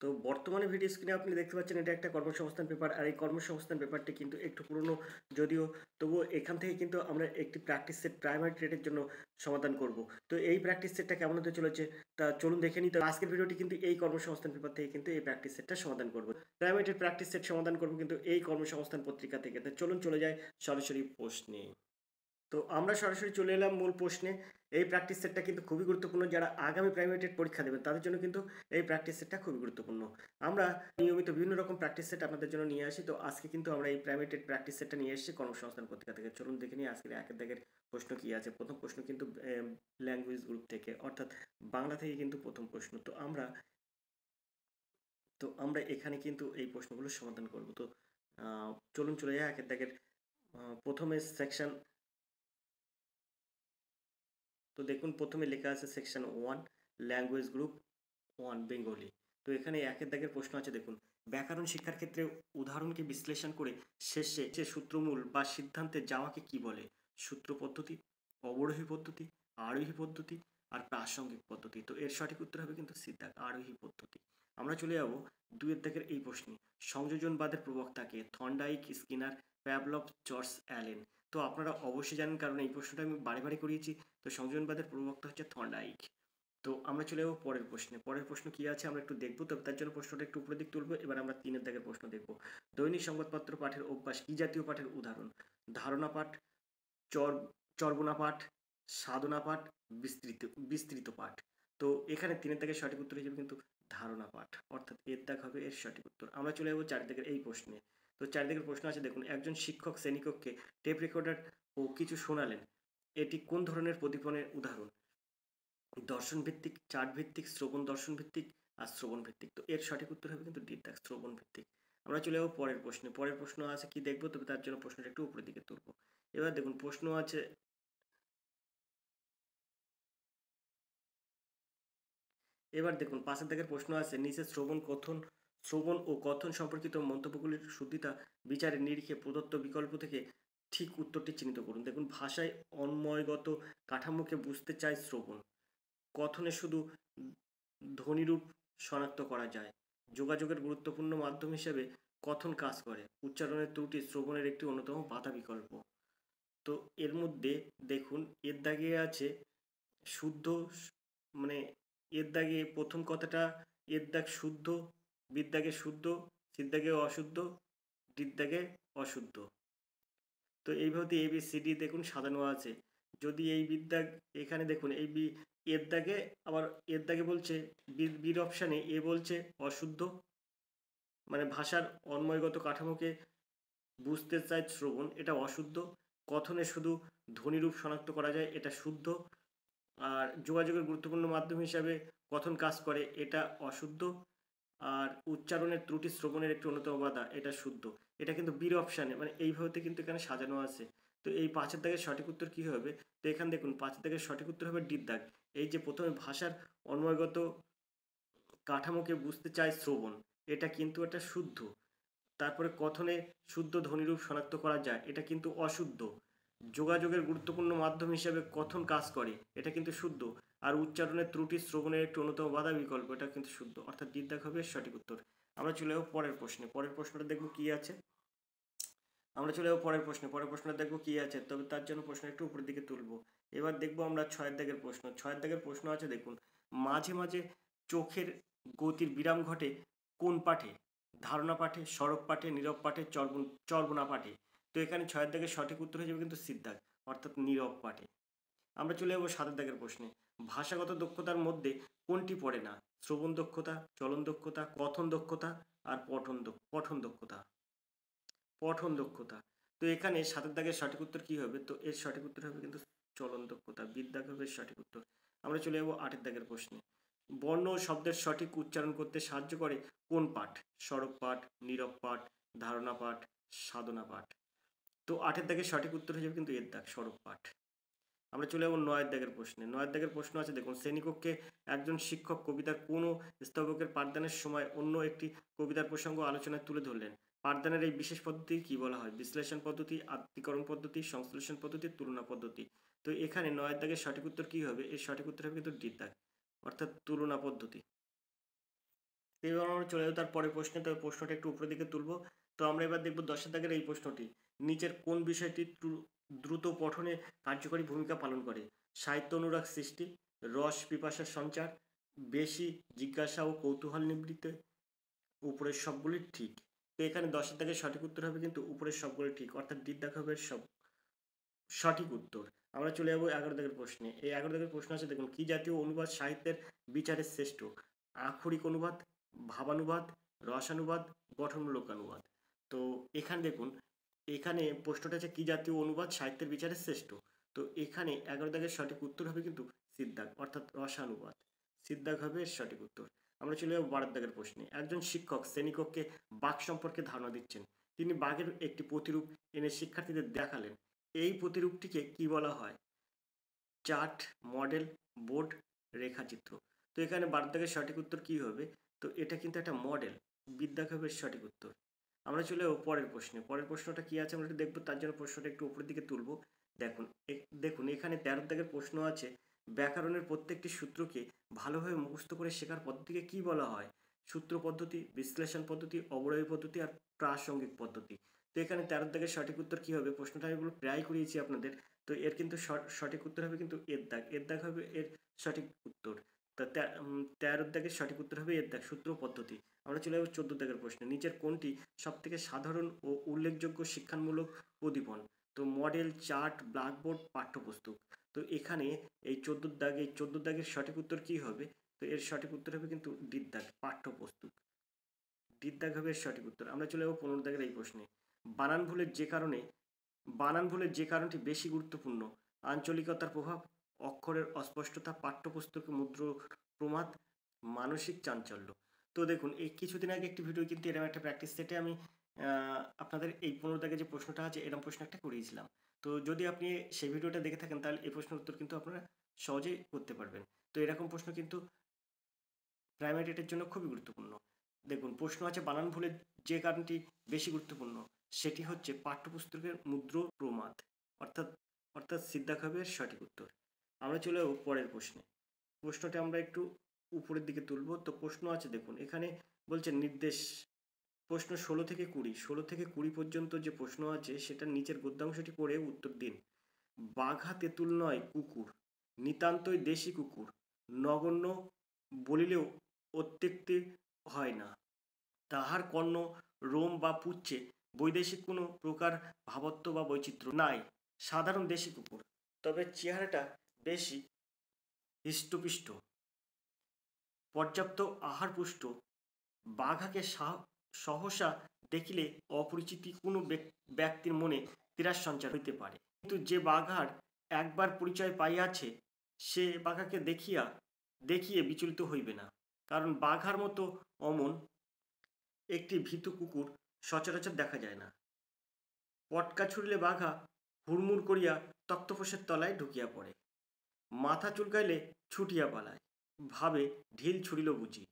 তো বর্তমানে ভিডিও স্ক্রিনে আপনি দেখতে পাচ্ছেন এটা একটা কর্মসংস্থান পেপার, আর এই কর্মসংস্থান পেপারটি কিন্তু একটু পুরনো যদিও, তবুও এখান থেকে কিন্তু আমরা একটি প্র্যাকটিস সেট প্রাইমারি ট্রেডের জন্য সমাধান করব। তো এই প্র্যাকটিস সেটটা কেমন হতে চলেছে তা চলুন দেখে নিই। তো আজকের ভিডিওটি কিন্তু এই কর্মসংস্থান পেপার থেকে কিন্তু এই প্র্যাকটিস সেটটা সমাধান করব। প্রাইমারি ট্রেড প্র্যাকটিস সেট সমাধান করব কিন্তু এই কর্মসংস্থান পত্রিকা থেকে। তো চলুন চলে যাই সরাসরি প্রশ্নে। তো আমরা সরাসরি চলে এলাম মূল প্রশ্নে। এই প্র্যাকটিস সেটটা কিন্তু খুবই গুরুত্বপূর্ণ, যারা আগামী প্রাইমারি টেট পরীক্ষা দেবেন তাদের জন্য কিন্তু এই প্র্যাকটিস সেটটা খুবই গুরুত্বপূর্ণ। আমরা নিয়মিত বিভিন্ন রকম প্র্যাকটিস সেট আপনাদের জন্য নিয়ে আসি। তো আজকে কিন্তু আমরা এই প্রাইমারি টেট প্র্যাকটিস সেটটা নিয়ে এসেছি কর্মসংস্থান পত্রিকা থেকে। চলুন দেখে নিই আজকের একের দাগের প্রশ্ন কি আছে। প্রথম প্রশ্ন কিন্তু ল্যাঙ্গুয়েজ গ্রুপ থেকে, অর্থাৎ বাংলা থেকে কিন্তু প্রথম প্রশ্ন। তো আমরা এখানে কিন্তু এই প্রশ্নগুলো সমাধান করব। তো চলুন চলে যাই একের দাগের প্রথমে সেকশন। তো দেখুন প্রথমে লেখা আছে সেকশন 1 ল্যাঙ্গুয়েজ গ্রুপ 1 বেঙ্গলি। তো এখানে একের দাগের প্রশ্ন আছে দেখুন, ব্যাকরণ শিক্ষার ক্ষেত্রে উদাহরণকে বিশ্লেষণ করে শেষে যে সূত্রমূল বা সিদ্ধান্তে যাওয়াকে কি বলে? সূত্র পদ্ধতি, অবরোহী পদ্ধতি, আরোহী পদ্ধতি আর প্রাসঙ্গিক পদ্ধতি। তো এর সঠিক উত্তর হবে কিন্তু সিদ্ধান্ত আরোহী পদ্ধতি। আমরা চলে যাব দুয়ের দাগের এই প্রশ্নে, সংযোজনবাদের প্রবক্তাকে? Thorndike, Skinner, Pavlov, George Allen. তো আপনারা অবশ্যই জানেন, কারণ এই প্রশ্নটা আমি বারে বারে করিয়েছি। তো সংযোজনবাদের প্রবক্তা হচ্ছে থর্নডাইক। তো আমরা চলে যাবো পরের প্রশ্নে। পরের প্রশ্ন কি আছে আমরা একটু দেখবো, তবে তার জন্য প্রশ্নটা একটু উপরের দিক তুলবো। এবার আমরা তিনের দাগের প্রশ্ন দেখবো, দৈনিক সংবাদপত্র পাঠের অভ্যাস কি জাতীয় পাঠের উদাহরণ? ধারণা পাঠ, চর চর্বনা পাঠ, সাধনা পাঠ, বিস্তৃত বিস্তৃত পাঠ। তো এখানে তিনের দাগের সঠিক উত্তর হিসেবে কিন্তু ধারণা পাঠ, অর্থাৎ এর দাগ হবে এর সঠিক উত্তর। আমরা চলে যাবো চার দাগের এই প্রশ্নে। তো চার দাগের প্রশ্ন আছে দেখুন, একজন শিক্ষক শ্রেণীকক্ষে টেপ রেকর্ডার ও কিছু শোনালেন, এটি কোন ধরনের প্রদীপনের উদাহরণ? দর্শন ভিত্তিক, চার্ট ভিত্তিক, শ্রবণ দর্শন ভিত্তিক আর শ্রবণ ভিত্তিক। তো এর সঠিক উত্তর হবে কিন্তু ডি দাগ, শ্রবণ ভিত্তিক। আমরা চলে যাবো পরের প্রশ্নে। পরের প্রশ্ন আছে কি দেখবো, তবে তার জন্য প্রশ্নটা একটু উপরের দিকে তুলবো। এবার দেখুন প্রশ্ন আছে, এবার দেখুন পাশের দাগের প্রশ্ন আছে, নিচে শ্রবণ ও কথন সম্পর্কিত মন্তব্যগুলির শুদ্ধিতা বিচারের নিরিখে প্রদত্ত বিকল্প থেকে ঠিক উত্তরটি চিহ্নিত করুন। দেখুন ভাষায় অন্বয়গত কাঠামোকে বুঝতে চায় শ্রবণ, কথনে শুধু ধ্বনিরূপ শনাক্ত করা যায়, যোগাযোগের গুরুত্বপূর্ণ মাধ্যম হিসেবে কথন কাজ করে, উচ্চারণের ত্রুটি শ্রবণের একটি অন্যতম বাধা বিকল্প। তো এর মধ্যে দেখুন এর দাগে আছে শুদ্ধ, মানে এর দাগে প্রথম কথাটা, এর দাগ শুদ্ধ, বিদ্যাগে শুদ্ধ, সিদ্ধাগে অশুদ্ধ, ডিদ্দাগে অশুদ্ধ। তো এইভাবে এ বি সি ডি দেখুন সাজানো আছে। যদি এই বিদ্যা, এখানে দেখুন এই বি এর দাগে, আবার এর দাগে বলছে বির অপশানে এ বলছে অশুদ্ধ, মানে ভাষার অন্বয়গত কাঠামোকে বুঝতে চায় শ্রবণ, এটা অশুদ্ধ। কথনে শুধু ধ্বনিরূপ শনাক্ত করা যায়, এটা শুদ্ধ। আর যোগাযোগের গুরুত্বপূর্ণ মাধ্যম হিসাবে কথন কাজ করে, এটা অশুদ্ধ। আর উচ্চারণের ত্রুটি শ্রবণের একটি অন্যতম বাধা, এটা শুদ্ধ। এটা কিন্তু বীর অপশানে, মানে এইভাবে কিন্তু এখানে সাজানো আছে। তো এই পাঁচের দাগের সঠিক উত্তর কি হবে? তো এখানে দেখুন পাঁচের দাগের সঠিক উত্তর হবে ডির দাগ। এই যে প্রথমে ভাষার অন্বয়গত কাঠামোকে বুঝতে চায় শ্রবণ, এটা কিন্তু এটা শুদ্ধ। তারপরে কথনে শুদ্ধ ধ্বনিরূপ শনাক্ত করা যায়, এটা কিন্তু অশুদ্ধ। যোগাযোগের গুরুত্বপূর্ণ মাধ্যম হিসেবে কথন কাজ করে, এটা কিন্তু শুদ্ধ। আর উচ্চারণের ত্রুটি শ্রবণের একটি অন্যতম বাধা বিকল্প, এটা কিন্তু শুদ্ধ, অর্থাৎ দ্বিধাক হবে সঠিক উত্তর। আমরা চলে যাবো পরের প্রশ্নে। পরের প্রশ্নটা দেখবো কি আছে। আমরা চলে যাবো পরের প্রশ্নে। পরের প্রশ্নটা দেখবো কি আছে, তবে তার জন্য প্রশ্ন একটু উপরের দিকে তুলবো। এবার দেখবো আমরা ছয়ের দাগের প্রশ্ন। ছয়ের দাগের প্রশ্ন আছে দেখুন, মাঝে মাঝে চোখের গতির বিরাম ঘটে কোন পাঠে? ধারণা পাঠে, সড়ক পাঠে, নীরব পাঠে, চর্বনা পাঠে। তো এখানে ছয়ের দাগের সঠিক উত্তর হয়ে যাবে কিন্তু সিদ্ধাক, অর্থাৎ নীরব পাঠে। আমরা চলে যাবো সাতের দাগের প্রশ্নে, ভাষাগত দক্ষতার মধ্যে কোনটি পড়ে না? শ্রবণ দক্ষতা, চলন দক্ষতা, কথন দক্ষতা আর পঠন দক্ষতা। পঠন দক্ষতা। তো এখানে সাতের দাগের সঠিক উত্তর কি হবে? তো এর সঠিক উত্তর হবে কিন্তু চলন দক্ষতা, বিদ্যাগ হবে সঠিক উত্তর। আমরা চলে যাবো আটের দাগের প্রশ্নে, বর্ণ ও শব্দের সঠিক উচ্চারণ করতে সাহায্য করে কোন পাঠ? সড়ক পাঠ, নীরব পাঠ, ধারণা পাঠ, সাধনা পাঠ। তো আটের দাগের সঠিক উত্তর হয়ে যাবে কিন্তু এর দাগ, সড়ক পাঠ। আমরা চলে যাবো নয়ের দাগের প্রশ্নে। নয়ের দাগের প্রশ্ন আছে দেখুন, শ্রেণীকক্ষে একজন শিক্ষক কবিতার কোনো স্তবকের পাঠদানের সময় অন্য একটি কবিতার প্রসঙ্গ আলোচনায় তুলে ধরলেন। পাঠদানের এই বিশেষ পদ্ধতি কি বলা হয়? বিশ্লেষণ পদ্ধতি, আত্মীকরণ পদ্ধতি, সংশ্লেষণ পদ্ধতি, তুলনা পদ্ধতি। তো এখানে নয়ের দাগের সঠিক উত্তর কি হবে? এর সঠিক উত্তর হবে কিন্তু ডি দাগ, অর্থাৎ তুলনা পদ্ধতি। তো এবার আমরা চলে যাবো তার পরের প্রশ্নে। তবে প্রশ্নটা একটু উপরের দিকে তুলবো। তো আমরা এবার দেখবো 10 দাগের এই প্রশ্নটি, নিচের কোন বিষয়টি দ্রুত পঠনে কার্যকরী ভূমিকা পালন করে? সাহিত্য অনুরাগ সৃষ্টি, রস পিপাসার সঞ্চার, বেশি জিজ্ঞাসা ও কৌতূহল নিবৃত্তি, উপরের সবগুলি ঠিক। তো এখানে 10 দাগের সঠিক উত্তর হবে কিন্তু উপরের সবগুলি ঠিক, অর্থাৎ ডি দাগ হবে সব সঠিক উত্তর। আমরা চলে যাবো 11 দাগের প্রশ্নে। এই 11 দাগের প্রশ্ন আছে, দেখুন কি জাতীয় অনুবাদ সাহিত্যের বিচারের শ্রেষ্ঠ? আক্ষরিক অনুবাদ, ভাবানুবাদ, রসানুবাদ, গঠনমূলক অনুবাদ। তো এখানে দেখুন, এখানে প্রশ্নটা আছে কি জাতীয় অনুবাদ সাহিত্যের বিচারের শ্রেষ্ঠ? তো এখানে 11 দাগের সঠিক উত্তর হবে কিন্তু সিদ্ধাগ, অর্থাৎ রসানুবাদ। সিদ্ধাগ হবে এর সঠিক উত্তর। আমরা চলে যাবো 12 দাগের প্রশ্নে। একজন শিক্ষক শ্রেণীকক্ষে বাঘ সম্পর্কে ধারণা দিচ্ছেন। তিনি বাঘের একটি প্রতিরূপ এনে শিক্ষার্থীদের দেখালেন। এই প্রতিরূপটিকে কি বলা হয়? চার্ট, মডেল, বোর্ড, রেখাচিত্র। তো এখানে 12 দাগের সঠিক উত্তর কি হবে? তো এটা কিন্তু একটা মডেল, বিদ্যা হবে সঠিক উত্তর। আমরা চলে যাবো পরের প্রশ্নে। পরের প্রশ্নটা কি আছে আমরা একটু দেখবো, তার জন্য প্রশ্নটা একটু উপরের দিকে তুলবো। দেখুন দেখুন এখানে 13 দাগের প্রশ্ন আছে, ব্যাকরণের প্রত্যেকটি সূত্রকে ভালোভাবে মুখস্থ করে শেখার পদ্ধতিকে কি বলা হয়? সূত্র পদ্ধতি, বিশ্লেষণ পদ্ধতি, অবরোহী পদ্ধতি আর প্রাসঙ্গিক পদ্ধতি। তো এখানে 13 দাগের সঠিক উত্তর কি হবে? প্রশ্নটা আমি প্রায় করিয়েছি আপনাদের। তো এর কিন্তু সঠিক উত্তর হবে কিন্তু এর দাগ, এর দাগ হবে এর সঠিক উত্তর। তা 13 দাগের সঠিক উত্তর হবে এর দাগ, সূত্র পদ্ধতি। আমরা চলে যাবো 14 দাগের প্রশ্নে। নিচের কোনটি সব থেকে সাধারণ ও উল্লেখযোগ্য শিক্ষামূলক উদ্দীপন? তো মডেল, চার্ট, ব্ল্যাকবোর্ড, পাঠ্যপুস্তক। তো এখানে এই 14 দাগের সঠিক উত্তর কি হবে? তো এর সঠিক উত্তর হবে কিন্তু ডির দাগ, পাঠ্যপুস্তক। ডির দাগ হবে এর সঠিক উত্তর। আমরা চলে যাবো 15 দাগের এই প্রশ্নে। বানান ভুলের যে কারণে বানান ভুলের যে কারণটি বেশি গুরুত্বপূর্ণ? আঞ্চলিকতার প্রভাব, অক্ষরের অস্পষ্টতা, পাঠ্যপুস্তকের মুদ্র প্রমাদ, মানসিক চাঞ্চল্য। তো দেখুন এই কিছুদিন আগে একটি ভিডিও কিন্তু এরকম একটা প্র্যাকটিস সেটে আমি আপনাদের এই 15 দাগে যে প্রশ্নটা আছে এরকম প্রশ্ন একটা করিয়েছিলাম। তো যদি আপনি সেই ভিডিওটা দেখে থাকেন তাহলে এই প্রশ্নের উত্তর কিন্তু আপনারা সহজেই করতে পারবেন। তো এরকম প্রশ্ন কিন্তু প্রাইমারি টেটের জন্য খুবই গুরুত্বপূর্ণ। দেখুন প্রশ্ন আছে বানান ভুলের যে কারণটি বেশি গুরুত্বপূর্ণ, সেটি হচ্ছে পাঠ্যপুস্তকের মুদ্র প্রমাদ, অর্থাৎ সিদ্ধাক হবে এর সঠিক উত্তর। আমরা চলে যাবো পরের প্রশ্নে। প্রশ্নটা আমরা একটু উপরের দিকে তুলবো। তো প্রশ্ন আছে দেখুন এখানে বলছে নির্দেশ, প্রশ্ন 16 থেকে 20 পর্যন্ত যে প্রশ্ন আছে সেটা নিচের গদ্যাংশটি পড়ে উত্তর দিন। বাঘা তেঁতুল নয় কুকুর, নিতান্তই দেশি কুকুর, নগণ্য বলিলেও অত্যুক্তি হয় না, তাহার কর্ণ রোম বা পুচ্ছে বৈদেশিক কোনো প্রকার ভাবত্ব বা বৈচিত্র্য নাই, সাধারণ দেশি কুকুর, তবে চেহারাটা বেশি হৃষ্টপুষ্ট, পর্যাপ্ত আহার পুষ্ট। বাঘাকে সহসা দেখিলে অপরিচিত কোনো ব্যক্তির মনে ত্রাস সঞ্চার হইতে পারে, কিন্তু যে বাঘার একবার পরিচয় পাইয়াছে সে বাঘাকে দেখিয়ে বিচলিত হইবে না, কারণ বাঘার মতো অমন একটি ভীতু কুকুর সচরাচর দেখা যায় না। পটকা ছুড়িলে বাঘা হুড়মুড় করিয়া তক্তপোষের তলায় ঢুকিয়া পড়ে, মাথা চুলকাইলে ছুটিয়া পালায়, ভাবে ঢিল ছুড়িল বুঝি।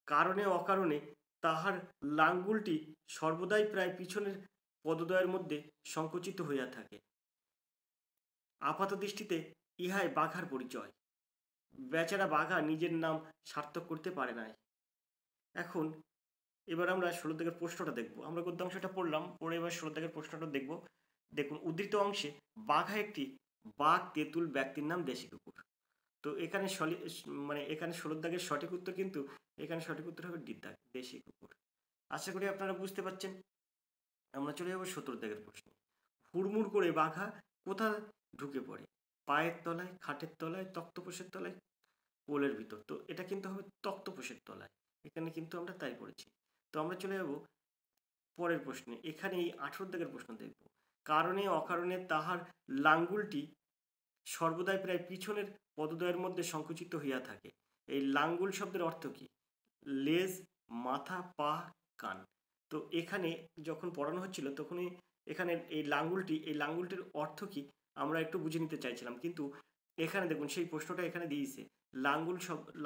কারণে অকারণে তাহার লাঙ্গুলটি সর্বদাই প্রায় পিছনের পদদ্বয়ের মধ্যে সংকুচিত হইয়া থাকে। আপাত দৃষ্টিতে ইহাই বাঘার পরিচয়। বেচারা বাঘা নিজের নাম সার্থক করতে পারে নাই। এখন এবার আমরা 16 দাগের প্রশ্নটা দেখব। আমরা গদ্যাংশটা পড়লাম, পড়ে এবার 16 দাগের প্রশ্নটা দেখব। দেখুন উদ্ধৃত অংশে বাঘা একটি বাঘ তেঁতুল ব্যক্তির নাম দেশি কুকুর। তো এখানে এখানে 16 দাগের সঠিক উত্তর কিন্তু এখানে সঠিক উত্তর হবে ডি দাগ, দেশি কুকুর। আশা করি আপনারা বুঝতে পারছেন। আমরা চলে যাবো 17 দাগের প্রশ্নে। হুড়মুড় করে বাঘা কোথা ঢুকে পড়ে? পায়ের তলায়, খাটের তলায়, তক্তপোষের তলায়, কোলের ভিতর। তো এটা কিন্তু হবে তক্তপোষের তলায়। এখানে কিন্তু আমরা তাই পড়েছি। তো আমরা চলে যাব পরের প্রশ্নে। এখানে এই 18 দাগের প্রশ্ন দেখব। কারণে অকারণে তাহার লাঙ্গুলটি সর্বদাই প্রায় পিছনের পদদ্বয়ের মধ্যে সংকুচিত হইয়া থাকে। এই লাঙ্গুল শব্দের অর্থ কি? লেজ, মাথা, পা, কান। তো এখানে যখন পড়ানো হচ্ছিল তখনই এখানে এই লাঙ্গুলটির অর্থ কি আমরা একটু বুঝে নিতে চাইছিলাম, কিন্তু এখানে দেখুন সেই প্রশ্নটা এখানে দিয়েছে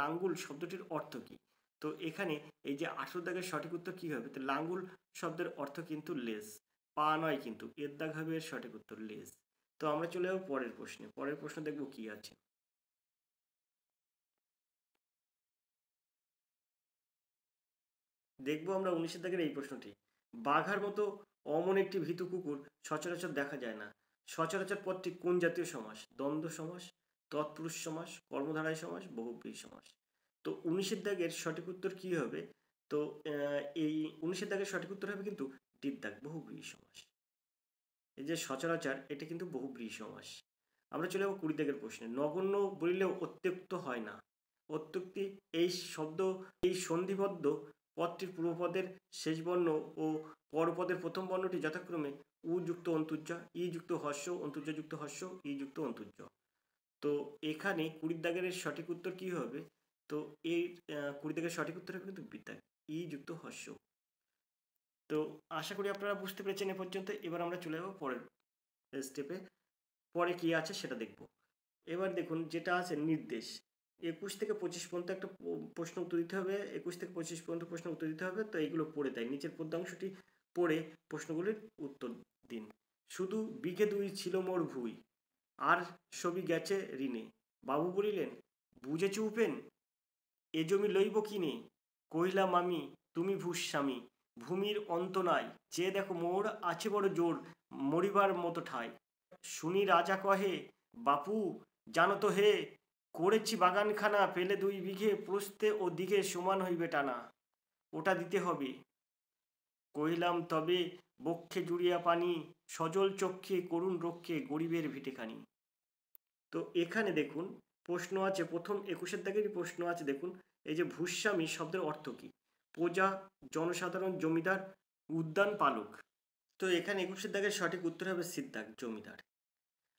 লাঙ্গুল শব্দটির অর্থ কি। তো এখানে এই যে 18 দাগের সঠিক উত্তর কি হবে? তো লাঙ্গুল শব্দের অর্থ কিন্তু লেজ, পা নয়, কিন্তু এর দাগ হবে এর সঠিক উত্তর লেজ। তো আমরা চলে যাবো পরের প্রশ্নে। পরের প্রশ্ন দেখবো কি আছে। দেখবো আমরা 19 দাগের এই প্রশ্নটি। বাঘার মতো অমন একটি ভীতু কুকুর সচরাচর দেখা যায় না। সচরাচর পদটি কোন জাতীয় সমাস? দ্বন্দ্ব সমাস, তৎপুরুষ সমাস, কর্মধারয় সমাস, বহুব্রীহি সমাস। তো 19 দাগের সঠিক উত্তর কি হবে? তো এই 19 দাগের সঠিক উত্তর হবে কিন্তু ডিপ দাগ, বহুব্রীহি সমাস। এই যে সচরাচর, এটা কিন্তু বহুব্রীহি সমাস। আমরা চলে যাবো 20 দাগের প্রশ্নে। নগণ্য বলিলেও অত্যুক্ত হয় না। অত্যুক্তি এই শব্দ, এই সন্ধিবদ্ধ পদটির পূর্বপদের শেষ বর্ণ ও পরপদের প্রথম বর্ণটি যথাক্রমে উ যুক্ত অন্তুজ, ই যুক্ত হর্ষ, অন্তুজ যুক্ত হর্ষ, ই যুক্ত অন্তুজ। তো এখানে 20 দাগের সঠিক উত্তর কি হবে? তো এই 20 দাগের সঠিক উত্তর হবে কিন্তু বিদ্যাগ, ই যুক্ত হর্ষ। তো আশা করি আপনারা বুঝতে পেরেছেন এ পর্যন্ত। এবার আমরা চলে যাবো পরের স্টেপে। পরে কি আছে সেটা দেখব। এবার দেখুন যেটা আছে নির্দেশ। 21 থেকে 25 পর্যন্ত একটা প্রশ্ন উত্তর দিতে হবে। 21 থেকে 25 পর্যন্ত প্রশ্ন উত্তর দিতে হবে। তো এইগুলো পড়ে দেয়, নিচের পদ্যাংশটি পড়ে প্রশ্নগুলির উত্তর দিন। শুধু বিঘে 2 ছিল মোর ভুই, আর সবই গেছে ঋণে। বাবু বলিলেন, বুঝেছ উপেন, এ জমি লইব কিনে? কহিলাম আমি, তুমি ভূস্বামী, ভূমির অন্ত নাই, চেয়ে দেখো মোর আছে বড় জোর, মরিবার মতো ঠাই। শুনি রাজা কহে, বাপু জানো তো হে, করেছি বাগানখানা, পেলে 2 বিঘে, প্রস্থে ও দিকে সমান হইবে টানা, ওটা দিতে হবে। কহিলাম তবে বক্ষে জুড়িয়া পানি, সজল চক্ষে করুণ রক্ষে গরিবের ভিটেখানি। তো এখানে দেখুন প্রশ্ন আছে, প্রথম 21 দাগেরই প্রশ্ন আছে। দেখুন এই যে ভূস্বামী শব্দের অর্থ কি? প্রজা, জনসাধারণ, জমিদার, উদ্যান পালক। তো এখানে 21 দাগের সঠিক উত্তর হবে সিদ্ধাক, জমিদার।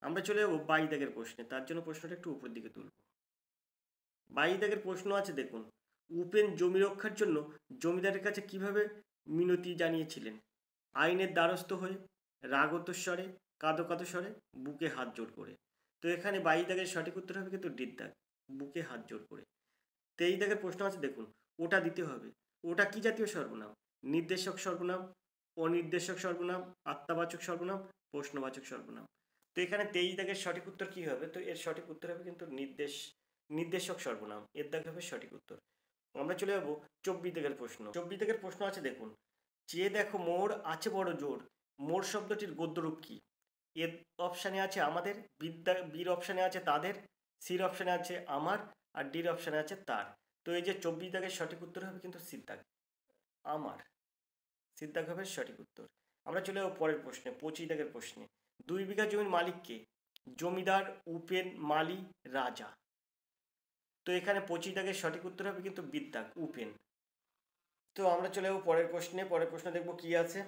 আমরা চলে যাবো 22 দাগের প্রশ্নে, তার জন্য প্রশ্নটা একটু উপর দিকে তুলব। 22 দাগের প্রশ্ন আছে দেখুন, উপেন জমি রক্ষার জন্য জমিদারের কাছে কিভাবে মিনতি জানিয়েছিলেন? আইনের দ্বারস্থ হয়ে, রাগত স্বরে, কাঁদো কাঁদো স্বরে, বুকে হাত জোর করে। তো এখানে 22 দাগের সঠিক উত্তর হবে কিন্তু ডিড দাগ, বুকে হাত জোর করে। 23 দাগের প্রশ্ন আছে দেখুন, ওটা দিতে হবে। ওটা কি জাতীয় সর্বনাম? নির্দেশক সর্বনাম, অনির্দেশক সর্বনাম, আত্মাবাচক সর্বনাম, প্রশ্নবাচক সর্বনাম। তো এখানে 23 দাগের সঠিক উত্তর কি হবে? তো এর সঠিক উত্তর হবে কিন্তু নির্দেশক সর্বনাম, এর দাগ হবে সঠিক উত্তর। আমরা চলে যাবো 24 দাগের প্রশ্ন। 24 দাগের প্রশ্ন আছে দেখুন, চেয়ে দেখো মোর আছে বড় জোর, মোর শব্দটির গদ্যরূপ কি? এর অপশানে আছে আমাদের, বির অপশানে আছে তাদের, সির অপশানে আছে আমার, আর ডির অপশানে আছে তার। তো এই যে 24 দাগের সঠিক উত্তর হবে কিন্তু সিদ্ধাগ, আমার। সিদ্ধাগ হবে সঠিক উত্তর। আমরা চলে যাবো পরের প্রশ্নে, 25 দাগের প্রশ্নে। 2 বিঘা জমির মালিককে? জমিদার, উপেন, মালি, রাজা। তো এখানে 25 দাগের সঠিক উত্তর হবে কিন্তু বিদ্যাগ, উপেন। তো আমরা চলে যাবো পরের প্রশ্নে। পরের প্রশ্ন দেখবো কি আছে।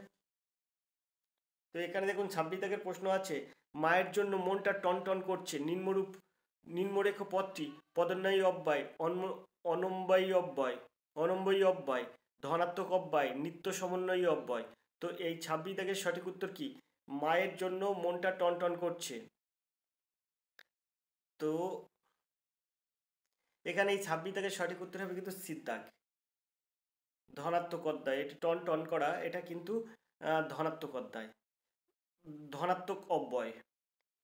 তো এখানে দেখুন 26 দাগের প্রশ্ন আছে, মায়ের জন্য মনটা টন টন করছে, নিম্নরেখ পদটি পদন্বয়ী অব্যয়, অনম্বয়ী অব্যয়, অনম্বয়ী অব্যয়, ধনাত্মক অব্যয়, নিত্য সমন্বয়ী অব্যয়। তো এই 26 দাগের সঠিক উত্তর কি? মায়ের জন্য মনটা টন টন করছে। তো এখানে এই 26 দাগের সঠিক উত্তর হবে কিন্তু সিদ্ধাগ, ধনাত্মক অধ্যায়। এটি টন টন করা, এটা কিন্তু ধনাত্মক অধ্যায়, ধনাত্মক অব্যয়।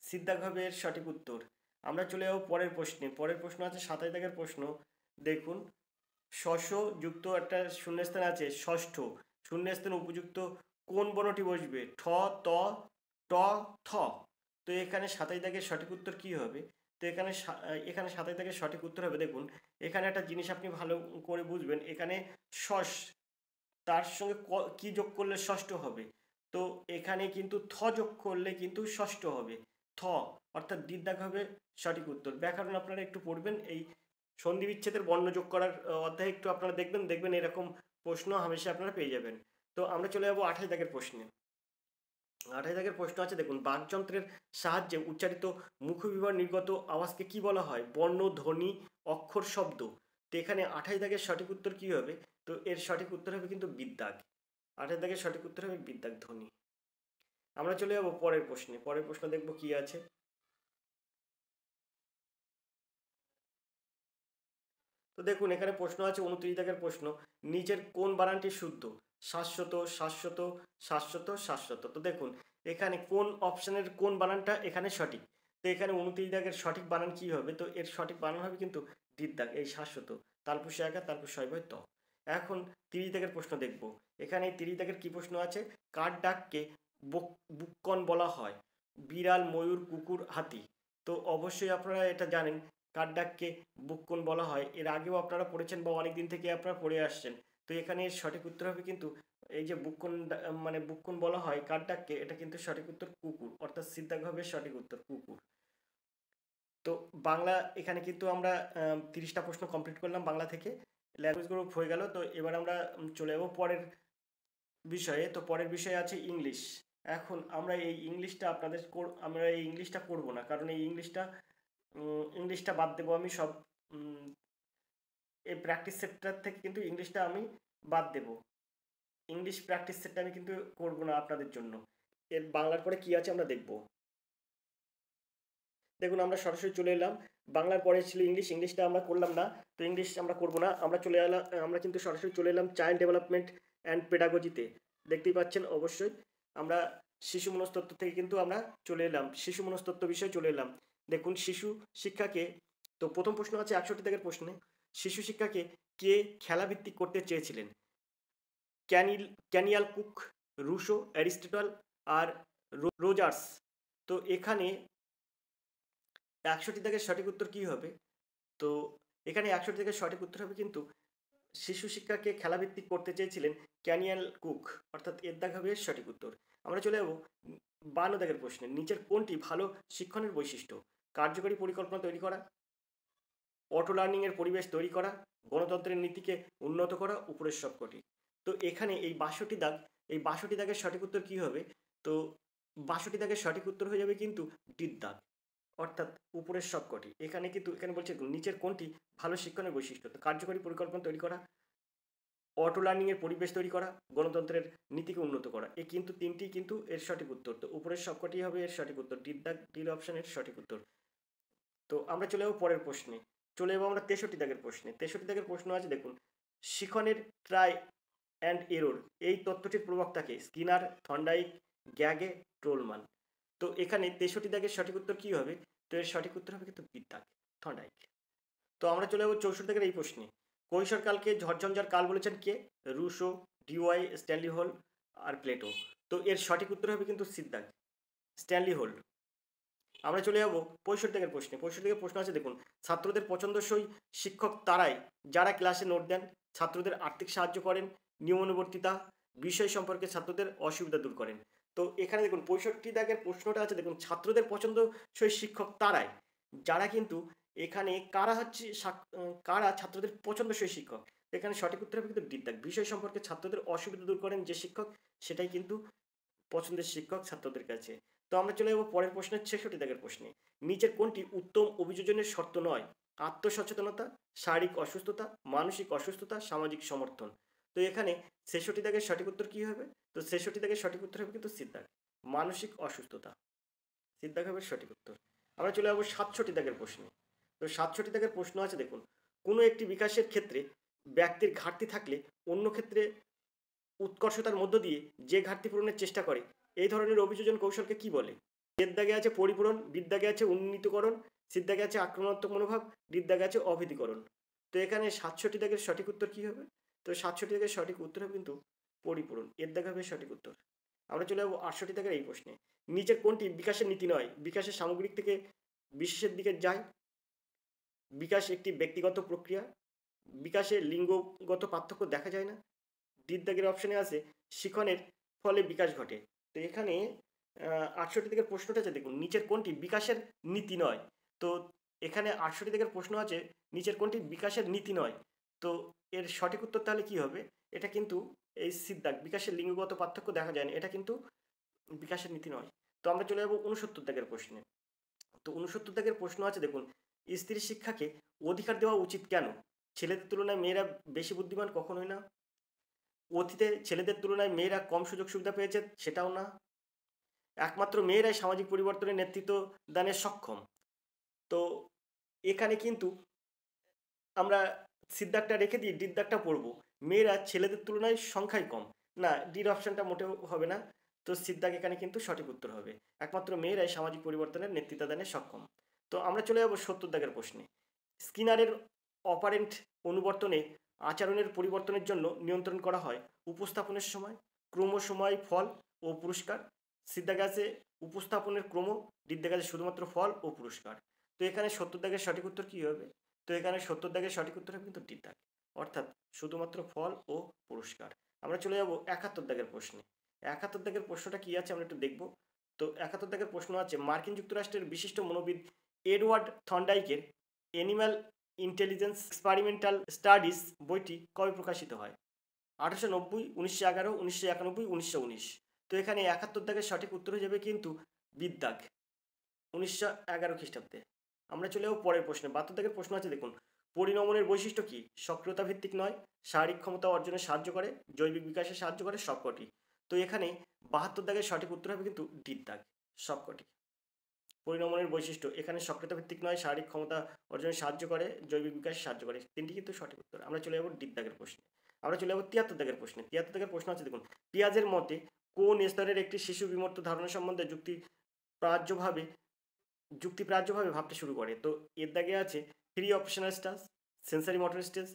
সিদ্ধাগ হবে এর সঠিক উত্তর। আমরা চলে যাবো পরের প্রশ্নে। পরের প্রশ্ন আছে 27 দাগের প্রশ্ন। দেখুন, শস্য যুক্ত একটা শূন্যস্থান আছে, ষষ্ঠ শূন্যস্থান উপযুক্ত কোন বর্ণটি বসবে? ঠ, ত, ট, থ। তো এখানে 27 দাগের সঠিক উত্তর কি হবে? তো এখানে 27 দাগের সঠিক উত্তর হবে, দেখুন এখানে একটা জিনিস আপনি ভালো করে বুঝবেন। এখানে ষষ্ঠ, তার সঙ্গে কি যোগ করলে ষষ্ঠ হবে? তো এখানে কিন্তু থ যোগ করলে কিন্তু ষষ্ঠ হবে, থ, অর্থাৎ দ্বিধাগ হবে সঠিক উত্তর। ব্যাকরণ আপনারা একটু পড়বেন, এই সন্ধি বিচ্ছেদের বর্ণ যোগ করার অধ্যায় একটু আপনারা দেখবেন এরকম প্রশ্ন হামেশা আপনারা পেয়ে যাবেন। তো আমরা চলে যাবো 28 দাগের প্রশ্নে। 28 দাগের প্রশ্ন আছে দেখুন, বাকযন্ত্রের সাহায্যে উচ্চারিত মুখবিবর নির্গত আওয়াজকে কি বলা হয়? বর্ণ, ধ্বনি, অক্ষর, শব্দ। তো এখানে 28 দাগের সঠিক উত্তর কি হবে? তো এর সঠিক উত্তর হবে কিন্তু বিদ্যাগ, 28 দাগের সঠিক উত্তর হবে বিদ্যাগ, ধ্বনি। আমরা চলে যাবো পরের প্রশ্নে। পরের প্রশ্ন দেখবো কি আছে। তো দেখুন এখানে প্রশ্ন আছে 29 দাগের প্রশ্ন, নিচের কোন বানানটি শুদ্ধ? শাশ্বত, শাশ্বত, শাশ্বত, শাশ্বত। তো দেখুন এখানে কোন অপশনের কোন বানানটা এখানে সঠিক? তো এখানে 29 দাগের সঠিক বানান কি হবে? তো এর সঠিক বানান হবে কিন্তু দীর্ঘ দাগ, এই শাশ্বত, তালপুষে একা তালপুষ শয়বয় ত। এখন 30 দাগের প্রশ্ন দেখব। এখানে 30 দাগের কি প্রশ্ন আছে, কার ডাককে বুক্কন বলা হয়? বিড়াল, ময়ূর, কুকুর, হাতি। তো অবশ্যই আপনারা এটা জানেন কার ডাককে বুক্কন বলা হয়, এর আগেও আপনারা পড়েছেন বা অনেক দিন থেকে আপনারা পড়ে আসছেন। তো এখানে সঠিক উত্তর হবে কিন্তু এই যে বুক্কন, মানে বুক্কন বলা হয় কার ডাককে, এটা কিন্তু সঠিক উত্তর কুকুর, অর্থাৎ সিদ্ধার্থ হবে সঠিক উত্তর কুকুর। তো বাংলা এখানে কিন্তু আমরা 30টা প্রশ্ন কমপ্লিট করলাম বাংলা থেকে, ল্যাঙ্গুয়েজ গ্রুপ হয়ে গেল। তো এবার আমরা চলে যাবো পরের বিষয়ে। তো পরের বিষয় আছে ইংলিশ। এখন আমরা এই ইংলিশটা আমরা এই ইংলিশটা করব না, কারণ এই ইংলিশটা বাদ দেবো আমি সব। এই প্র্যাকটিস সেটটার থেকে কিন্তু ইংলিশটা আমি বাদ দেব। ইংলিশ প্র্যাকটিস সেটটা আমি কিন্তু করব না আপনাদের জন্য। এর বাংলার পরে কি আছে আমরা দেখব। দেখুন আমরা সরাসরি চলে এলাম, বাংলার পরে ছিল ইংলিশ, ইংলিশটা আমরা করলাম না। তো ইংলিশ আমরা করব না, আমরা কিন্তু সরাসরি চলে এলাম চাইল্ড ডেভেলপমেন্ট অ্যান্ড পেডাগজিতে। দেখতেই পাচ্ছেন অবশ্যই আমরা শিশু মনস্তত্ত্ব থেকে কিন্তু আমরা চলে এলাম, শিশু মনস্তত্ত্ব বিষয়ে চলে এলাম। দেখুন শিশু শিক্ষাকে, তো প্রথম প্রশ্ন আছে 61 দাগের প্রশ্নে, শিশু শিক্ষাকে কে খেলাভিত্তিক করতে চেয়েছিলেন? ক্যানিয়াল কুক, রুশো, অ্যারিস্টটল আর রোজার্স। তো এখানে 61 দাগের সঠিক উত্তর কি হবে? তো এখানে 61 দাগের সঠিক উত্তর হবে কিন্তু শিশু শিক্ষাকে খেলাভিত্তিক করতে চেয়েছিলেন ক্যানিয়াল কুক, অর্থাৎ এর দাগ হবে সঠিক উত্তর। আমরা চলে যাবো 52 দাগের প্রশ্নে, নিচের কোনটি ভালো শিক্ষণের বৈশিষ্ট্য? কার্যকরী পরিকল্পনা তৈরি করা, অটো লার্নিং এর পরিবেশ তৈরি করা, গণতন্ত্রের নীতিকে উন্নত করা, উপরের সবকটি। তো এখানে এই 62 দাগের সঠিক উত্তর কি হবে? তো 62 দাগের সঠিক উত্তর হয়ে যাবে কিন্তু ডির দাগ, অর্থাৎ উপরের সবকটি। এখানে বলছে নিচের কোনটি ভালো শিক্ষণের বৈশিষ্ট্য? তো কার্যকরী পরিকল্পনা তৈরি করা, অটো লার্নিং এর পরিবেশ তৈরি করা, গণতন্ত্রের নীতিকে উন্নত করা। এই কিন্তু তিনটি কিন্তু এর সঠিক উত্তর। তো উপরের সবকটি হবে এর সঠিক উত্তর, ডির অপশন এর সঠিক উত্তর। তো আমরা চলে যাবো পরের প্রশ্নে, চলে যাবো আমরা 63 দাগের প্রশ্নে। 63 দাগের প্রশ্ন আছে দেখুন, শিখনের ট্রাই অ্যান্ড এরর এই তত্ত্বটির প্রবক্তাকে? Skinner, Thorndike, গ্যাগে, টোলমান। তো এখানে 63 দাগের সঠিক উত্তর কি হবে? তো এর সঠিক উত্তর হবে কিন্তু বিদ্যাগ, থর্নডাইক। তো আমরা চলে যাবো 64 দাগের এই প্রশ্নে, কৈশোরকালকে ঝড়ঝঞ্ঝার কাল বলেছেন কে? রুশো, ডিওয়াই, স্ট্যানলি হোল আর প্লেটো। তো এর সঠিক উত্তর হবে কিন্তু সিদ্ধাগ, স্ট্যানলি হোল। আমরা চলে যাবো 65 দাগের প্রশ্নে। 65 দাগের প্রশ্ন আছে দেখুন, ছাত্রদের পছন্দসই শিক্ষক তারাই যারা ক্লাসে নোট দেন, ছাত্রদের আর্থিক সাহায্য করেন, নিয়মানুবর্তিতা, বিষয় সম্পর্কে ছাত্রদের অসুবিধা দূর করেন। তো এখানে দেখুন 65 দাগের প্রশ্নটা আছে দেখুন, ছাত্রদের পছন্দসই শিক্ষক তারাই যারা কিন্তু এখানে কারা ছাত্রদের পছন্দসই শিক্ষক। এখানে সঠিক উত্তর হবে কিন্তু বিদ্যাগ, বিষয় সম্পর্কে ছাত্রদের অসুবিধা দূর করেন যে শিক্ষক, সেটাই কিন্তু পছন্দের শিক্ষক ছাত্রদের কাছে। তো আমরা চলে যাবো পরের প্রশ্নের 66 দাগের প্রশ্নে, নিচের কোনটি উত্তম অভিযোজনের শর্ত নয়? আত্মসচেতনতা, শারীরিক অসুস্থতা, মানসিক অসুস্থতা, সামাজিক সমর্থন। তো এখানে 66 দাগের সঠিক উত্তর কি হবে? তো 66 দাগের সঠিক উত্তর হবে কিন্তু সিদ্ধাগ, মানসিক অসুস্থতা, সিদ্ধাগ হবে সঠিক উত্তর। আমরা চলে যাবো 67 দাগের প্রশ্নে। তো 67 দাগের প্রশ্ন আছে দেখুন, কোনো একটি বিকাশের ক্ষেত্রে ব্যক্তির ঘাটতি থাকলে অন্য ক্ষেত্রে উৎকর্ষতার মধ্য দিয়ে যে ঘাটতি পূরণের চেষ্টা করে, এই ধরনের অভিযোজন কৌশলকে কি বলে? এর দাগে আছে পরিপূরণ, বিদ্যাগে আছে উন্নীতকরণ, সিদ্ধাগে আছে আক্রমণাত্মক মনোভাব, ডিদ্দাগে আছে অভীতিকরণ। তো এখানে 67 দাগের সঠিক উত্তর কি হবে? তো 67 দাগের সঠিক উত্তর হবে কিন্তু পরিপূরণ, এর দাগে হবে সঠিক উত্তর। আমরা চলে যাবো 68 দাগের এই প্রশ্নে, নিচের কোনটি বিকাশের নীতি নয়? বিকাশের সামগ্রিক থেকে বিশেষের দিকে যায়, বিকাশ একটি ব্যক্তিগত প্রক্রিয়া, বিকাশে লিঙ্গগত পার্থক্য দেখা যায় না, ডিদ্দাগের অপশানে আছে শিখনের ফলে বিকাশ ঘটে। তো এখানে 68 দিকের প্রশ্নটা আছে দেখুন, নিচের কোনটি বিকাশের নীতি নয়? তো এখানে 68 দিকের প্রশ্ন আছে নিচের কোনটি বিকাশের নীতি নয়? তো এর সঠিক উত্তর তাহলে কি হবে? এটা কিন্তু এই সিদ্ধাগ, বিকাশের লিঙ্গগত পার্থক্য দেখা যায় না, এটা কিন্তু বিকাশের নীতি নয়। তো আমরা চলে যাবো 69 দাগের প্রশ্নে। তো 69 দাগের প্রশ্ন আছে দেখুন, স্ত্রী শিক্ষাকে অধিকার দেওয়া উচিত কেন? ছেলেদের তুলনায় মেয়েরা বেশি বুদ্ধিমান? কখনোই না। অতীতে ছেলেদের তুলনায় মেয়েরা কম সুযোগ সুবিধা পেয়েছে? সেটাও না। একমাত্র মেয়েরাই সামাজিক পরিবর্তনের নেতৃত্ব দানে সক্ষম। তো এখানে কিন্তু আমরা সিদ্ধাগটা রেখে দিয়ে ডির দাগটা পড়বো, মেয়েরা ছেলেদের তুলনায় সংখ্যায় কম। না, ডির অপশনটা মোটেও হবে না। তো সিদ্ধাগ এখানে কিন্তু সঠিক উত্তর হবে, একমাত্র মেয়েরাই সামাজিক পরিবর্তনের নেতৃত্ব দানে সক্ষম। তো আমরা চলে যাবো 70 দাগের প্রশ্নে, স্কিনারের অপারেন্ট অনুবর্তনে আচরণের পরিবর্তনের জন্য নিয়ন্ত্রণ করা হয় উপস্থাপনের সময়, ক্রম, সময়, ফল ও পুরস্কার। সিদ্ধা গেছে উপস্থাপনের ক্রম, ডিদ্দা গেছে শুধুমাত্র ফল ও পুরস্কার। তো এখানে ৭০ দাগের সঠিক উত্তর কী হবে? তো এখানে ৭০ দাগের সঠিক উত্তর হবে কিন্তু ডিদ্দাগ, অর্থাৎ শুধুমাত্র ফল ও পুরস্কার। আমরা চলে যাব ৭১ দাগের প্রশ্নে। ৭১ দাগের প্রশ্নটা কী আছে আমরা একটু দেখব। তো ৭১ দাগের প্রশ্ন আছে, মার্কিন যুক্তরাষ্ট্রের বিশিষ্ট মনোবিদ এডওয়ার্ড থর্নডাইকের অ্যানিম্যাল ইন্টেলিজেন্স এক্সপেরিমেন্টাল স্টাডিজ বইটি কবে প্রকাশিত হয়? ১৮৯০, ১৯১১, ১৯৯১, ১৯১৯। তো এখানে ৭১ দাগের সঠিক উত্তর হয়ে যাবে কিন্তু বিদ্যাগ, ১৯১১ খ্রিস্টাব্দে। আমরা চলে যাবো পরের প্রশ্নে। ৭২ দাগের প্রশ্ন আছে দেখুন, পরিণমনের বৈশিষ্ট্য কি? সক্রিয়তা ভিত্তিক নয়, শারীরিক ক্ষমতা অর্জনে সাহায্য করে, জৈবিক বিকাশে সাহায্য করে, সবকটি। তো এখানে ৭২ দাগের সঠিক উত্তর হবে কিন্তু ডির দাগ, সবকটি। পরিণমনের বৈশিষ্ট্য এখানে সক্রিয়তা ভিত্তিক নয়, শারীরিক ক্ষমতা অর্জনে সাহায্য করে, জৈবিক বিকাশে সাহায্য করে, তিনটি কিন্তু সঠিক উত্তর। আমরা চলে যাবো ডির দাগের প্রশ্নে। আমরা চলে যাবো ৭৩ দাগের প্রশ্নে। ৭৩ দাগের প্রশ্ন আছে দেখুন, পিয়াজের মতে কোন স্তরের একটি শিশু বিমূর্ত ধারণা সম্বন্ধে যুক্তিপ্রাজ্যভাবে ভাবতে শুরু করে? তো এর দাগে আছে pre operational stage, sensory motor stage,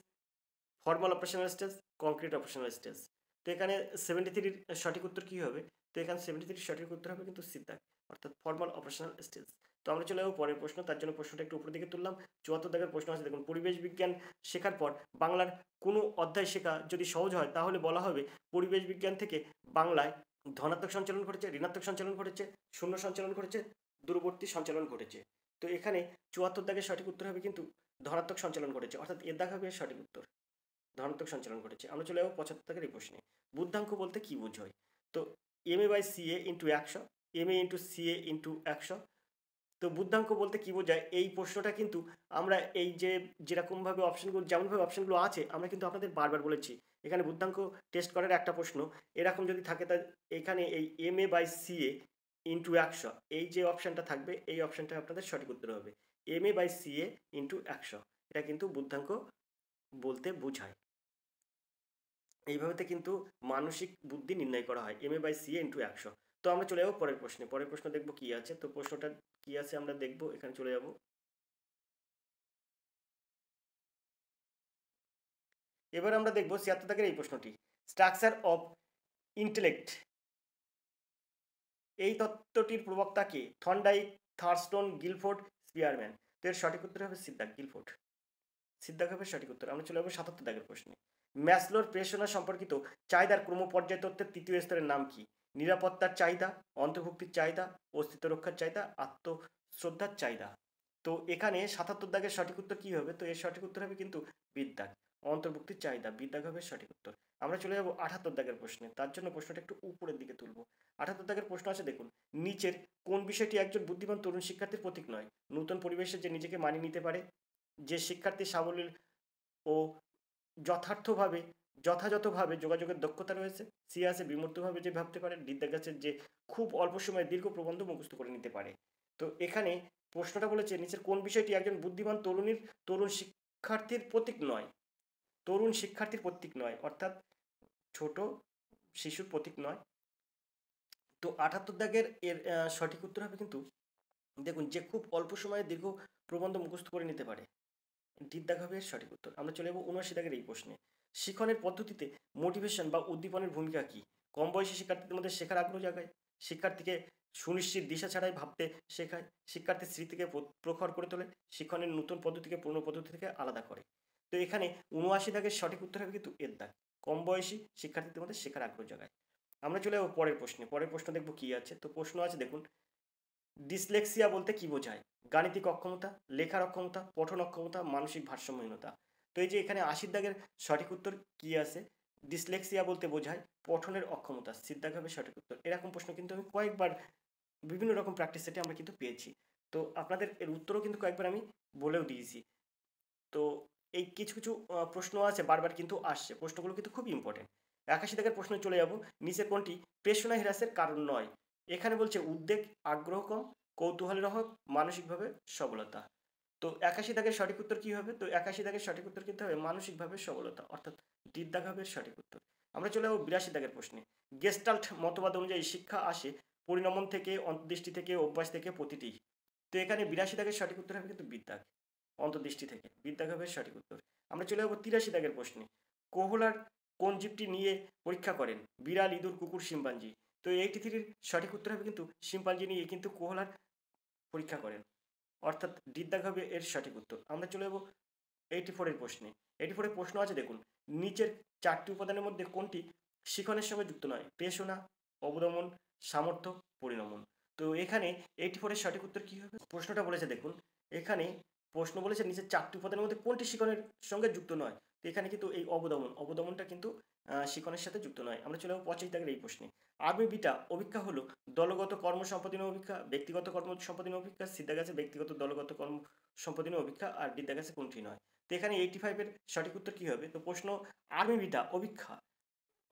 formal operational stage, concrete operational stage. তো এখানে 73 সঠিক উত্তর কী হবে? তো এখানে 73 সঠিক উত্তর হবে কিন্তু সিদ্ধাক, অর্থাৎ ফর্মাল অপারেশনাল স্টেজ। তো আমরা চলে যাবো পরের প্রশ্ন, তার জন্য প্রশ্নটা একটু উপর দিকে তুললাম। ৭৪ দাগের প্রশ্ন আছে দেখুন, পরিবেশ বিজ্ঞান শেখার পর বাংলার কোনো অধ্যায় শেখা যদি সহজ হয় তাহলে বলা হবে পরিবেশ বিজ্ঞান থেকে বাংলায় ধনাত্মক সঞ্চালন ঘটেছে, ঋণাত্মক সঞ্চালন ঘটেছে, শূন্য সঞ্চালন ঘটেছে, দূরবর্তী সঞ্চালন ঘটেছে। তো এখানে ৭৪ দাগের সঠিক উত্তর হবে কিন্তু ধনাত্মক সঞ্চালন ঘটেছে, অর্থাৎ এর দাগ হবে সঠিক উত্তর, ধনাত্মক সঞ্চালন ঘটেছে। আমরা চলে যাবো ৭৫ দাগের এই প্রশ্নে। বুদ্ধাঙ্ক বলতে কি বোঝায়? তো MA/CA into ১০০, MA into CA into ১০০। তো বুদ্ধাঙ্ক বলতে কি বোঝায়, এই প্রশ্নটা কিন্তু আমরা এই যে যেরকমভাবে অপশনগুলো, যেমনভাবে অপশনগুলো আছে আমরা কিন্তু আপনাদের বারবার বলেছি, এখানে বুদ্ধাঙ্ক টেস্ট করার একটা প্রশ্ন এরকম যদি থাকে, তা এখানে এই MA/CA ইন্টু ১০০ এই যে অপশানটা থাকবে, এই অপশানটা আপনাদের সঠিক উত্তর হবে MA/CA ইন্টু ১০০। এটা কিন্তু বুদ্ধাঙ্ক বলতে বোঝায়। এইভাবে কিন্তু মানসিক বুদ্ধি নির্ণয় করা হয় MA/CA ইন্টু ১০০। তো আমরা চলে যাবো পরের প্রশ্নে। পরের প্রশ্ন দেখবো কি আছে। তো প্রশ্নটা কি আছে আমরা দেখবো, এখানে চলে যাব। এবার আমরা দেখবো ৭৬ দাগের এই প্রশ্নটি, স্ট্রাকচার অফ ইন্টেলেক্ট এই তত্ত্বটির প্রবক্তা কে? Thorndike, Thurstone, Guilford, Spearman. তো এর সঠিক উত্তর হবে সিদ্ধাক, গিলফোর্ড। সিদ্ধাক হবে সঠিক উত্তর। আমরা চলে যাবো ৭৭ দাগের প্রশ্নে। ম্যাসলোর প্রেষণা সম্পর্কিত চাহিদার ক্রমপর্যায় তত্ত্বের তৃতীয় স্তরের নাম কি? নিরাপত্তার চাহিদা, অন্তর্ভুক্তির চাহিদা, অস্তিত্ব রক্ষার চাহিদা, আত্মশ্রদ্ধার চাহিদা। তো এখানে ৭৭ দাগের সঠিক উত্তর কি হবে? তো এর সঠিক উত্তর হবে কিন্তু বিদ্যাগ, অন্তর্ভুক্তির চাহিদা, বিদ্যাগ হবে সঠিক উত্তর। আমরা চলে যাবো ৭৮ দাগের প্রশ্নে, তার জন্য প্রশ্নটা একটু উপরের দিকে তুলব। ৭৮ দাগের প্রশ্ন আছে দেখুন, নিচের কোন বিষয়টি একজন বুদ্ধিমান তরুণ শিক্ষার্থীর প্রতীক নয়? নতুন পরিবেশে যে নিজেকে মানিয়ে নিতে পারে, যে শিক্ষার্থী সাবলীল ও যথাযথভাবে যোগাযোগের দক্ষতা রয়েছে, সি আছে বিমূর্তভাবে যে ভাবতে পারে, ডিদ্দার কাছে যে খুব অল্প সময়ে দীর্ঘ প্রবন্ধ মুখস্থ করে নিতে পারে। তো এখানে প্রশ্নটা বলেছে নিচের কোন বিষয়টি একজন বুদ্ধিমান তরুণ শিক্ষার্থীর প্রতীক নয়? তরুণ শিক্ষার্থীর প্রতীক নয়, অর্থাৎ ছোট শিশুর প্রতীক নয়। তো ৭৮ দাগের এর সঠিক উত্তর হবে কিন্তু দেখুন, যে খুব অল্প সময়ে দীর্ঘ প্রবন্ধ মুখস্থ করে নিতে পারে, ডিদ্দাগ হবে এর সঠিক উত্তর। আমরা চলে যাবো ৭৯ দাগের এই প্রশ্নে। শিক্ষণের পদ্ধতিতে মোটিভেশন বা উদ্দীপনের ভূমিকা কী? কম বয়সী শিক্ষার্থীদের মধ্যে শেখার আগ্রহ জাগায়, শিক্ষার্থীকে সুনিশ্চিত দিশা ছাড়াই ভাবতে শেখায়, শিক্ষার্থীর স্মৃতিকে প্রখর করে তোলে, শিক্ষণের নতুন পদ্ধতিকে পুরনো পদ্ধতি থেকে আলাদা করে। তো এখানে ৭৯ দাগের সঠিক উত্তর হবে কিন্তু এর দাগ, কম বয়সী শিক্ষার্থীদের মধ্যে শেখার আগ্রহ জাগায়। আমরা চলে যাবো পরের প্রশ্নে। পরের প্রশ্ন দেখবো কি আছে। তো প্রশ্ন আছে দেখুন, ডিসলেক্সিয়া বলতে কি বোঝায়? গাণিতিক অক্ষমতা, লেখার অক্ষমতা, পঠন অক্ষমতা, মানসিক ভারসাম্যহীনতা। তো এই যে এখানে ৮০ দাগের সঠিক উত্তর কি আছে? ডিসলেক্সিয়া বলতে বোঝায় পঠনের অক্ষমতা, সিদ্ধাগ হবে সঠিক উত্তর। এরকম প্রশ্ন কিন্তু আমি কয়েকবার বিভিন্ন রকম প্র্যাকটিস সেটে আমরা কিন্তু পেয়েছি। তো আপনাদের এর উত্তরও কিন্তু কয়েকবার আমি বলেও দিয়েছি। তো এই কিছু কিছু প্রশ্ন আছে বারবার কিন্তু আসছে, প্রশ্নগুলো কিন্তু খুব ইম্পর্টেন্ট। ৮১ দাগের প্রশ্নে চলে যাব, নিচে কোনটি প্রেষণা হ্রাসের কারণ নয়? এখানে বলছে উদ্বেগ, আগ্রহ কম, কৌতূহলের অভাব, মানসিকভাবে সবলতা। তো ৮১ দাগের সঠিক উত্তর কি হবে? তো ৮১ দাগের সঠিক উত্তর কিন্তু হবে মানসিকভাবে সবলতা, অর্থাৎ ডিদ্দাগ হবে সঠিক উত্তর। আমরা চলে যাবো ৮২ দাগের প্রশ্নে। গেস্টাল্ট মতবাদ অনুযায়ী শিক্ষা আসে পরিণমন থেকে, অন্তর্দৃষ্টি থেকে, অভ্যাস থেকে, প্রতিটি। তো এখানে ৮২ দাগের সঠিক উত্তর হবে কিন্তু বিদ্যাগ। অন্তর্দৃষ্টি থেকে। বিদ্যাঘাবের সঠিক উত্তর। আমরা চলে যাবো 83 দাগের প্রশ্নে। কোহলার কোন জীবটি নিয়ে পরীক্ষা করেন? বিড়াল, ইঁদুর, কুকুর, শিম্পাঞ্জি। তো 83-র সঠিক উত্তর হবে কিন্তু শিম্পাঞ্জি নিয়ে কিন্তু কোহলার পরীক্ষা করেন, অর্থাৎ বিদ্যাঘাবে এর সঠিক উত্তর। আমরা চলে যাবো 84-এর প্রশ্নে। 84-এর প্রশ্ন আছে দেখুন, নিচের 4টি উপাদানের মধ্যে কোনটি শিখনের সঙ্গে যুক্ত নয়? পেশনা, অবদমন, সামর্থ্য, পরিণমন। তো এখানে 84-এর সঠিক উত্তর কী হবে? প্রশ্নটা বলেছে দেখুন, এখানে প্রশ্ন বলেছে নিচের 4টি উপাদানের মধ্যে কোনটি শিখনের সঙ্গে যুক্ত নয়। তো এখানে কিন্তু এই অবদমনটা কিন্তু শিখনের সাথে যুক্ত নয়। আমরা চলে যাবো 85 দাগের এই প্রশ্নে। আর্মি বিটা অভিক্ষা হলো দলগত কর্ম সম্পাদনের অভিক্ষা, ব্যক্তিগত কর্ম সম্পাদনের অভিক্ষা, সিদ্ধা গেছে ব্যক্তিগত দলগত কর্ম সম্পাদনের অভিক্ষা, আর বিদ্যা গেছে কোনটি নয়। তো এখানে 85-এর সঠিক উত্তর কী হবে? তো প্রশ্ন আর্মি বিটা অভিক্ষা,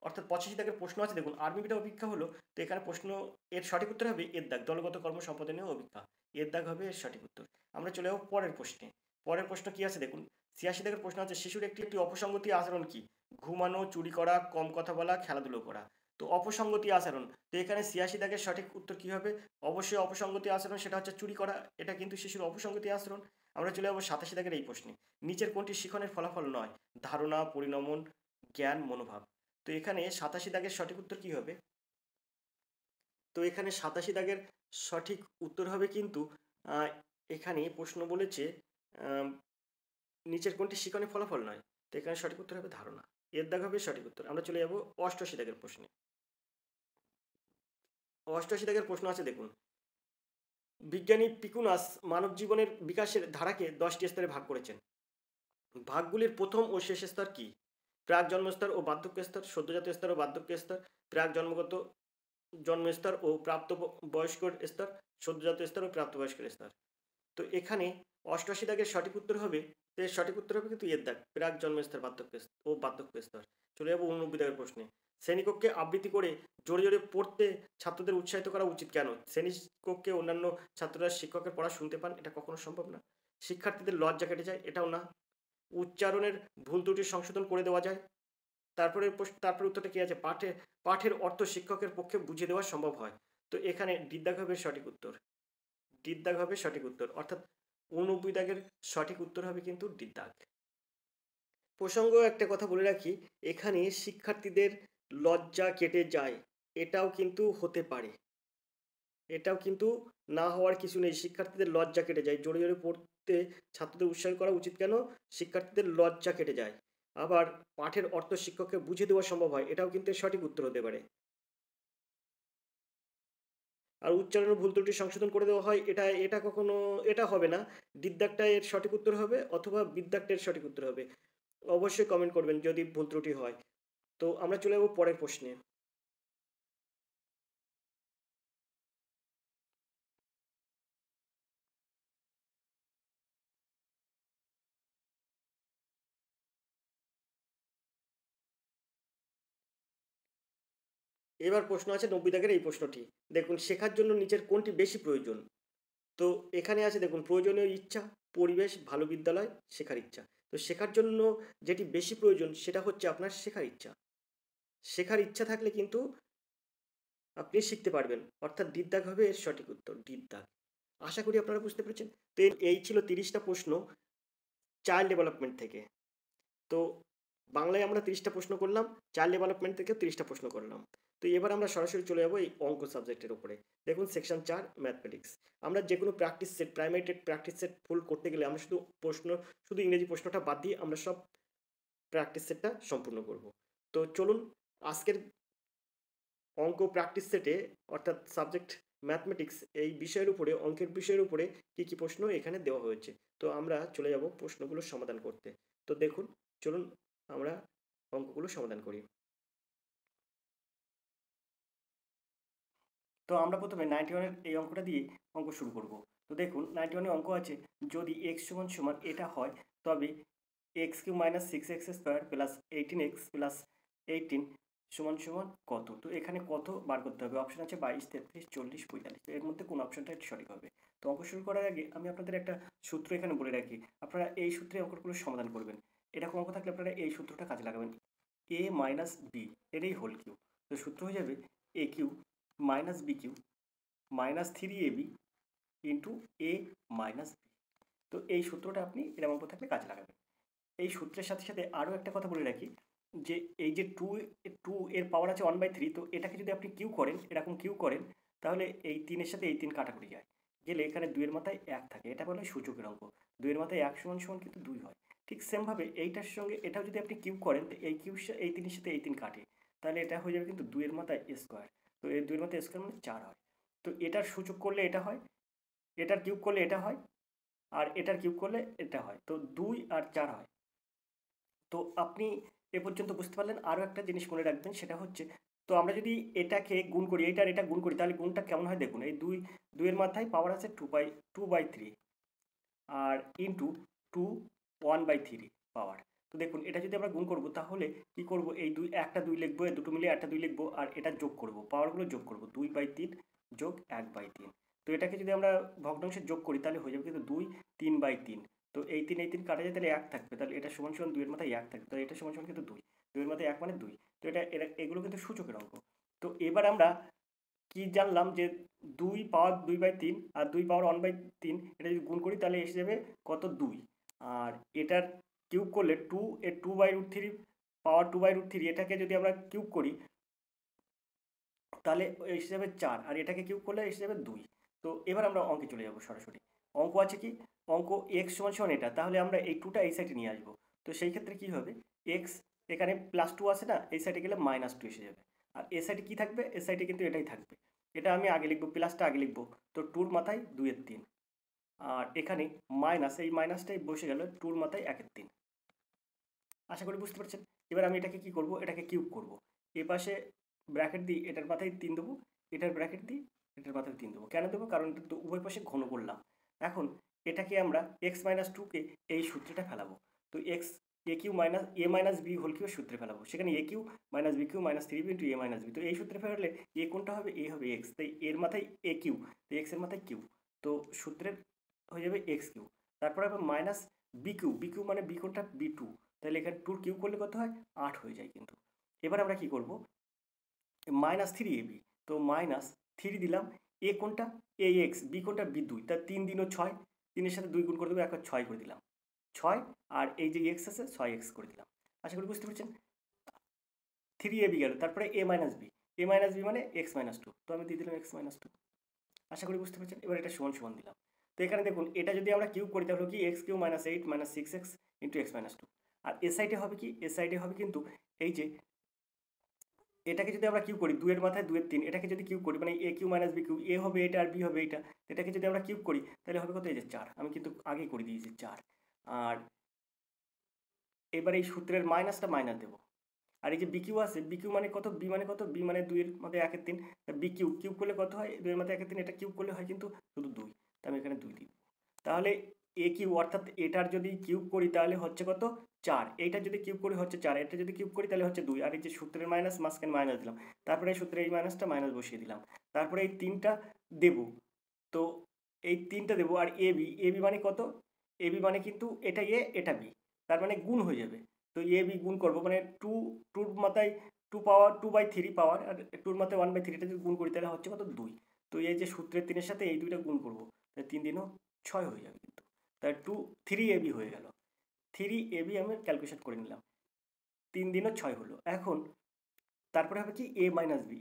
অর্থাৎ 85 দাগের প্রশ্ন আছে দেখুন, আর্মি বিটা অভিক্ষা হলো। তো এখানে প্রশ্ন এর সঠিক উত্তর হবে এর দাগ, দলগত কর্ম সম্পাদনীয় অভিক্ষা। এর দাগ হবে এর সঠিক উত্তর। আমরা চলে যাবো পরের প্রশ্নে। পরের প্রশ্ন কি আছে দেখুন, 86 দাগের প্রশ্ন আছে, শিশুর একটি অপসঙ্গতি আচরণ কি? ঘুমানো, চুরি করা, কম কথা বলা, খেলাধুলো করা। তো অপসঙ্গতি আচরণ, তো এখানে 86 দাগের সঠিক উত্তর কি হবে? অবশ্যই অপসঙ্গতি আচরণ, সেটা হচ্ছে চুরি করা। এটা কিন্তু শিশুর অপসঙ্গতি আচরণ। আমরা চলে যাবো 87 দাগের এই প্রশ্নে। নিচের কোনটি শিখনের ফলাফল নয়? ধারণা, পরিণমন, জ্ঞান, মনোভাব। তো এখানে 87 দাগের সঠিক উত্তর কি হবে? তো এখানে 87 দাগের সঠিক উত্তর হবে কিন্তু এখানে প্রশ্ন বলেছে নিচের কোনটি শিখনের ফলাফল নয়। তো এখানে সঠিক উত্তর হবে ধারণা। এর দাগ হবে সঠিক উত্তর। আমরা চলে যাব 88 দাগের প্রশ্নে। 88 দাগের প্রশ্ন আছে দেখুন, বিজ্ঞানী পিকুনাস মানব জীবনের বিকাশের ধারাকে 10টি স্তরে ভাগ করেছেন। ভাগগুলির প্রথম ও শেষ স্তর কি? প্রাক জন্মস্তর ও বার্ধক্য স্তর, সদ্যজাত স্তর ও বার্ধক্য স্তর, প্রাক জন্মগত জন্মস্তর ও প্রাপ্ত বয়স্কর স্তর, সদ্যজাত স্তর ও প্রাপ্তবয়স্কের স্তর। তো এখানে 88 দাগের সঠিক উত্তর হবে, এর সঠিক উত্তর হবে কিন্তু এর দাগ, প্রাক জন্মস্তর ও বার্ধক্য স্তর। চলে যাবো 89 দাগের প্রশ্নে। শ্রেণীকক্ষে আবৃত্তি করে জোরে জোরে পড়তে ছাত্রদের উৎসাহিত করা উচিত কেন? শ্রেণীকক্ষে অন্যান্য ছাত্ররা শিক্ষকের পড়া শুনতে পান, এটা কখনো সম্ভব না। শিক্ষার্থীদের লজ্জা কেটে যায়, এটাও না। উচ্চারণের ভুল ত্রুটি সংশোধন করে দেওয়া যায়। তারপরে উত্তরটা কি আছে? পাঠের অর্থ শিক্ষকের পক্ষে বুঝিয়ে দেওয়া সম্ভব হয়। তো এখানে ডিদ্দাগ হবে সঠিক উত্তর। ডিদ্দাগ হবে সঠিক উত্তর, অর্থাৎ 89 দাগের সঠিক উত্তর হবে কিন্তু ডিদ্দাগ। প্রসঙ্গ একটা কথা বলে রাখি, এখানে শিক্ষার্থীদের লজ্জা কেটে যায়, এটাও কিন্তু হতে পারে, এটাও কিন্তু না হওয়ার কিছু নেই। শিক্ষার্থীদের লজ্জা কেটে যায়, জোরে জোরে পড়তে ছাত্রদের উৎসাহ করা উচিত কেন? শিক্ষার্থীদের লজ্জা কেটে যায়। আবার পাঠের অর্থ শিক্ষককে বুঝিয়ে দেওয়া সম্ভব হয়, এটাও কিন্তু সঠিক উত্তর হতে পারে। আর উচ্চারণের ভুল ত্রুটি সংশোধন করে দেওয়া হয়, এটা কখনো এটা হবে না। ডিদ্দাগটা এর সঠিক উত্তর হবে, অথবা বিদ্যাগটা এর সঠিক উত্তর হবে। অবশ্যই কমেন্ট করবেন যদি ভুল ত্রুটি হয়। তো আমরা চলে যাবো পরের প্রশ্নে। এবার প্রশ্ন আছে 90 দাগের এই প্রশ্নটি। দেখুন, শেখার জন্য নিচের কোনটি বেশি প্রয়োজন? তো এখানে আছে দেখুন, প্রয়োজনীয় ইচ্ছা, পরিবেশ, ভালো বিদ্যালয়, শেখার ইচ্ছা। তো শেখার জন্য যেটি বেশি প্রয়োজন সেটা হচ্ছে আপনার শেখার ইচ্ছা। শেখার ইচ্ছা থাকলে কিন্তু আপনি শিখতে পারবেন, অর্থাৎ ডিদ্দাগ হবে এর সঠিক উত্তর, ডিদ্দাগ। আশা করি আপনারা বুঝতে পেরেছেন। তো এই ছিল 30টা প্রশ্ন চাইল্ড ডেভেলপমেন্ট থেকে। তো বাংলায় আমরা 30টা প্রশ্ন করলাম, চাইল্ড ডেভেলপমেন্ট থেকেও 30টা প্রশ্ন করলাম। তো এবার আমরা সরাসরি চলে যাবো এই অঙ্ক সাবজেক্টের উপরে। দেখুন, সেকশন 4 ম্যাথমেটিক্স। আমরা যে কোনো practice set, primary TET practice set full করতে গেলে আমরা শুধু ইংরেজি প্রশ্নটা বাদ দিয়ে আমরা সব প্র্যাকটিস সেটটা সম্পূর্ণ করব। তো চলুন, আজকের অঙ্ক প্র্যাকটিস সেটে, অর্থাৎ সাবজেক্ট ম্যাথমেটিক্স এই বিষয়ের উপরে, অঙ্কের বিষয়ের উপরে কি কি প্রশ্ন এখানে দেওয়া হয়েছে। তো আমরা চলে যাব প্রশ্নগুলো সমাধান করতে। তো দেখুন, চলুন আমরা অঙ্কগুলো সমাধান করি। তো আমরা প্রথমে 91-এর এই অঙ্কটা দিয়ে অঙ্ক শুরু করব। তো দেখুন, 91-এ অঙ্ক আছে, যদি এক্স সমান সমান এটা হয় তবে x cube minus 6x square plus 18x plus 18 সমান সমান কত? তো এখানে কত বার করতে হবে? অপশন আছে 22, 33, 40, 45। এর মধ্যে কোন অপশনটা সঠিক হবে? তো অঙ্ক শুরু করার আগে আমি আপনাদের একটা সূত্র এখানে বলে রাখি, আপনারা এই সূত্রে অঙ্কগুলো সমাধান করবেন। এরকম অঙ্ক থাকলে আপনারা এই সূত্রটা কাজে লাগাবেন, a মাইনাস বি এর এই হোল কিউ। তো সূত্র হয়ে যাবে a cube minus b cube minus 3ab into a minus b. তো এই সূত্রটা আপনি এরকম অঙ্ক থাকলে কাজে লাগাবেন। এই সূত্রের সাথে সাথে আরও একটা কথা বলে রাখি, যে এই যে টু এর পাওয়ার আছে 1/3, তো এটাকে যদি আপনি কিউ করেন, এরকম কিউ করেন, তাহলে এই 3-এর সাথে এই 3 কাটাকুটি যায়, গেলে এখানে 2-এর মাথায় 1 থাকে, এটা বলে সূচকের অঙ্ক। 2-এর মাথায় 1 সমান সমান কিন্তু 2 হয়। ঠিক সেমভাবে এইটার সঙ্গে এটাও যদি আপনি কিউ করেন, তো এই কিউ এই 3-এর সাথে এই 3 কাটে, তাহলে এটা হয়ে যাবে কিন্তু 2-এর মাথায় স্কোয়ার। তো এই 2-এর মাথায় স্কোয়ার মানে 4 হয়। তো এটার সূচক করলে এটা হয়, এটার কিউব করলে এটা হয়, আর এটার কিউব করলে এটা হয়, তো 2 আর 4 হয়। তো আপনি এ পর্যন্ত বুঝতে পারলেন। আরও একটা জিনিস মনে রাখবেন, সেটা হচ্ছে, তো আমরা যদি এটাকে গুণ করি, এইটার এটা গুণ করি, তাহলে গুণটা কেমন হয় দেখুন। এই দুইয়ের মাথায় পাওয়ার আছে 2/3, আর ইন্টু 1/3 পাওয়ার। তো দেখুন এটা যদি আমরা গুণ করব, তাহলে কি করব, এই একটা 2 লিখবো, এই দুটো মিলে একটা 2 লিখবো, আর এটা যোগ করব, পাওয়ারগুলো যোগ করব, 2/3 যোগ 1/3। তো এটাকে যদি আমরা ভগ্নাংশে যোগ করি, তাহলে হয়ে যাবে কিন্তু 3/3। তো এই 3 কাটা যায়, তাহলে 1 থাকবে, তাহলে এটা সমান সমান 2-এর মাথায় 1 থাকবে, তাহলে এটা সমান সমান কিন্তু 2, 2-এর মাথায় 1 মানে 2। তো এগুলো কিন্তু সূচকের অঙ্ক। তো এবার আমরা কি জানলাম, যে 2 পাওয়ার 2/3 আর 2 পাওয়ার 1/3, এটা যদি গুণ করি তাহলে এসে যাবে কত, 2। আর এটার কিউব করলে 2/√3 পাওয়ার 2/√3, এটাকে যদি আমরা কিউব করি তাহলে এসে যাবে 4, আর এটাকে কিউব করলে এসে যাবে 2। তো এবার আমরা অঙ্কে চলে যাব সরাসরি। অঙ্ক আছে কি, অঙ্ক এক্স সমান সমান এটা, তাহলে আমরা এই 2টা এই সাইডে নিয়ে আসবো। তো সেই ক্ষেত্রে কি হবে, এক্স এখানে +2 আছে না, এই সাইডে গেলে -2 এসে যাবে। আর এ সাইডে কি থাকবে, এ সাইডে কিন্তু এটাই থাকবে, এটা আমি আগে লিখবো, প্লাসটা আগে লিখবো। তো 2-র মাথায় 2-এর 3, আর এখানে মাইনাস, এই মাইনাসটাই বসে গেল 2-র মাথায় 1-এর 3। আশা করি বুঝতে পারছেন। এবার আমি এটাকে কি করব, এটাকে কিউব করব। এ পাশে ব্র্যাকেট দিই, এটার মাথায় 3 দেবো, এটার ব্র্যাকেট দিই, এটার মাথায় 3 দেবো। কেন দেবো, কারণ এটা তো উভয় পাশে ঘন করলাম। এখন এটাকে আমরা x-2কে এই সূত্রটা ফেলাবো। তো a cube minus a minus b whole cube সূত্রে ফেলাবো, সেখানে a cube minus b cube minus 3b into a minus b. তো এই সূত্রে ফেললে এ কোনটা হবে, এ হবে এক্স, তাই এর মাথায় এ কিউ, তো এক্সের মাথায় কিউ, তো সূত্রের হয়ে যাবে এক্স কিউ। তারপরে আবার মাইনাস বি কিউ মানে বি কোনটা, বি2, তাহলে এখানে 2 কিউ করলে কত হয়, 8 হয়ে যায় কিন্তু। এবার আমরা কি করব, -3ab, তো -3 দিলাম, এ কোনটা, এ এক্স, বি কোনটা, বি2, তার 3 দিনও 6, 3-এর সাথে 2 গুণ করে দেবো, একবার 6 করে দিলাম, 6, আর এই যে এক্স আছে 6x করে দিলাম। আশা করি বুঝতে পারছেন। 3ab গেল, তারপরে a মাইনাস বি, মানে x-2, তো আমি দিয়ে দিলাম x-2। আশা করি বুঝতে পারছেন। এবার এটা সমান সমান দিলাম। তো এখানে দেখুন, এটা যদি আমরা কিউব করি তাহলে কি, x³ - 8 - 6x ইন্টু x-2। আর এ সাইডে হবে কি, এ সাইডে হবে কিন্তু এই যে, এটাকে যদি আমরা কিউব করি, 2-এর মাথায় 2-এর 3, এটাকে যদি কিউব করি, মানে a cube minus b cube, এ হবে এটা আর বি হবে এটা, এটাকে যদি আমরা কিউব করি তাহলে হবে কত, এই যে 4, আমি কিন্তু আগেই করে দিয়েছি 4। আর এবার এই সূত্রের মাইনাসটা মাইনাস দেবো। আর এই যে বিকিউ আছে, বিকিউ মানে কত, বি মানে কত, বি মানে 2-এর মাথায় 1-এর 3, বি কিউব করলে কত হয়, 2-এর মাথায় 1-এর 3, এটা কিউব করলে হয় কিন্তু শুধু 2, তো আমি এখানে 2 দিই। তাহলে এ কিউ, অর্থাৎ এটার যদি কিউব করি তাহলে হচ্ছে কত, 4, এইটার যদি কিউব করি হচ্ছে 4, এটা যদি কিউব করি তাহলে হচ্ছে 2, আর এই যে সূত্রের মাইনাস, মাঝখানে মাইনাস দিলাম, তারপরে এই সূত্রের এই মাইনাসটা মাইনাস বসিয়ে দিলাম, তারপরে এই 3টা দেবো। তো এই 3টা দেবো, আর এবি মানে কত, এবি মানে কিন্তু এটা এ এটা বি, তার মানে গুণ হয়ে যাবে। তো এ বি গুণ করবো, মানে 2-2-র মাথায় 2 পাওয়ার 2/3 পাওয়ার, আর 2-র মাথায় 1/3, এটা যদি গুণ করি তাহলে হচ্ছে কত, 2। তো এই যে সূত্রের 3-এর সাথে এই 2টা গুণ করবো, তাহলে 3 দিনও 6 হয়ে যাবে কিন্তু, তাই 3ab হয়ে গেল। 3ab আমি ক্যালকুলেশন করে নিলাম, 3 দিনও 6 হলো। এখন তারপরে হবে কি, এ মাইনাস বি,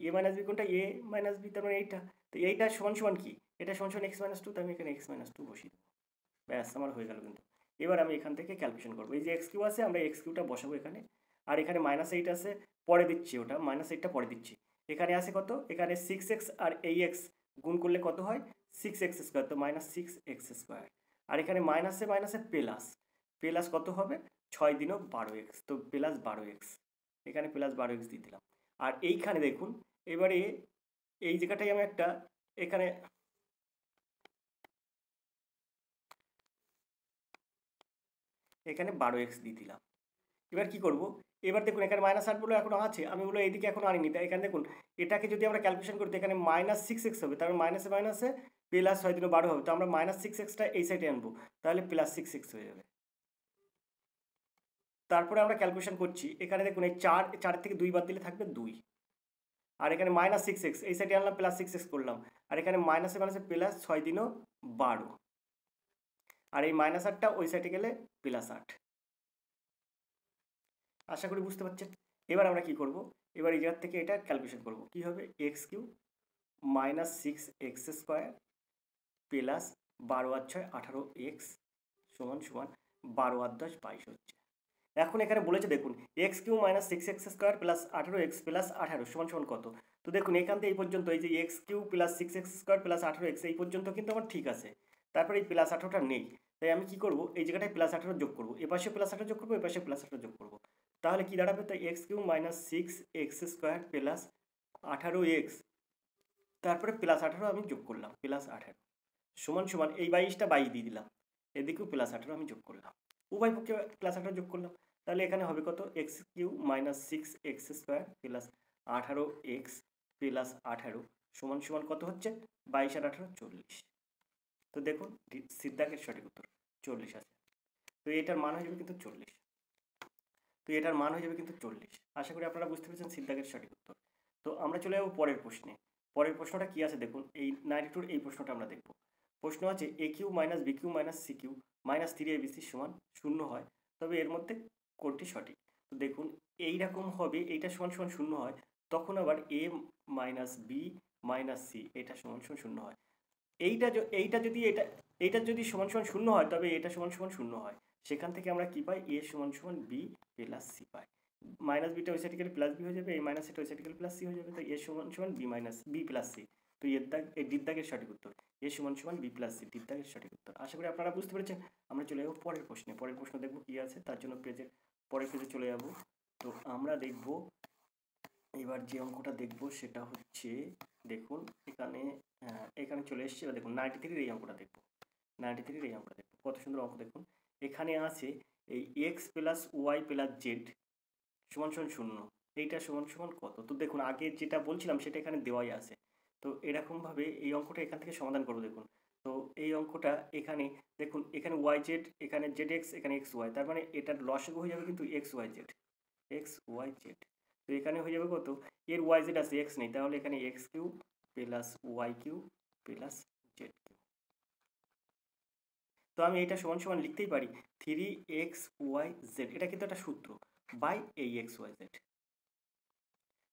কোনটা, এ মাইনাস বি, তার মানে এইটা। তো এইটা সমান সমান কি, এটা সমান সমান x-2, তো আমি এখানে x-2 বসিয়ে দেবো, ব্যাস আমার হয়ে গেল কিন্তু। এবার আমি এখান থেকে ক্যালকুলেশন করবো, এই যে এক্স কিউ আছে, আমরা এক্স কিউটা বসাবো এখানে, আর এখানে -8 আছে, পরে দিচ্ছি, ওটা -8টা পরে দিচ্ছি। এখানে আছে কত, এখানে 6x, আর এই এক্স গুণ করলে কত হয়, 6x², তো -6x²। আর এখানে মাইনাসে মাইনাসে প্লাস, প্লাস কত হবে, 6 দিনও 12x, তো +12x, এখানে +12x দিয়ে দিলাম। আর এইখানে দেখুন, এবারে এই জায়গাটাই আমি একটা, এখানে এখানে 12x দিয়ে দিলাম। এবার কি করব, এবার দেখুন এখানে -8 বলে এখনো আছে, আমি বলে এইদিকে এখনো আনিনি, তাই এখানে দেখুন এটাকে যদি আমরা ক্যালকুলেশন করি, এখানে -6x হবে, তার মাইনাসে মাইনাসে প্লাস 6 দিনে 12 হবে, তো আমরা -6xটা এই সাইডে আনবো, তাহলে +6x হয়ে যাবে। তারপরে আমরা ক্যালকুলেশন করছি, এখানে দেখুন এই 4 থেকে 2 বাদ দিলে থাকবে 2, আর এখানে -6x এই সাইডে আনলাম, +6x করলাম, আর এখানে মাইনাসে মাইনাসে প্লাস 6 দিনও 12, আর এই -8টা ওই সাইডে গেলে +8। আশা করি বুঝতে পারছেন। এবার আমরা কি করব, এবার এই জায়গা থেকে এটা ক্যালকুলেশন করব। কি হবে, x³ -6x² প্লাস 12 আর 6 18x সমান সমান 12 আর 10 22 হচ্ছে। এখন এখানে বলেছে দেখুন x³ -6x² plus 18x plus 18 সমান সমান কত। তো দেখুন এখান থেকে এই পর্যন্ত এই যে x³ plus 6x² plus 18x এই পর্যন্ত কিন্তু আমার ঠিক আছে। তারপরে এই প্লাস 18টা নেই, তাই আমি কি করব, এই জায়গাটায় প্লাস 18 যোগ করব, এপাশে প্লাস 18 যোগ করব, এপাশে প্লাস 18 যোগ করব। তাহলে কি দাঁড়াবে, তো x³ -6x² প্লাস 18x তারপরে প্লাস 18 আমি যোগ করলাম, প্লাস 18 সমান সমান এই 22টা 22 দিয়ে দিলাম, এদিকেও প্লাস 18 আমি যোগ করলাম, উভয় পক্ষে প্লাস 18 যোগ করলাম। তাহলে এখানে হবে কত, x³ -6x² plus 18x plus 18 সমান সমান কত হচ্ছে, 22 আর 18 40। তো দেখুন সিদ্ধাকের সঠিক উত্তর 40 আছে। তো এটার মান হয়ে যাবে কিন্তু 40। আশা করি আপনারা বুঝতে পেরেছেন সিদ্ধাকের সঠিক উত্তর। তো আমরা চলে যাবো পরের প্রশ্নে। পরের প্রশ্নটা কি আছে দেখুন, এই 92 এই প্রশ্নটা আমরা দেখব। প্রশ্ন আছে a³ - b³ - c³ -3abc সমান 0 হয়, তবে এর মধ্যে কোনটি সঠিক। তো দেখুন এইরকম হবে, এইটা সমান সমান 0 হয়, তখন আবার a - b - c এটা সমান সমান 0 হয়। এইটা যদি সমান সমান 0 হয় তবে এটা সমান সমান 0 হয়। সেখান থেকে আমরা কি পাই, a সমান সমান b প্লাস c পাই। মাইনাস বিটা ওই সাইডে গেলে প্লাস বি হয়ে যাবে, এই মাইনাস এটা ওই সাইডে গেলে প্লাস সি হয়ে যাবে, তাই a সমান সমান b প্লাস সি। তো এই ডির দাগের সঠিক উত্তর a সমান সমান b প্লাস সি, ডির দাগের সঠিক উত্তর। আশা করি আপনারা বুঝতে পেরেছেন। আমরা চলে যাবো পরের প্রশ্নে। পরের প্রশ্ন দেখবো কি আছে, তার জন্য পরের পেজে চলে যাব। তো আমরা দেখব এবার যে অঙ্কটা দেখব সেটা হচ্ছে, দেখুন এখানে চলে এসেছে। এবার দেখুন 93 এই অঙ্কটা দেখব। 93 এই অঙ্কটা দেখব, কত সুন্দর অঙ্ক দেখুন। এখানে আছে এই x plus y plus z সমান সমান 0, এইটা সমান সমান কত। তো দেখুন আগে যেটা বলছিলাম সেটা এখানে দেওয়াই আছে। তো এরকমভাবে এই অঙ্কটা এখান থেকে সমাধান করবো। দেখুন তো এই অঙ্কটা এখানে দেখুন, এখানে ওয়াই জেড, এখানে জেড এক্স, এখানে এক্স ওয়াই, তার মানে এটার লসাগু হয়ে যাবে কিন্তু এক্স ওয়াই জেড। তো এখানে হয়ে যাবে কত, এর ওয়াই জেড আছে, এক্স নেই, তাহলে এখানে x³ plus y³ plus z³। তো আমি এটা সমান সমান লিখতেই পারি 3xyz, এটা কিন্তু একটা সূত্র, বাই এই xyz।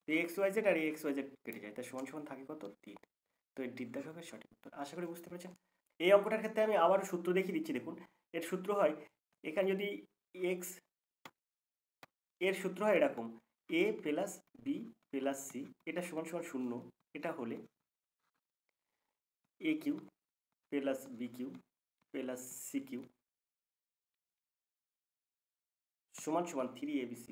তো xyz আর এই xyz কেটে যায়, তাই সমান সমান থাকে কত, 3। তো এর ডির দাগ হবে সঠিক উত্তর। আশা করি বুঝতে পেরেছেন। এই অঙ্কটার ক্ষেত্রে আমি আবারও সূত্র দেখিয়ে দিচ্ছি। দেখুন এর সূত্র হয়, এখানে যদি x, এর সূত্র হয় এরকম, a plus b plus c এটা সমান সমান 0, এটা হলে a³ plus b³ plus c³ সমান সমান 3abc।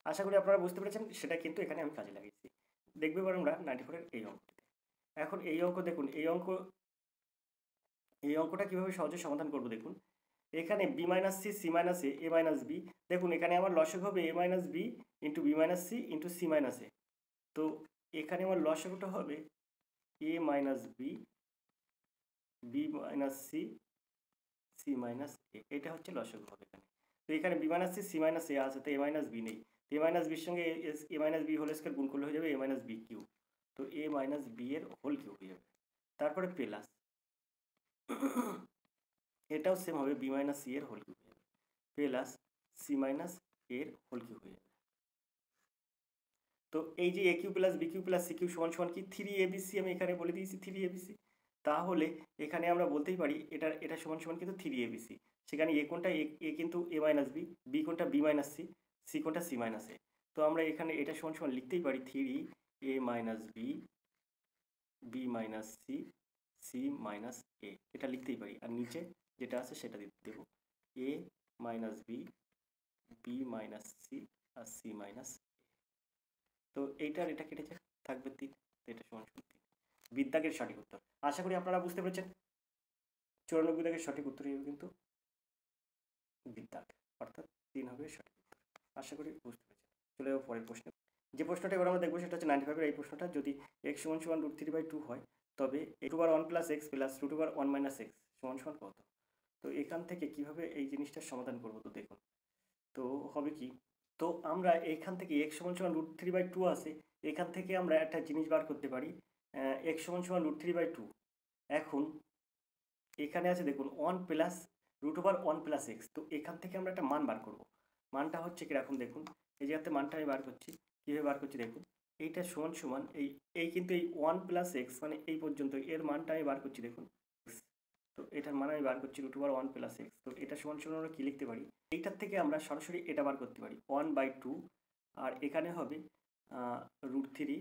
আশা করি আপনারা বুঝতে পেরেছেন, সেটা কিন্তু এখানে আমি কাজে লাগিয়েছি। দেখবে এবার আমরা 94-এর এই অঙ্কটিতে। এখন এই অঙ্ক দেখুন, এই অঙ্কটা কিভাবে সহজে সমাধান করব দেখুন। এখানে b minus c, c minus a, a minus b. দেখুন এখানে আমার লসাগু হবে a minus b into b minus c into c minus a. তো এখানে আমার লসাগুটা হবে a minus b, b minus c, c minus a, এটা হচ্ছে লসাগু হবে এখানে। তো এখানে b minus c, c minus a আছে, তো এ মাইনাস বি নেই। এ মাইনাস বির সঙ্গে a minus b whole square গুণ করলে হয়ে যাবে এ মাইনাস বি কিউ। তো এ মাইনাস বি এর হোল কিউ হয়ে যাবে। তারপরে প্লাস এটাও সেম হবে, বি মাইনাস সি এর হোল কিউ হয়ে যাবে, প্লাস সি মাইনাস এর হোল কিউ হয়ে যাবে। তো এই যে a cube plus b cube plus c cube সমান সমান কি 3abc, আমি এখানে বলে দিয়েছি 3abc। তাহলে এখানে আমরা বলতেই পারি এটা সমান সমান কিন্তু 3abc। সেখানে এ কোনটা, এ কিন্তু এ মাইনাস বি, বি কোনটা বি মাইনাস সি, সি কোনটা সি মাইনাস এ। তো আমরা এখানে এটা সমান সমান লিখতেই পারি 3a minus b, b minus c, c minus a, এটা লিখতেই পারি। আর নিচে যেটা আছে সেটা দেব, a minus b, b minus c আর সি মাইনাস। তো এইটার এটা কেটে যায়, থাকবে 3, এটা সমান সমান 3, বিদ্যাগের সঠিক উত্তর। আশা করি আপনারা বুঝতে পেরেছেন। 94 দাগের সঠিক উত্তর হবে কিন্তু বিদ্যাগ, অর্থাৎ 3 হবে সঠিক উত্তর। আশা করি বুঝতে পেরেছেন। চলে যাবো পরের প্রশ্নে। যে প্রশ্নটা এবার আমরা দেখবো সেটা হচ্ছে 95-এর এই প্রশ্নটা, যদি x সমান সমান √3/2 হয় তবে √1 plus x plus √1 minus x সমান সমান কত। তো এখান থেকে কিভাবে এই জিনিসটার সমাধান করবো, তো দেখুন তো হবে কি, তো আমরা এখান থেকে x সমান সমান √3/2 আছে, এখান থেকে আমরা একটা জিনিস বার করতে পারি, x সমান সমান √3/2, এখন এখানে আছে দেখুন 1 প্লাস √1 প্লাস এক্স। তো এখান থেকে আমরা একটা মান বার করব। মানটা হচ্ছে কিরকম দেখুন, এই জায়গাতে মানটা আমি বার করছি। কীভাবে বার করছি দেখুন, এইটা সমান সমান এই কিন্তু এই 1 প্লাস এক্স মানে এই পর্যন্ত এর মানটা আমি বার করছি দেখুন। তো এটার মান আমি বার করছি √1 প্লাস এক্স। তো এটা সমান সমান আমরা কী লিখতে পারি, এইটার থেকে আমরা সরাসরি এটা বার করতে পারি 1/2, আর এখানে হবে √3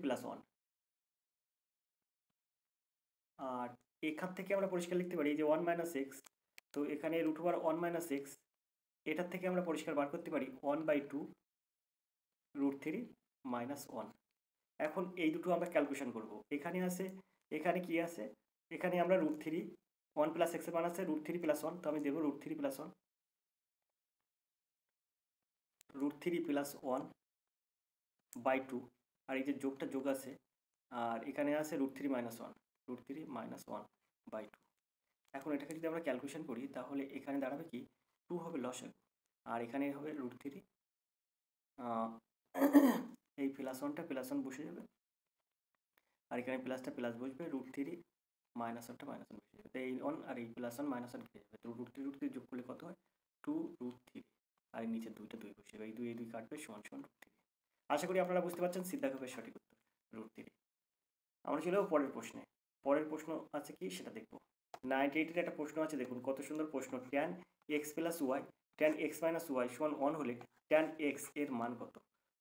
প্লাস 1। আর এখান থেকে আমরা পরিষ্কার লিখতে পারি যে 1 মাইনাস এক্স। তো এখানে √1 মাইনাস এক্স, এটার থেকে আমরা পরিষ্কার বার করতে পারি 1/2 √3 মাইনাস 1। এখন এই দুটো আমরা ক্যালকুলেশন করব। এখানে আছে, এখানে কি আছে, এখানে আমরা √3 1 প্লাস এক্সের মান আছে √3 প্লাস 1। তো আমি দেবো √3 প্লাস 1, √3 প্লাস 1/2, আর এই যে যোগটা যোগ আছে, আর এখানে আছে √3 মাইনাস 1, √3 মাইনাস 1/2। এখন এটাকে যদি আমরা ক্যালকুলেশন করি তাহলে এখানে দাঁড়াবে কি 2 হবে লসাগু, আর এখানে হবে √3, এই প্লাস 1টা প্লাস 1 বসে যাবে, আর এখানে প্লাসটা প্লাস বসবে, √3 মাইনাস 1টা মাইনাস 1 বসে যাবে। তো এই 1 আর এই প্লাস 1 মাইনাস 1 কেটে যাবে। তো √3 যোগ করলে কত হয় 2√3, আর নিচে 2টা 2 বসে যাবে, এই 2 কাটবে সমান সমান √3। আশা করি আপনারা বুঝতে পারছেন সিদ্ধান্তকের সঠিক উত্তর √3। আমরা চলে যাবো পরের প্রশ্নে। পরের প্রশ্ন আছে কি সেটা দেখবো। 98-এর একটা প্রশ্ন আছে দেখুন, কত সুন্দর প্রশ্ন। tan x plus y tan x minus y সমান 1 হলে tan x এর মান কত?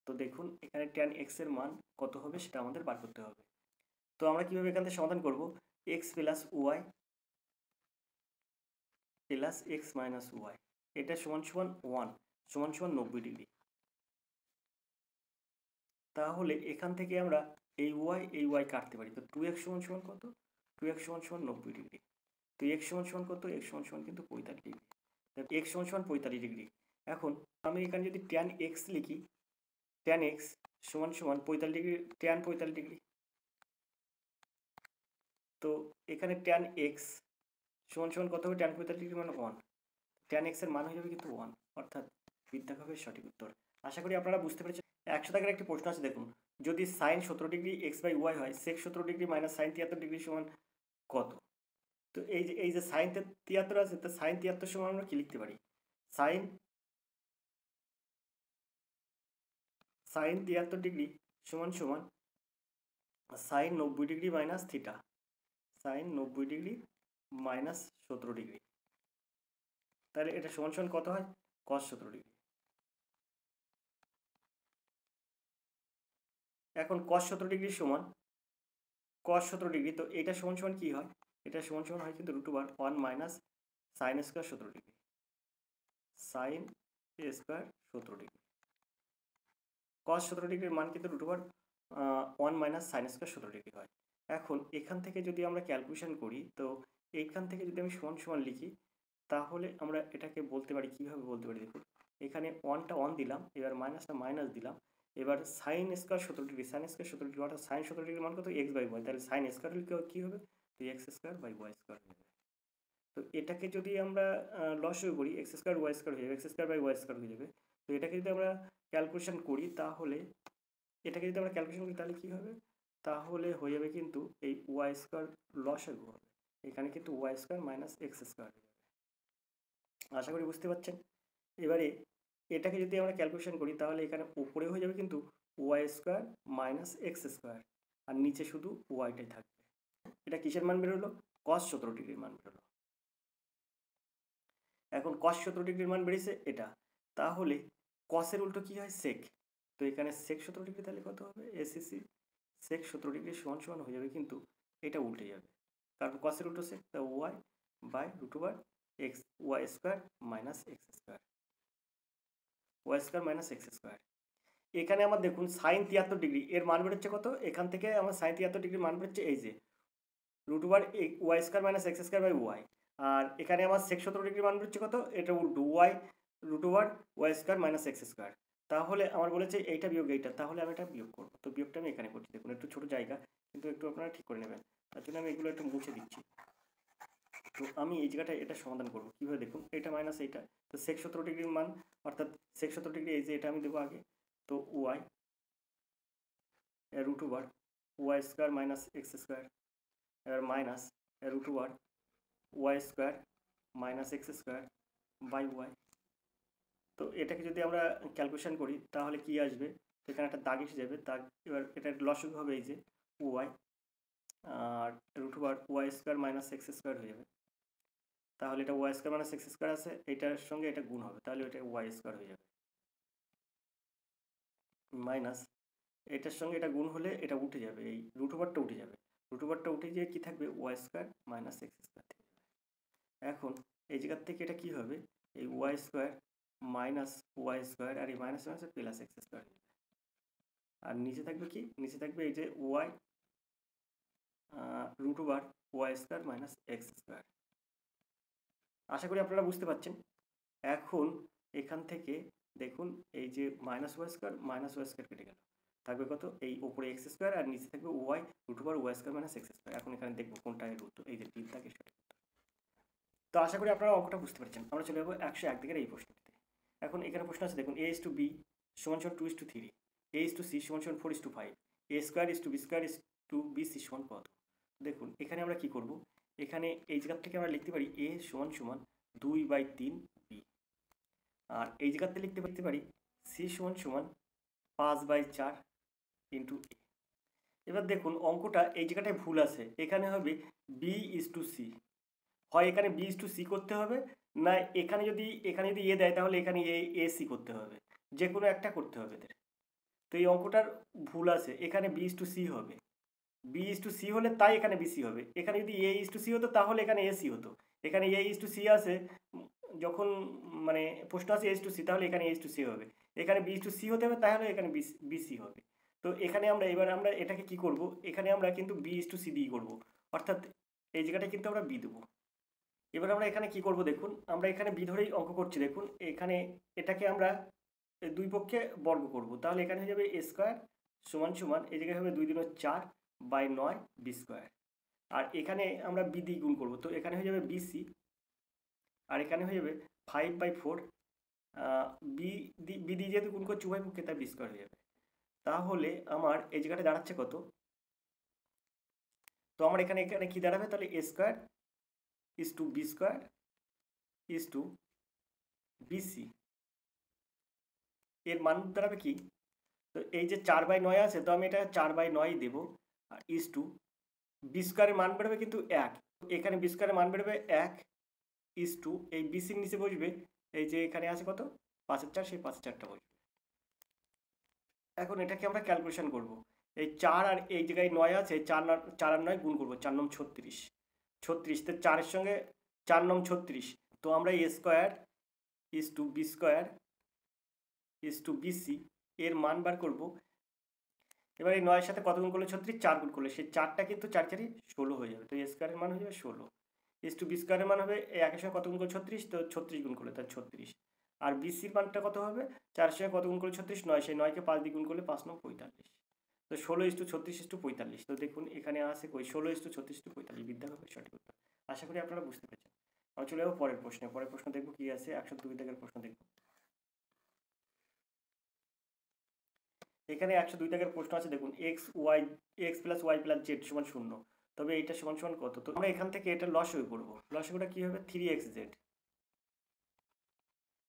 তো দেখুন এখানে tan x এর মান কত হবে সেটা আমাদের বার করতে হবে। তো আমরা কীভাবে এখান থেকে সমাধান করব, x plus y plus x minus y, এটা সমান সমান 1 সমান সমান 90 ডিগ্রি। তাহলে এখান থেকে আমরা এই ওয়াই কাটতে পারি। তো 2x সমান সমান কত, 2x সমান সমান 90 ডিগ্রি। তো x সমান সমান কত, x সমান সমান কিন্তু 45 ডিগ্রি। x সমান সমান 45 ডিগ্রি। এখন আমি এখানে যদি tan x লিখি, tan x সমান সমান 45 ডিগ্রি, tan 45 ডিগ্রি। তো এখানে tan x সমান সমান কত হবে, tan 45 ডিগ্রি মানে 1, tan x এর মান হয়ে যাবে কিন্তু 1, অর্থাৎ বিদ্যাঘাতের সঠিক উত্তর। আশা করি আপনারা বুঝতে পেরেছেন। 100 টাকার একটি প্রশ্ন আছে দেখুন, যদি সাইন 17 ডিগ্রি x/y হয়, sec 17 degree minus sine 73 degree সমান কত? তো এই যে সাইন 73 আছে, তো সাইন 73 সমান আমরা কি লিখতে পারি, সাইন 73 ডিগ্রি সমান সমান sine 90 degree minus theta, sine 90 degree minus 17 degree. তাহলে এটা সমান সমান কত হয়, cos 17 ডিগ্রি। এখন cos 17 ডিগ্রি সমান cos 17 ডিগ্রি, তো এটা সমান সমান কি হয়, এটা সমান সমান হয় কিন্তু √1 minus sine square 17 degree, sine square 17 degree. cos 17 ডিগ্রির মান কিন্তু √1 মাইনাস সাইন স্কোয়ার 17 ডিগ্রি হয়। এখন এখান থেকে যদি আমরা ক্যালকুলেশন করি, তো এইখান থেকে যদি আমি সমান সমান লিখি, তাহলে আমরা এটাকে বলতে পারি, কীভাবে বলতে পারি দেখুন, এখানে 1টা 1 দিলাম, এবার মাইনাসটা মাইনাস দিলাম, এবার sine square 17 degree, sine square 17 degree অর্থাৎ সাইন 17 ডিগ্রির মান কত, x/y, তাহলে সাইন স্কোয়ার হলে কী হবে, তো x²/y² হয়ে যাবে। তো এটাকে যদি আমরা লসাগু করি, x²y² হয়ে যাবে, x²/y² হয়ে যাবে। তো এটাকে যদি আমরা ক্যালকুলেশন করি তাহলে তাহলে কী হবে, তাহলে হয়ে যাবে কিন্তু এই y² লসাগু হবে, এখানে কিন্তু y² মাইনাস x² হয়ে যাবে। আশা করি বুঝতে পারছেন। এবারে এটাকে যদি আমরা ক্যালকুলেশন করি তাহলে এখানে উপরে হয়ে যাবে কিন্তু y² মাইনাস x², আর নিচে শুধু ওয়াইটাই থাকবে। এটা কিসের মান বেরোলো, cos 17 ডিগ্রির মান বেরোলো। এখন cos 17 ডিগ্রির মান বেরিয়েছে এটা, তাহলে cos-এর উল্টো কী হয়, sec। তো এখানে sec 17 ডিগ্রি তাহলে কত হবে, SEC sec 17 ডিগ্রি সমান সমান হয়ে যাবে কিন্তু এটা উল্টে যাবে, কারণ cos-এর উল্টো sec, তা y/√x y² minus x², y² minus x²। এখানে আমার দেখুন সাইন 73 ডিগ্রি এর মান বেরোচ্ছে কত, এখান থেকে আমার সাইন 73 ডিগ্রির মান বেরোচ্ছে এই যে √y² মাইনাস x²/y, আর এখানে আমার sec 17 ডিগ্রির মান বেরোচ্ছে কত, এটা উল্টো y² মাইনাস x²। তাহলে আমার বলেছে এইটা বিয়োগ এইটা, তাহলে আমি এটা বিয়োগ করবো। তো বিয়োগটা আমি এখানে করছি দেখুন, একটু ছোটো জায়গা কিন্তু একটু আপনারা ঠিক করে নেবেন, তার জন্য আমি এগুলো একটু মুছে দিচ্ছি। তো আমি এই জায়গাটা এটা সমাধান করবো কীভাবে দেখুন, এটা মাইনাস এইটা, তো sec 17 ডিগ্রির মান অর্থাৎ sec 17 ডিগ্রি এই যে এটা আমি দেবো আগে, তো y √1 y square minus x square, এবার minus root over y square minus x square by y. তো এটাকে যদি আমরা ক্যালকুলেশন করি তাহলে কি আসবে, এখানে একটা দাগ এসে যাবে, দাগ এবার এটা লসগু হবে এই যে ওয়াই, আর root over y square minus x square হয়ে যাবে। তাহলে এটা y square minus x square আছে, এটার সঙ্গে এটা গুণ হবে, তাহলে এটা ওয়াই স্কোয়ার হয়ে যাবে, মাইনাস এটার সঙ্গে এটা গুণ হলে এটা উঠে যাবে, এই রুট ওভারটা উঠে যাবে, রুট ওভারটা উঠে গিয়ে কী থাকবে, y square minus x square থেকে যাবে। এখন এই জায়গার থেকে এটা কী হবে, এই y square minus y square আর এই minus minus plus x square, আর নিচে থাকবে কি, নিচে থাকবে এই যে y root over y square minus x square. আশা করি আপনারা বুঝতে পারছেন। এখন এখান থেকে দেখুন এই যে মাইনাস ওয়াই স্কোয়ার কেটে গেল, থাকবে কত, এই উপরে এক্স স্কোয়ার আর নিচে থাকবে y root over y square minus x square. এখন এখানে দেখবো কোনটা এর উত্তর, এই যে তিন থাকে সঠিক উত্তর। তো আশা করি আপনারা অঙ্কটা বুঝতে পারছেন। আমরা চলে যাবো 101 দিকের এই প্রশ্নটিতে। এখন এখানে প্রশ্ন আছে দেখুন, a/b সমান 2:3, a/c সমান 4:5, a square b square b c সমান কত। দেখুন এখানে আমরা কি করব, এখানে এই জায়গা থেকে আমরা লিখতে পারি a সমান 2/3 b, আর এই জায়গাতে লিখতে পারি c সমান 5/4 ইন্টু a। এবার দেখুন অঙ্কটা এই জায়গাটায় ভুল আছে, এখানে হবে b/c, হয় এখানে b/c করতে হবে, না এখানে যদি এ দেয় তাহলে এখানে ac করতে হবে, যে কোনো একটা করতে হবে এদের। তো এই অঙ্কটার ভুল আছে, এখানে b/c হবে, b/c হলে তাই এখানে bc হবে, এখানে যদি a/c হতো তাহলে এখানে ac হতো, এখানে a/c আছে যখন মানে প্রশ্ন আছে a/c তাহলে এখানে a/c হবে, এখানে b/c হতে হবে তাহলে এখানে bc হবে। তো এখানে আমরা এটাকে কি করব, এখানে আমরা কিন্তু b/c দিয়ে করব, অর্থাৎ এই জায়গাটা কিন্তু আমরা b দেবো। এবার আমরা এখানে কি করব, দেখুন আমরা এখানে বি ধরেই অঙ্ক করছি, দেখুন এখানে এটাকে আমরা দুই পক্ষে বর্গ করব, তাহলে এখানে হয়ে যাবে a স্কোয়ার সমান এই জায়গায় হবে 2 × 4/9 বি স্কোয়ার, আর এখানে আমরা বি দিয়ে গুণ করব, তো এখানে হয়ে যাবে বিসি, আর এখানে হয়ে যাবে 5/4 বি দিয়ে যেহেতু গুণ করছি উভয় পক্ষে, তাই বি স্কোয়ার হয়ে যাবে। তাহলে আমার এই জায়গাটা দাঁড়াচ্ছে কত, তো আমার এখানে কি দাঁড়াবে, তাহলে a square is to b square is to bc, এর মান দাঁড়াবে কি, তো এই যে 4/9 আছে, তো আমি এটা 4/9 দেব, আর is to b স্কোয়ারের মান বেরোবে কিন্তু 1, এখানে b স্কোয়ারের মান বেরোবে 1 is to এই bc নিচে বসবে, এই যে এখানে আছে কত 5/4, সেই 5/4টা বসবে। এখন এটাকে আমরা ক্যালকুলেশন করব, এই 4 আর এই জায়গায় 9 আছে, 4 আর 9 গুণ করব, 4 9 36, তো 4-এর সঙ্গে 4 9 36, তো আমরা a square is to b square is to b c এর মান বার করব। এবার এই 9-এর সাথে কত গুণ করলে 36, 4 গুণ করলে সেই 4টা কিন্তু 4 4 16 হয়ে যাবে, তো a স্কোয়ারের মান হয়ে যাবে 16, ইজ টু বি স্কোয়ারের মান হবে একের সঙ্গে কত গুণ করলে 36, তো 36 গুণ করলে তার 36, আর বিসির মানটা কত হবে 4-এর সঙ্গে কত গুণ করলে 36, 9, সেই 9কে 5 দিয়ে গুণ করলে 5 9 45, তো 16:36:45। তো দেখুন এখানে আছে কই 16:36:45, বিদ্যাভবের সঠিক উত্তর। আশা করি আপনারা বুঝতে পেরেছেন। আমরা চলে যাবো পরের প্রশ্নে, পরের প্রশ্ন দেখবো কি আছে, 102 দাগের প্রশ্ন দেখবো। এখানে 102 দাগের প্রশ্ন আছে দেখুন, x + y + z সমান 0, তবে এইটা সমান কত। তো আমরা এখান থেকে এটা লসাগু করব, লসাগুটা কি হবে 3xz,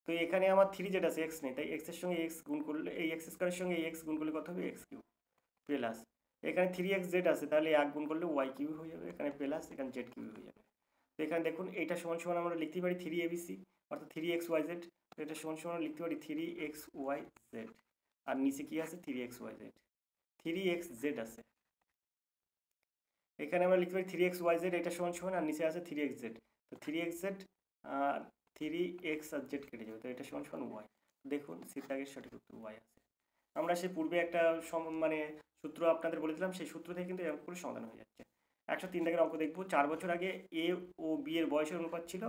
তো এখানে আমার 3z আছে, x নেই, তাই x এর সঙ্গে x গুণ করলে এই x স্কয়ারের সঙ্গে x গুণ করলে কত হবে x কিউব, প্লাস এখানে 3xz আছে, তাহলে 1 গুণ করলে y কিউব হয়ে যাবে, এখানে প্লাস এখানে z কিউব হয়ে যাবে। তো এখানে দেখুন এইটা সমান আমরা লিখতে পারি 3abc অর্থাৎ 3xyz, তো এটা সমান লিখতে পারি 3xyz, আর নিচে কি আছে 3xyz, 3xz আছে, এখানে আমরা লিখতে পারি 3xyz, এটা সমান আর নিচে আছে 3xz, তো 3xz আর 3x আর z কেটে যাবে, তো এটা সমান y। দেখুন সিটাগের সঠিক উত্তর y আছে। আমরা সেই পূর্বে একটা মানে সূত্র আপনাদের বলেছিলাম, সেই সূত্র থেকে কিন্তু এরকম করে সমাধান হয়ে যাচ্ছে। 103 দাগের অঙ্ক দেখবো। 4 বছর আগে এ ও বি এর বয়সের অনুপাত ছিল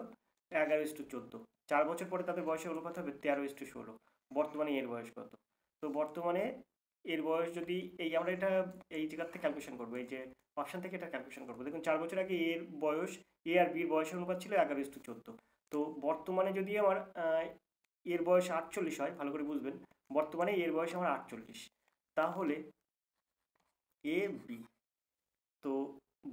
11:14, 4 বছর পরে তাদের বয়সের অনুপাত হবে 13:16, বর্তমানে এর বয়স কত। তো বর্তমানে এর বয়স যদি আমরা এটা এই জায়গা থেকে ক্যালকুলেশন করবো, এই যে অপশান থেকে এটা ক্যালকুলেশন করবো। দেখুন 4 বছর আগে এর বয়স, এ আর বির বয়সের অনুপাত ছিল 11:14, তো বর্তমানে যদি আমার এর বয়স 48 হয়, ভালো করে বুঝবেন, বর্তমানে এর বয়স আমার 48, তাহলে এ বি। তো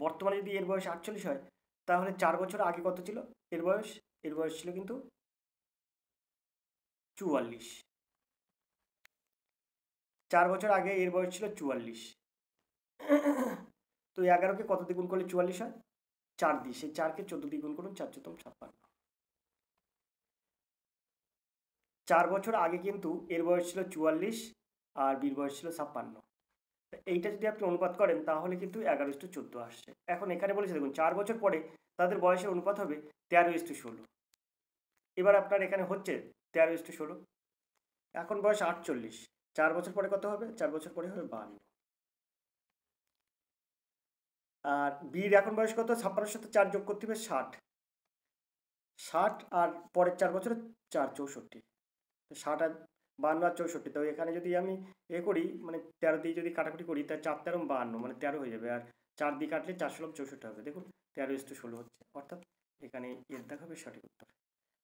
বর্তমানে যদি এর বয়স 48 হয়, তাহলে 4 বছর আগে কত ছিল এর বয়স? এর বয়স ছিল কিন্তু 44। 4 বছর আগে এর বয়স ছিল 44। তো 11কে কত দিয়ে গুণ করলে 44 হয়? 4 দিয়ে। সেই 4কে 14 দিয়ে গুণ করুন, 4 চোদ্দ 56। 4 বছর আগে কিন্তু এর বয়স ছিল 44 আর বির বয়স ছিল 56। এইটা যদি আপনি অনুপাত করেন তাহলে কিন্তু 11:14 আসছে। এখন এখানে বলেছে দেখুন 4 বছর পরে তাদের বয়সের অনুপাত হবে 13:16। এবার আপনার এখানে হচ্ছে 13:16। এখন বয়স 48। 4 বছর পরে কত হবে? 4 বছর পরে হবে 52। আর বির এখন বয়স কত? 56 সাথে 4 যোগ করতে হবে 60। 60 আর পরের 4 বছরে 4 64। 60 আর 52 আর 64। তো এখানে যদি আমি করি মানে 13 দিয়ে যদি কাটাকুটি করি, তার 4 13 52 মানে 13 হয়ে যাবে। আর 4 দিয়ে কাটলে 4 ষোলো 64 হবে। দেখুন 13:16 হচ্ছে, অর্থাৎ এখানে এর দেখাবে সঠিক উত্তর।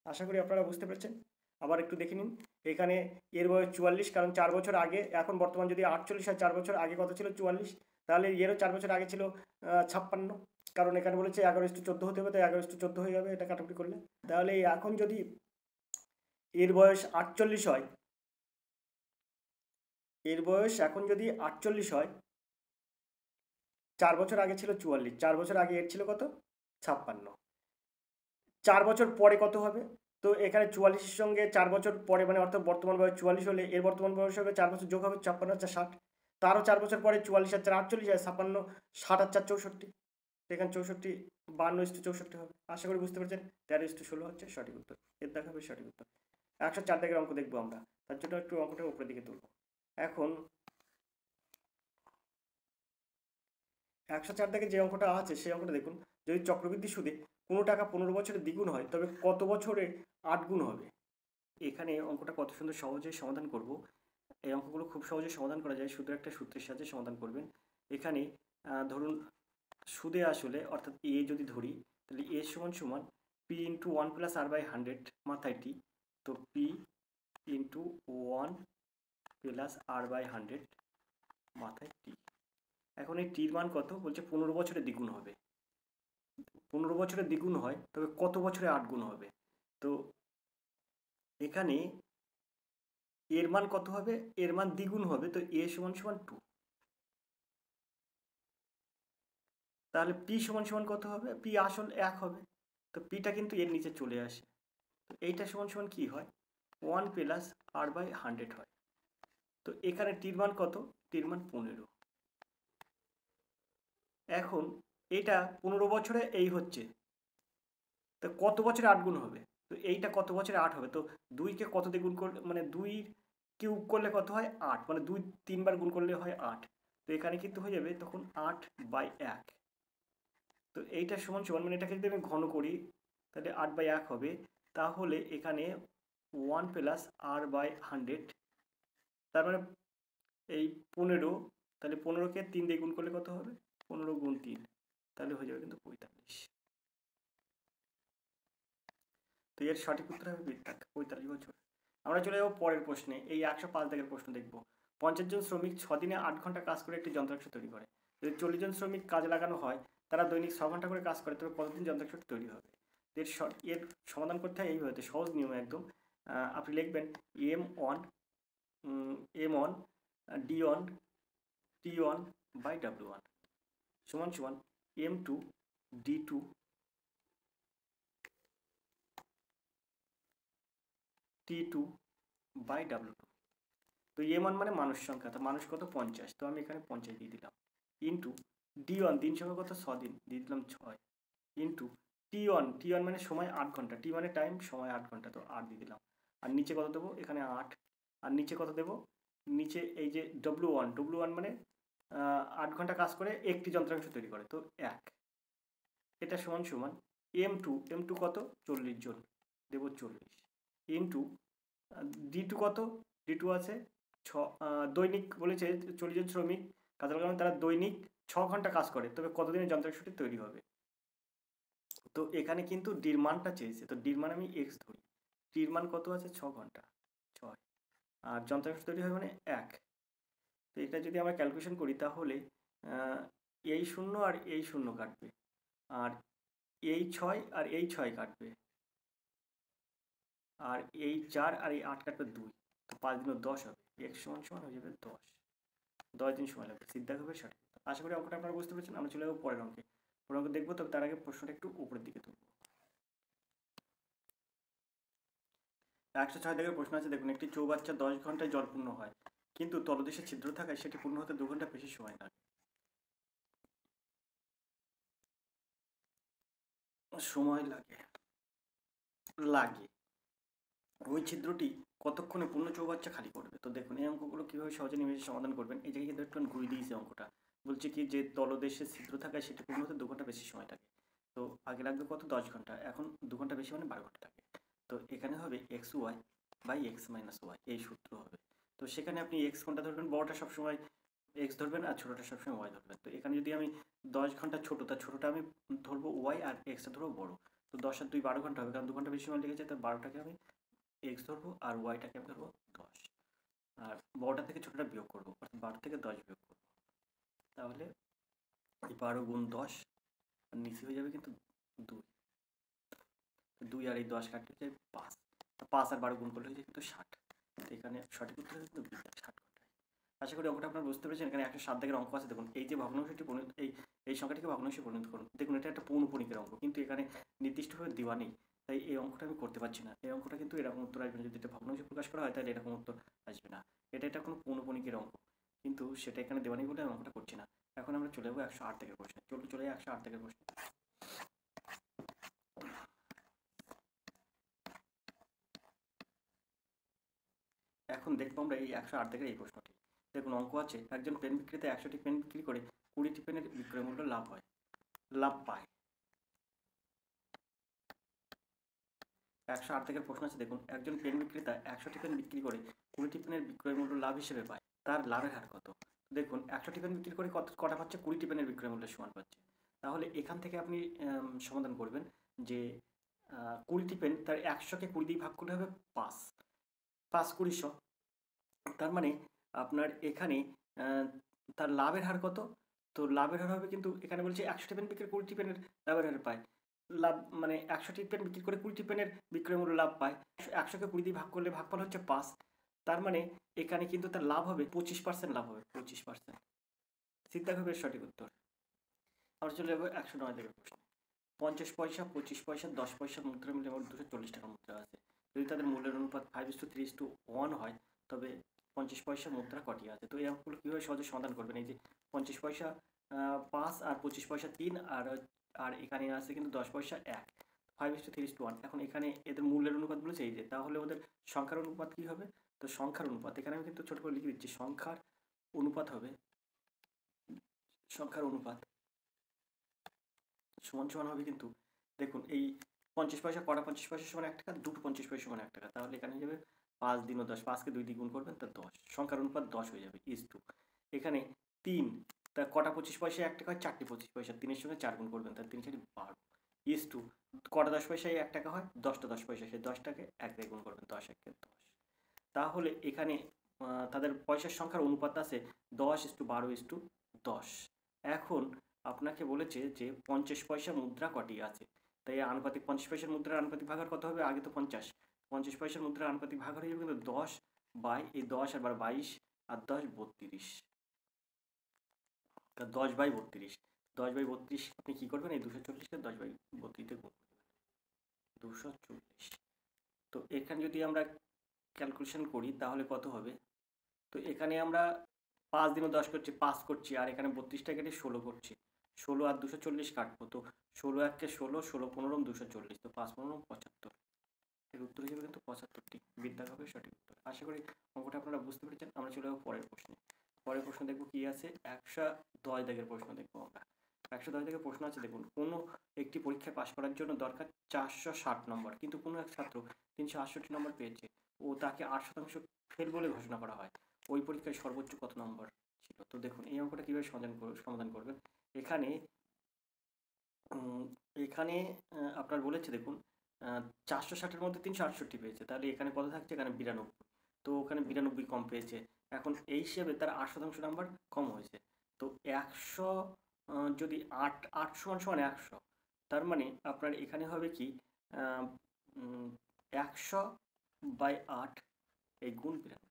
আশা করি আপনারা বুঝতে পেরেছেন। আবার একটু দেখে নিন, এখানে এর বয়স 44, কারণ 4 বছর আগে, এখন বর্তমান যদি 48 হয়, 4 বছর আগে কত ছিল? 44। তাহলে এরও 4 বছর আগে ছিল 56, কারণ এখানে বলেছে 11:14 হতে হবে, তো 11:14 হয়ে যাবে এটা কাটাকুটি করলে। তাহলে এখন যদি এর বয়স 48 হয়, এর বয়স এখন যদি 48 হয়, 4 বছর আগে ছিল 44, 4 বছর আগে এর ছিল কত? 56। 4 বছর পরে কত হবে? তো এখানে 44-এর সঙ্গে 4 বছর পরে মানে অর্থাৎ বর্তমান বয়স 44 হলে এর বর্তমান বয়স হবে 4 বছর যোগ হবে 56 আর 4 60। তারও 4 বছর পরে 44 আর 4 48 আর 56, 60 আর 4 64। এখানে 64 52:64 হবে। আশা করি বুঝতে পেরেছেন। 13:16 হচ্ছে সঠিক উত্তর। এর দেখাবে সঠিক উত্তর। 104 দাগের অঙ্ক দেখবো আমরা, তার জন্য একটু অঙ্কটা উপরের দিকে তুলব। এখন 104 দাগে যে অঙ্কটা আছে সেই অঙ্কটা দেখুন, যদি চক্রবৃদ্ধি সুদে কোনো টাকা 15 বছরে দ্বিগুণ হয় তবে কত বছরে 8 গুণ হবে? এখানে অঙ্কটা কত সুন্দর সহজে সমাধান করব। এই অঙ্কগুলো খুব সহজে সমাধান করা যায়, শুধু একটা সূত্রের সাহায্যে সমাধান করবেন। এখানে ধরুন সুদে আসলে অর্থাৎ এ যদি ধরি, তাহলে এ সমান সমান p into 1 plus r by 100 মাথায় টি। তো p into 1 plus r by 100 মাথায় টি। এখন এই টির মান কত? বলছে 15 বছরে দ্বিগুণ হবে। 15 বছরে দ্বিগুণ হয় তবে কত বছরে 8 গুণ হবে? তো এখানে এর মান কত হবে? এর মান দ্বিগুণ হবে, তো এ সমান সমান 2। তাহলে পি সমান সমান কত হবে? পি আসল 1 হবে, তো পিটা কিন্তু এর নিচে চলে আসে। তো এইটা সমান সমান কি হয়? 1 প্লাস আর বাই 100 হয়। তো এখানে টির মান কত? টির মান 15। এখন এটা 15 বছরে এই হচ্ছে, তো কত বছরে 8 গুণ হবে? তো এইটা কত বছরে 8 হবে? তো 2কে কত দিয়ে গুণ করলে মানে 2 কিউব করলে কত হয়? 8, মানে 2 3বার গুণ করলে হয় 8। তো এখানে কিন্তু হয়ে যাবে তখন 8/1। তো এইটা সমান সমান মানে এটাকে যদি আমি ঘন করি তাহলে 8/1 হবে। তাহলে এখানে 1 প্লাস আর বাই 100, তার মানে এই 15, তাহলে 15কে 3 দিয়ে গুণ করলে কত হবে? 15 গুণ 3, তাহলে হয়ে যাবে কিন্তু 45। তো এর সঠিক উত্তর হবে 45 বছর। আমরা চলে যাবো পরের প্রশ্নে। এই 105 দাগের প্রশ্ন দেখব। 50 জন শ্রমিক 6 দিনে 8 ঘন্টা কাজ করে একটি যন্ত্রাংশ তৈরি করে। যদি 40 জন শ্রমিক কাজে লাগানো হয়, তারা দৈনিক 6 ঘন্টা করে কাজ করে, তবে কতদিন যন্ত্রাংশটি তৈরি হবে? এর সমাধান করতে হয় এইভাবে, সহজ নিয়ম একদম। আপনি লিখবেন M1 M1 D1 T1 by W1 সমান সমান M2 D2 T2 by W2। তো M1 মানে মানুষ সংখ্যা, তো মানুষ কত? 50, তো আমি এখানে 50 দিয়ে দিলাম। ইন্টু D1 দিন সংখ্যা কত? 6 দিন, দিয়ে দিলাম 6। ইন্টু T1 মানে সময় 8 ঘন্টা, T মানে টাইম, সময় 8 ঘন্টা, তো 8 দিয়ে দিলাম। আর নিচে কত দেবো? এখানে 8। আর নিচে কত দেবো? নিচে এই যে W1 মানে 8 ঘন্টা কাজ করে একটি যন্ত্রাংশ তৈরি করে, তো 1। এটা সমান সমান M2 কত? 40 জন, দেবো 40। ইন্টু D2 কত? D2 আছে দৈনিক বলেছে 40 জন শ্রমিক কাজে লাগানো, তারা দৈনিক 6 ঘন্টা কাজ করে, তবে কতদিনে যন্ত্রাংশটি তৈরি হবে? তো এখানে কিন্তু ডির মানটা চেয়েছে, তো ডির মান আমি এক্স ধরি। ডির মান কত আছে? 6 ঘন্টা, 6। আর যন্ত্রাংশ তৈরি হয় মানে 1। তো এটা যদি আমরা ক্যালকুলেশন করি তাহলে এই 0 আর এই 0 কাটবে, আর এই 6 আর এই 6 কাটবে, আর এই 4 আর এই 8 কাটবে 2। তো 5 দিনে 10 হবে, x সমান সমান হয়ে যাবে 10। 10 দিন সময় লাগবে। সিদ্ধা হবে সঠিক। আশা করি অঙ্কটা আপনারা বুঝতে পেরেছেন। আমরা চলে যাবো পরের অঙ্কে। পরের অঙ্ক দেখবো, তবে তার আগে প্রশ্নটা একটু উপরের দিকে তুলব। 106 দাগের প্রশ্ন আছে, দেখুন একটি চৌবাচ্চা 10 ঘন্টায় জলপূর্ণ হয়, কিন্তু তলদেশে ছিদ্র থাকায় সেটি পূর্ণ হতে 2 ঘন্টা বেশি সময় লাগে। লাগে ওই ছিদ্রটি কতক্ষণে পূর্ণ চৌবাচ্চা খালি করবে? তো দেখুন এই অঙ্কগুলো কীভাবে সহজে নিমেষে সমাধান করবেন। এই জায়গায় কিন্তু একটু ঘুরিয়ে দিয়েছে অঙ্কটা। বলছে কি যে তলদেশে ছিদ্র থাকায় সেটি পূর্ণ হতে 2 ঘন্টা বেশি সময় লাগে। তো আগে লাগবে কত? 10 ঘন্টা। এখন 2 ঘন্টা বেশি মানে 12 ঘন্টা লাগে। তো এখানে হবে x y by x minus y, এই সূত্র হবে। তো সেখানে আপনি এক্স কোনটা ধরবেন? বড়টা সবসময় এক্স ধরবেন আর ছোটোটা সবসময় ওয়াই ধরবেন। তো এখানে যদি আমি 10 ঘন্টা ছোটো, তার ছোটোটা আমি ধরবো ওয়াই আর এক্সটা ধরবো বড়। তো 10 আর 2 12 ঘন্টা হবে, কারণ 2 ঘন্টা বেশি সময় লেগেছে। তো 12টাকে আমি এক্স ধরবো আর ওয়াইটাকে আমি ধরবো 10, আর বড়টা থেকে ছোটোটা বিয়োগ করবো, অর্থাৎ 12 থেকে 10 বিয়োগ করবো। তাহলে এই 12 গুণ 10 আর নিচে হয়ে যাবে কিন্তু 2, 2 আর এই 10 কাটতে যায় 5, 5 আর 12 গুণ করলে হয়ে যায় কিন্তু 60। তো এখানে সঠিক উত্তর কিন্তু 60 ঘন্টায়। আশা করি অঙ্কটা আপনারা বুঝতে পেরেছেন। এখানে 107 দাগের অঙ্ক আছে, দেখুন এই যে ভগ্নাংশটি পরিণত, এই সংখ্যাটিকে ভগ্নাংশে পরিণত করুন। দেখুন এটা একটা পৌনঃপুনিকের অঙ্ক, কিন্তু এখানে নির্দিষ্টভাবে দেওয়া নেই, তাই এই অঙ্কটা আমি করতে পারছি না। এই অঙ্কটা কিন্তু এরকম উত্তর আসবে না। যদি এটা ভগ্নাংশে প্রকাশ করা হয় তাহলে এরকম উত্তর আসবে না। এটা কোনো পৌনঃপুনিকের অঙ্ক, কিন্তু সেটা এখানে দেওয়া নেই বলে আমি অঙ্কটা করছি না। এখন আমরা চলে যাবো 108 দাগের প্রশ্নে। চলে যাই 108 দাগের প্রশ্নে। এখন দেখবো আমরা এই 108 দাগের এই প্রশ্নটি। দেখুন অঙ্ক আছে, একজন পেন বিক্রেতা 100টি পেন বিক্রি করে 20টি পেনের বিক্রয় মূল্য লাভ পায়। 108 দাগের প্রশ্ন আছে, দেখুন একজন পেন বিক্রেতা 100টি পেন বিক্রি করে 20টি পেনের বিক্রয় মূল্য লাভ হিসেবে পায়, তার লাভের হার কত? দেখুন 100টি পেন বিক্রি করে কটা পাচ্ছে? 20টি পেনের বিক্রয় মূল্যের সমান পাচ্ছে। তাহলে এখান থেকে আপনি সমাধান করবেন যে 20টি পেন, তার 100কে 20 দিয়ে ভাগ করলে হবে 5, 5 20 100। তার মানে আপনার এখানে তার লাভের হার কত? তো লাভের হার হবে, কিন্তু এখানে বলছে 100টি পেন বিক্রি 20টি পেনের লাভের হার পায়। লাভ মানে 100টি পেন বিক্রি করে 20টি পেনের বিক্রয় মূল্য লাভ পায়, 100কে 20 দিয়ে ভাগ করলে ভাগফল হচ্ছে 5। তার মানে এখানে কিন্তু তার লাভ হবে 25%, লাভ হবে 25%। সিদ্ধা হবে সঠিক উত্তর। আমরা চলে যাবো 109 থেকে প্রশ্ন। 50 পয়সা, 25 পয়সা, 10 পয়সা মুদ্রা মিলে মোট 240 টাকা মুদ্রা আছে। যদি তাদের মূল্যের অনুপাত 5:3:1 হয়, তবে 50 পয়সা মুদ্রা কটি আছে? তো এই অঙ্কগুলো কীভাবে সহজে সমাধান করবেন? এই যে 50 পয়সা 5 আর 25 পয়সা 3, আর এখানে আছে কিন্তু 10 পয়সা 1, 5:3:1। এখন এখানে এদের মূল্যের অনুপাত বলেছে এই যে, তাহলে ওদের সংখ্যার অনুপাত কী হবে? তো সংখ্যার অনুপাত এখানে আমি কিন্তু ছোট করে লিখে দিচ্ছি। সংখ্যার অনুপাত হবে, সংখ্যার অনুপাত সমান হবে কিন্তু দেখুন এই 50 পয়সা, কটা 50 পয়সা সমান 1 টাকা, দুটো 50 পয়সা সমান 1 টাকা। তাহলে এখানে হয়ে যাবে 5 দিন ও 10, 5কে 2 দিয়ে গুণ করবেন তা 10, সংখ্যার অনুপাত 10 হয়ে যাবে ইস টু। এখানে 3, তা কটা 25 পয়সায় 1 টাকা হয়? 4টি 25 পয়সা, 3-এর সঙ্গে 4 গুণ করবেন, তার 3 4 12 ইস টু। কটা 10 পয়সায় 1 টাকা হয়? 10টা 10 পয়সা, সেই 10টাকে 1 দিয়ে গুণ করবেন, 10 1 10। তাহলে এখানে তাদের পয়সার সংখ্যার অনুপাত আছে 10:12:10। এখন আপনাকে বলেছে যে 50 পয়সা মুদ্রা কটি আছে, তাই আনুপাতিক 50 পয়সার মুদ্রার আনুপাতিক ভাগ আর কত হবে? আগে তো 50 পয়সার মুদ্রার আনুপাতিক ভাগ হয়ে যাবে কিন্তু 10 বাই এই 10 আর 22 আর 10 32, 10/32, 10/32 আপনি কী করবেন? এই 240কে 10/32 গুণ করবেন, 240। তো এখানে যদি আমরা ক্যালকুলেশন করি তাহলে কত হবে? তো এখানে আমরা 5 দিনে 10 করছি, 5 করছি, আর এখানে 32টা কেটে 16 করছি, 16 আর 240 কাটবো। তো 16 1-কে 16, 16 15 240, তো 5 15 75। এর উত্তর হিসেবে কিন্তু 75টি। বিদ্যা হবে সঠিক উত্তর। আশা করি অঙ্কটা আপনারা বুঝতে পেরেছেন। আমরা চলে যাবো পরের প্রশ্নে। পরের প্রশ্ন দেখবো কি আছে, 110 দাগের প্রশ্ন দেখবো আমরা। 110 দাগের প্রশ্ন আছে, দেখুন কোনো একটি পরীক্ষায় পাশ করার জন্য দরকার 460 নম্বর, কিন্তু কোনো এক ছাত্র 368 নম্বর পেয়েছে ও তাকে 8% ফেল বলে ঘোষণা করা হয়। ওই পরীক্ষায় সর্বোচ্চ কত নম্বর ছিল? তো দেখুন এই অঙ্কটা কীভাবে সমাধান করবেন। এখানে এখানে আপনার বলেছে দেখুন 460-এর মধ্যে 368 পেয়েছে, তাহলে এখানে কত থাকছে? এখানে 92। তো ওখানে 92 কম পেয়েছে। এখন এই হিসেবে তার 8% নাম্বার কম হয়েছে। তো 100 যদি 8 সমান সমান 100, তার মানে আপনার এখানে হবে কি 100/8 এই গুণ 92।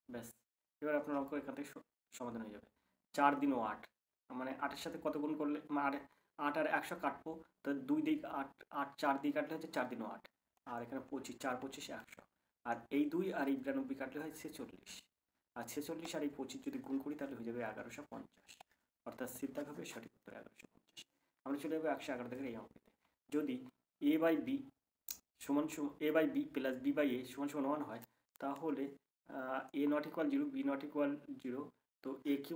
ব্যাস, এবার আপনার অঙ্ক এখান থেকে সমাধান হয়ে যাবে। 4 দিনও 8, মানে 8-এর সাথে কত গুণ করলে 8 আর 100 কাটবো, তো 2 দিক 8, 8 4 দিয়ে কাটলে হচ্ছে 4 দিনও 8, আর এখানে 25, 4 25 100, আর এই 2 আর এই 92 কাটলে হয় 46, আর 46 আর এই 25 যদি গুণ করি তাহলে হয়ে যাবে 1150, অর্থাৎ সিদ্ধান্ত হবে সঠিক উত্তর 1150। আমরা চলে যাবো 111 থেকে এই অঙ্কতে। যদি a/b সমান a/b প্লাস b/a সমান সমান 1 হয়, তাহলে a not equal 0, b not equal 0, তো aq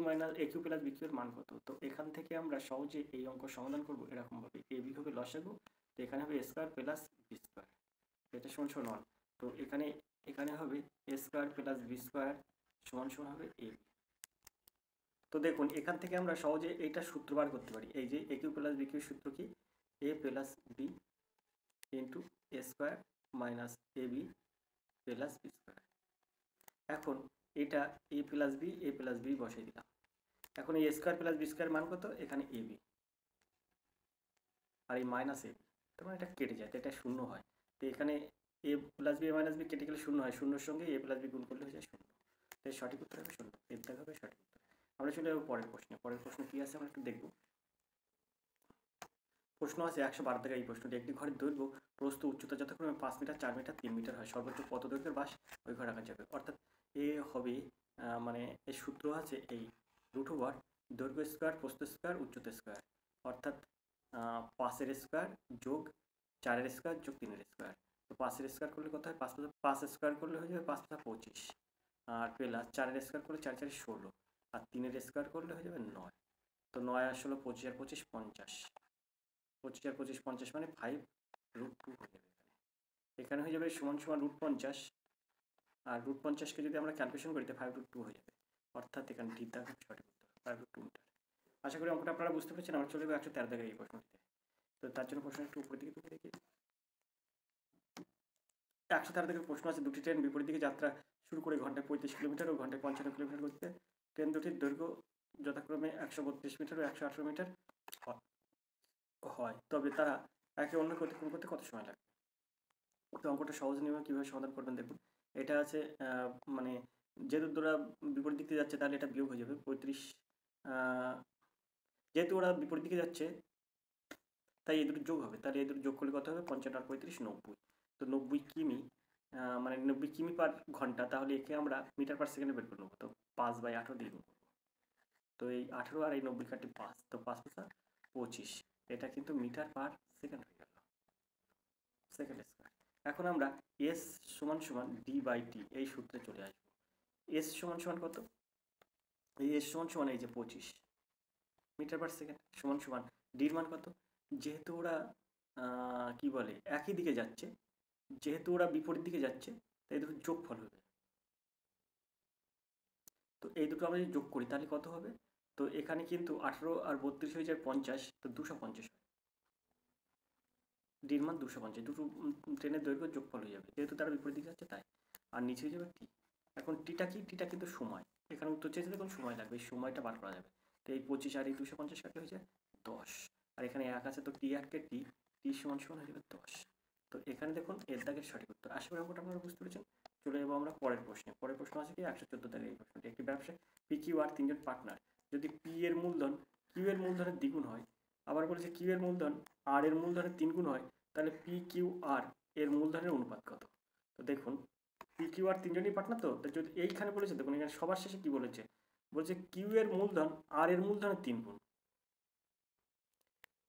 প্লাস bq এর মান কত? তো এখান থেকে আমরা সহজে এই অঙ্ক সমাধান করব এরকমভাবে, ab হবে লসাগু, তো এখানে হবে a square plus b square, এটা সমান সমান 1, তো এখানে হবে a square plus b square সমান সমান হবে ab। তো দেখুন এখান থেকে আমরা সহজে এইটা সূত্র বার করতে পারি, এই যে aq প্লাস bq এর সূত্র কি, a plus b into a square minus ab plus b square. এখন এটা a প্লাস বি বসাই দিলাম। এখন এই স্কয়ার প্লাস বি স্কয়ার মান কত? এখানে এ বি, আর এই মাইনাস এ বি, তার মানে এটা কেটে যায়, তো এটা শূন্য হয়। তো এখানে এ প্লাস বি মাইনাস বি কেটে গেলে শূন্য হয়, শূন্যর সঙ্গে এ প্লাস বি গুণ করলে হয়ে যায় শূন্য, তো সঠিক উত্তর হবে শূন্য, এর দাগ হবে সঠিক উত্তর। আমরা চলে যাবো পরের প্রশ্নে। পরের প্রশ্ন কি আছে আমরা একটু দেখবো। প্রশ্ন আছে 112 থেকে এই প্রশ্নটি, একটি ঘরের দৈর্ঘ্য প্রস্থ উচ্চতা যথাক্রমে 5 মিটার, 4 মিটার, 3 মিটার হয়, সর্বোচ্চ কত দৈর্ঘ্যের বাঁশ ওই ঘরে রাখা যাবে? অর্থাৎ এ হবে মানে এর সূত্র আছে এই রুট ওভার দৈর্ঘ্য স্কোয়ার প্রস্থ স্কোয়ার উচ্চতা স্কোয়ার, অর্থাৎ 5-এর স্কোয়ার যোগ 4-এর স্কোয়ার যোগ 3-এর স্কোয়ার। তো 5-এর স্কোয়ার করলে কত হয়? 5 স্কোয়ার করলে হয়ে যাবে 5 × 25, আর প্লাস 4-এর স্কোয়ার করলে 4 × 4 = 16, আর 3-এর স্কোয়ার করলে হয়ে যাবে 9। তো 9 আর 16 25 আর 25 50, 25 আর 25 50 মানে 5√2 হয়ে যাবে। এখানে হয়ে যাবে সমান সমান √50, আর √50কে যদি আমরা ক্যালকুলেশন করি তো 5√2 হয়ে যাবে, অর্থাৎ এখানে ডি দাগ সঠিক উত্তর 5√2 মিটার। আশা করি অঙ্কটা আপনারা বুঝতে পেরেছেন। আমরা চলে যাবো 113 দাগের এই প্রশ্নটিতে। তো তার জন্য প্রশ্ন একটু উপরের দিকে তুলে দেখি। 113 দাগের প্রশ্ন আছে, দুটি ট্রেন বিপরীত দিকে যাত্রা শুরু করে ঘন্টায় 35 কিলোমিটার ও ঘন্টায় 55 কিলোমিটার গতিতে, ট্রেন দুটির দৈর্ঘ্য যথাক্রমে 132 মিটার ও 118 মিটার হয়, তবে তারা একে অন্যকে অতিক্রম করতে কত সময় লাগে? তো অঙ্কটা সহজ নিয়মে কীভাবে সমাধান করবেন দেখুন। এটা আছে মানে যেহেতু ওরা বিপরীত দিকে যাচ্ছে তাহলে এটা বিয়োগ হয়ে যাবে 35, যেহেতু ওরা বিপরীত দিকে যাচ্ছে তাই এই দুটো যোগ হবে, তাহলে এই দুটো যোগ করলে কত হবে? 55 আর 35 90, তো 90 কিমি মানে 90 কিমি পার ঘন্টা, তাহলে একে আমরা মিটার পার সেকেন্ডে বের করে নেবো, তো 5/18 দিয়ে গুণ করবো, তো এই 18 আর এই 90 কাটে 5, তো 5 × 25, এটা কিন্তু মিটার পার সেকেন্ড হয়ে গেল, সেকেন্ড স্কয়ার। এখন আমরা এস সমান সমান ডি/টি এই সূত্রে চলে আসবো। এস সমান সমান কত? এই এস সমান সমান এই যে 25 মিটার পার সেকেন্ড সমান সমান ডির মান কত? যেহেতু ওরা কি বলে একই দিকে যাচ্ছে, যেহেতু ওরা বিপরীত দিকে যাচ্ছে, তাই দুটো যোগফল হবে। তো এই দুটো আমরা যদি যোগ করি তাহলে কত হবে? তো এখানে কিন্তু 18 আর 32 হয়ে যায় 50, তো 250 হয়, ডির মান 250, দুটো ট্রেনের দৈর্ঘ্য যোগফল হয়ে যাবে, যেহেতু তারা বিপরীত দিকে যাচ্ছে তাই। আর নিচে হয়ে যাবে টি। এখন টিটা কি? টিটা কিন্তু সময়, এখানে উত্তর চেয়েছে দেখুন সময় লাগবে, এই সময়টা বার করা যাবে। তো এই 25 আর এই 250 কাটলে হয়ে যায় 10, আর এখানে 1 আছে, তো টি 1 কে টি সমান সমান হয়ে যাবে 10। তো এখানে দেখুন এর দাগের সঠিক উত্তর। আশা করি অঙ্কটা আপনারা বুঝতে পেরেছেন। চলে যাবো আমরা পরের প্রশ্নে। পরের প্রশ্ন আছে কি 114 দাগের এই প্রশ্নটি, একটি ব্যবসায় পি কিউ আর 3জন পার্টনার, যদি পি এর মূলধন কিউ এর মূলধনের দ্বিগুণ হয়, আবার বলেছে কিউ এর মূলধন আর এর মূলধনের 3 গুণ হয়, তাহলে পি কিউ আর এর মূলধনের অনুপাত কত? তো দেখুন পি কিউ আর 3জনই পার্টনার, তো যদি এইখানে বলেছে দেখুন এখানে সবার শেষে কি বলেছে, বলছে কিউ এর মূলধন আর এর মূলধনের 3 গুণ,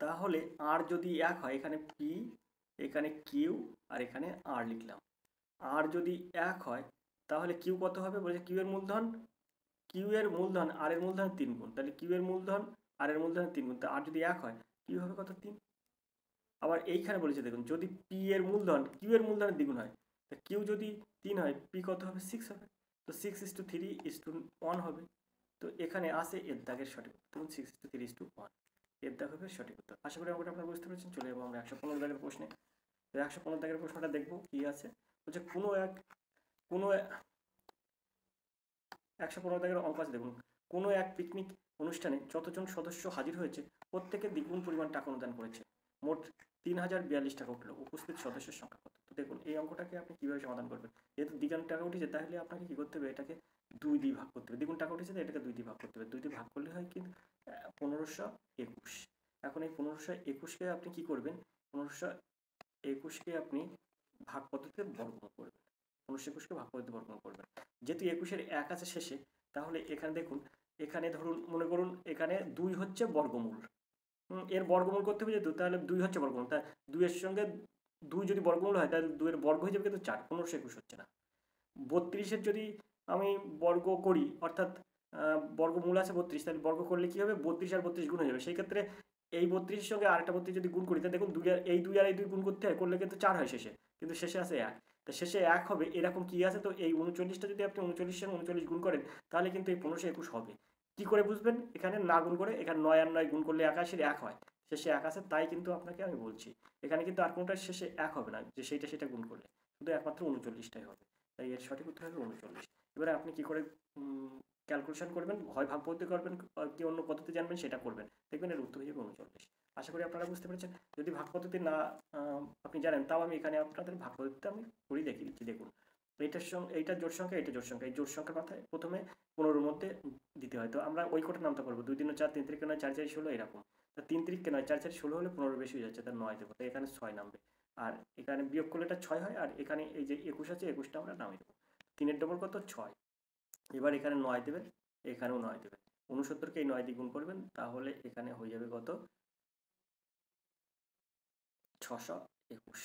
তাহলে আর যদি 1 হয়, এখানে পি, এখানে কিউ, আর এখানে আর লিখলাম, আর যদি 1 হয় তাহলে কিউ কত হবে? বলছে কিউ এর মূলধন আর এর মূলধনের 3 গুণ, তাহলে কিউ এর মূলধন আর এর মূলধনের 3 গুণ, তা আর যদি 1 হয় কিউ হবে কত? 3। আবার এইখানে বলেছে দেখুন যদি পি এর মূলধন কিউ এর মূলধনের দ্বিগুণ হয়, তা কিউ যদি 3 হয় পি কত হবে? 6 হবে, তো 6:3:1 হবে। তো এখানে আসে এর দাগের সঠিক উত্তর, দেখুন 6:3:1 এর দাগ হবে সঠিক উত্তর। আশা করি অঙ্কটা আপনারা বুঝতে পেরেছেন। চলে যাবো আমরা 115 দাগের প্রশ্নে। তো 115 দাগের প্রশ্নটা দেখবো কি আছে। বলছে কোনো 115 দাগের অঙ্ক আছে দেখুন, কোনো এক পিকনিক অনুষ্ঠানে যতজন সদস্য হাজির হয়েছে প্রত্যেকে দ্বিগুণ পরিমাণ টাকা অনুদান করেছে, মোট 3042 টাকা উঠলো, উপস্থিত সদস্যের সংখ্যা কত? তো দেখুন এই অঙ্কটাকে আপনি কীভাবে সমাধান করবেন, যেহেতু দ্বিগুণ টাকা উঠেছে তাহলে আপনাকে কী করতে হবে, এটাকে 2 দিয়ে ভাগ করতে হবে। দ্বিগুণ টাকা উঠেছে তো এটাকে 2 দিয়ে ভাগ করতে হবে, 2 দিয়ে ভাগ করলে হয় কিন্তু 1521। এখন এই 1521কে আপনি কি করবেন, 1521কে আপনি ভাগ পদ্ধতিতে বর্গমূল করবেন, 1521কে ভাগ পদ্ধতিতে বর্গমূল করবেন। যেহেতু 21-এর 1 আছে শেষে, তাহলে এখানে দেখুন, এখানে ধরুন মনে করুন এখানে 2 হচ্ছে বর্গমূল, এর বর্গমূল করতে হবে যেহেতু, তাহলে 2 হচ্ছে বর্গমূল, তা 2 এর সঙ্গে 2 যদি বর্গমূল হয় তাহলে 2 এর বর্গ হয়ে যাবে কিন্তু 4, 1521 হচ্ছে না। 32-এর যদি আমি বর্গ করি, অর্থাৎ বর্গমূল আছে 32, তাহলে বর্গ করলে কি হবে, 32 আর 32 গুণ হয়ে যাবে। সেই ক্ষেত্রে এই 32-এর সঙ্গে আরেকটা 32 যদি গুণ করি, তাহলে দেখুন 2 আর এই 2 আর এই 2 গুণ করতে হয়, করলে কিন্তু 4 হয় শেষে, কিন্তু শেষে আছে 1, তো শেষে 1 হবে, এরকম কি আছে, তো এই 39টা যদি আপনি 39-এর সঙ্গে 39 গুণ করেন তাহলে কিন্তু এই 1521 হবে। কি করে বুঝবেন, এখানে না গুণ করে, এখানে 9 আর 9 গুণ করলে 81-এর 1 হয়, শেষে 1 আছে, তাই কিন্তু আপনাকে আমি বলছি এখানে কিন্তু আর কোনোটার শেষে 1 হবে না, যে সেটা গুণ করলে শুধু একমাত্র 39টাই হবে, তাই এর সঠিক উত্তর হবে 39। এবারে আপনি কি করে ক্যালকুলেশন করবেন, হয় ভাগ পদ্ধতি করবেন কি অন্য পদ্ধতি জানবেন সেটা করবেন, দেখবেন এর উত্তর হয়ে যাবে 39। আশা করি আপনারা বুঝতে পেরেছেন। যদি ভাগ পদ্ধতি না আপনি জানেন, তাও আমি এখানে আপনাদের ভাগ পদ্ধতিতে আমি করি দেখিয়ে দিচ্ছি। দেখুন এইটার সঙ্গে এইটা জোড় সংখ্যা, এইটা জোড় সংখ্যা, এই জোড় সংখ্যার মাথায় প্রথমে 15-র মধ্যে দিতে হয়, তো আমরা ওই কোটা নামতে পারবো, 2 3 4, 3 3 9, 4 4 16 এরকম, তা 3 3 9, 4 4 16 হলে 15 বেশি হয়ে যাচ্ছে, তার 9 দেবো, তো এখানে 6 নামবে, আর এখানে বিয়োগ করলে এটা 6 হয়, আর এখানে এই যে 21 আছে 21টা আমরা নামিয়ে দেবো, 3-এর ডবল কত 6, এবার এখানে 9 দেবেন, এখানেও 9 দেবেন, 69কে এই 9 দিয়ে গুণ করবেন, তাহলে এখানে হয়ে যাবে কত 621,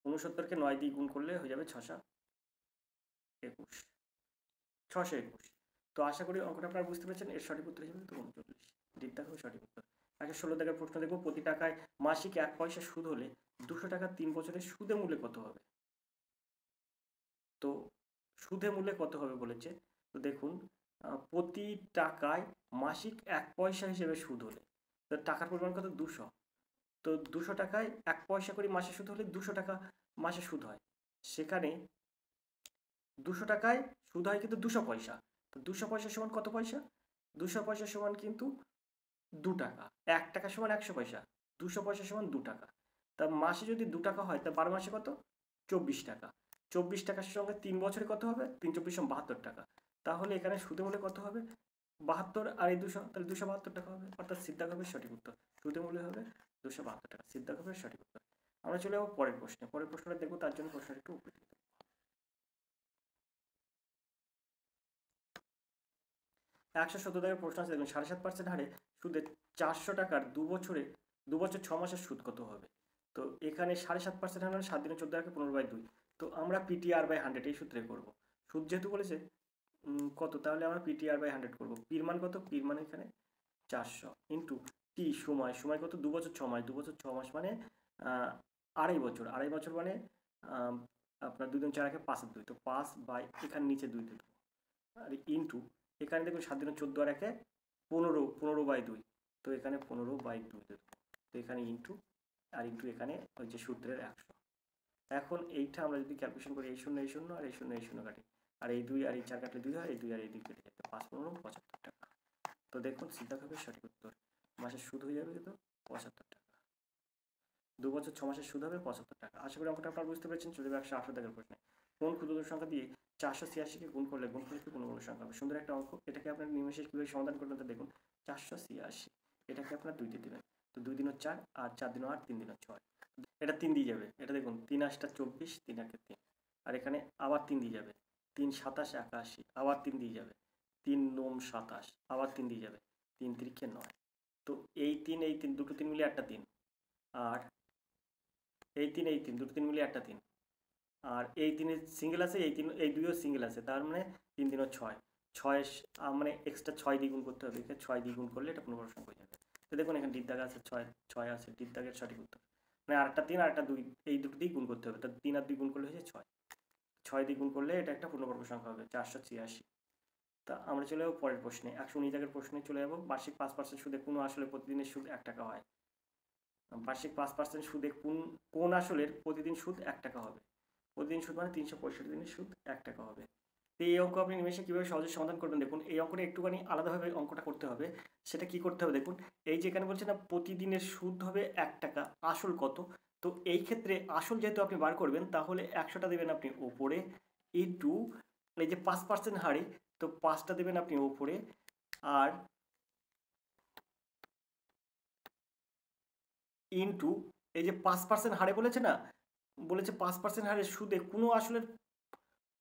69কে 9 দিয়ে গুণ করলে হয়ে যাবে 621, 621। তো আশা করি অঙ্কটা আপনারা বুঝতে পেরেছেন, এর সঠিক উত্তর হিসেবে তো 39, ডিটটা হবে সঠিক উত্তর। 116 টাকার প্রশ্ন দেখব, প্রতি টাকায় মাসিক 1 পয়সা সুদ হলে 200 টাকা 3 বছরের সুদে মূল্যে কত হবে? তো সুদে মূল্যে কত হবে বলেছে, তো দেখুন প্রতি টাকায় মাসিক 1 পয়সা হিসেবে সুদ হলে, তো টাকার পরিমাণ কত 200, তো 200 টাকায় 1 পয়সা করে মাসে সুদ হলে 200 টাকা মাসে সুদ হয়, সেখানে 200 টাকায় সুদ হয় কিন্তু 200 পয়সা, তো 200 পয়সা সমান কত পয়সা, 200 পয়সা সমান কিন্তু 2 টাকা, 1 টাকা সমান 100 পয়সা, 200 পয়সা সমান 2 টাকা, তা মাসে যদি 2 টাকা হয় তা 12 মাসে কত 24 টাকা, 24 টাকার সঙ্গে 3 বছরে কত হবে, 3 24 72 টাকা, তাহলে এখানে সুদে মূল্যে কত হবে 72 আর এই 200, তাহলে 272 টাকা হবে, অর্থাৎ সিদ্ধাগবের সঠিক উত্তর, সুদে মূল্যে হবে 272 টাকা, সিদ্ধাগবের সঠিক উত্তর। আমরা চলে যাবো পরের প্রশ্নে, পরের প্রশ্নটা দেখবো, তার জন্য প্রশ্নটা একটু উপরে 117 টাকার প্রশ্ন আছে, দেখুন 7.5% হারে সুদে 400 টাকার 2 বছর 6 মাসের সুদ কত হবে? তো এখানে 7.5% হারে মানে 7 দিনে 14 টাকা 15/2, তো আমরা PTR/100 এই সূত্রে করব, সুদ যেহেতু বলেছে কত, তাহলে আমরা PTR/100 করব, পির মান কত, পির মান এখানে 400 ইন্টু টি সময় কত 2 বছর 6 মাস, 2 বছর 6 মাস মানে 2.5 বছর মানে আপনার 2 দিন 4 একে 5/2, তো 5 বাই এখানে নিচে 2 দেবো, আর ইন্টু এখানে দেখুন 7 দিনে 14 আর একে 15/2, তো এখানে 15/2 দেবো, তো এখানে ইন্টু আর ইন্টু এখানে ওই যে সূত্রের 100। এখন এইটা আমরা যদি ক্যালকুলেশন করি, এই শূন্য আর এই শূন্য কাটি, আর এই 2 আর এই 4 কাটলে 2 হয়, এই 2 আর এই 2 কেটে যাবে, 5 15 75 টাকা। তো দেখুন সিদ্ধাগবের সঠিক উত্তর, মাসের সুদ হয়ে যাবে কিন্তু 75 টাকা, 2 বছর 6 মাসের সুদ হবে 75 টাকা। আশা করি অঙ্কটা আপনারা বুঝতে পেরেছেন। চলে যাবে 118 টাকার প্রশ্নে, কোন ক্ষুদ্র সংখ্যা দিয়ে 486-কে গুণ করলে কি পূর্ণবর্গ সংখ্যা হবে? সুন্দর একটা অঙ্ক, এটাকে আপনার নিমেষে কীভাবে সমাধান করবেন তা দেখুন। 486, এটাকে আপনার 2 দিয়ে দেবেন, তো 2 দিনও 4 আর 4 দিনও 8, 3 দিনও 6, এটা 3 দিয়ে যাবে, এটা দেখুন 3 8 24, 3 1 3, আর এখানে আবার 3 দিয়ে যাবে, 3 27 81, আবার 3 দিয়ে যাবে, 3 9 27, আবার 3 দিয়ে যাবে, 3 3 9, তো এই 3 দুটো 3 মিলিয়ে একটা 3, আর এই 3 দুটো 3 মিলিয়ে একটা 3, আর এই 3 সিঙ্গেল আছে, এই 2ও সিঙ্গেল আছে, তার মানে 3 3 6, 6 মানে এক্সট্রা 6 দিয়ে গুণ করতে হবে, এখানে 6 দিয়ে গুণ করলে এটা পূর্ণবর্গ সংখ্যা হয়ে যাবে। তো দেখুন এখানে ডির দাগ আছে 6 আছে, ডির দাগের সঠিক উত্তর মানে আরেকটা 3 আরেকটা 2, এই দুটো দিয়ে গুণ করতে হবে, তো 3 আর 2 গুণ করলে হয়েছে 6 দিয়ে গুণ করলে এটা একটা পূর্ণবর্গ সংখ্যা হবে 486। তা আমরা চলে যাবো পরের প্রশ্নে, 119 টাকার প্রশ্নে চলে যাবো। বার্ষিক 5% সুদে কোন আসলে প্রতিদিনের সুদ 1 টাকা হয়? বার্ষিক 5% সুদে কোন আসলের প্রতিদিন সুদ 1 টাকা হবে? প্রতিদিন সুদ মানে 365 দিনের সুদ 1 টাকা হবে। তো এই অঙ্ক আপনি নিমেষে কীভাবে সহজে সমাধান করবেন দেখুন। এই অঙ্কটা একটুখানি আলাদাভাবে অঙ্কটা করতে হবে। সেটা কি করতে হবে দেখুন, এই যে এখানে বলছে না প্রতিদিনের সুদ হবে 1 টাকা, আসল কত? তো এই ক্ষেত্রে আসল যেহেতু আপনি বার করবেন, তাহলে 100টা দেবেন আপনি ওপরে, ইন্টু এই যে 5% হারে, তো 5টা দেবেন আপনি ওপরে, আর ইন্টু এই যে 5% হারে বলেছে না, বলেছে 5% হারে সুদে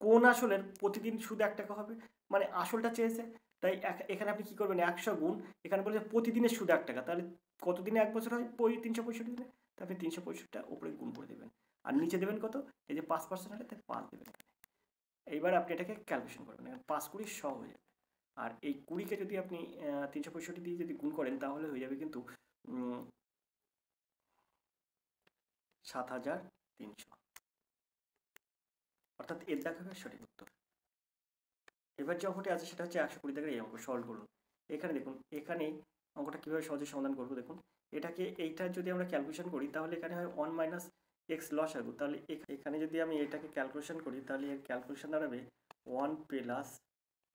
কোন আসলের প্রতিদিন সুদ 1 টাকা হবে, মানে আসলটা চেয়েছে। তাই এখানে আপনি কি করবেন, 100 গুণ, এখানে বলেছে প্রতিদিনের সুদ 1 টাকা, তাহলে কত দিনে 1 বছর হয়? 365 দিনে। তা আপনি 365টা উপরে গুণ করে দেবেন, আর নিচে দেবেন কত, এই যে 5% হারে, তাই 5 দেবেন। এইবার আপনি এটাকে ক্যালকুলেশন করবেন, 5 20 100 হয়ে যাবে। আর এই 20কে যদি আপনি 365 দিয়ে যদি গুণ করেন, তাহলে হয়ে যাবে কিন্তু 7300, অর্থাৎ এর দাগ হবে সঠিক উত্তর। এবার যে অঙ্কটি আছে সেটা হচ্ছে 120 দাগের এই অঙ্ক, সলভ করুন। এখানে দেখুন, এখানে অঙ্কটা কীভাবে সহজে সমাধান করবো দেখুন। এটাকে এইটা যদি আমরা ক্যালকুলেশন করি, তাহলে এখানে হয় 1 মাইনাস এক্স লস আলু, তাহলে এখানে যদি আমি এটাকে ক্যালকুলেশন করি, তাহলে এর ক্যালকুলেশন দাঁড়াবে 1 plus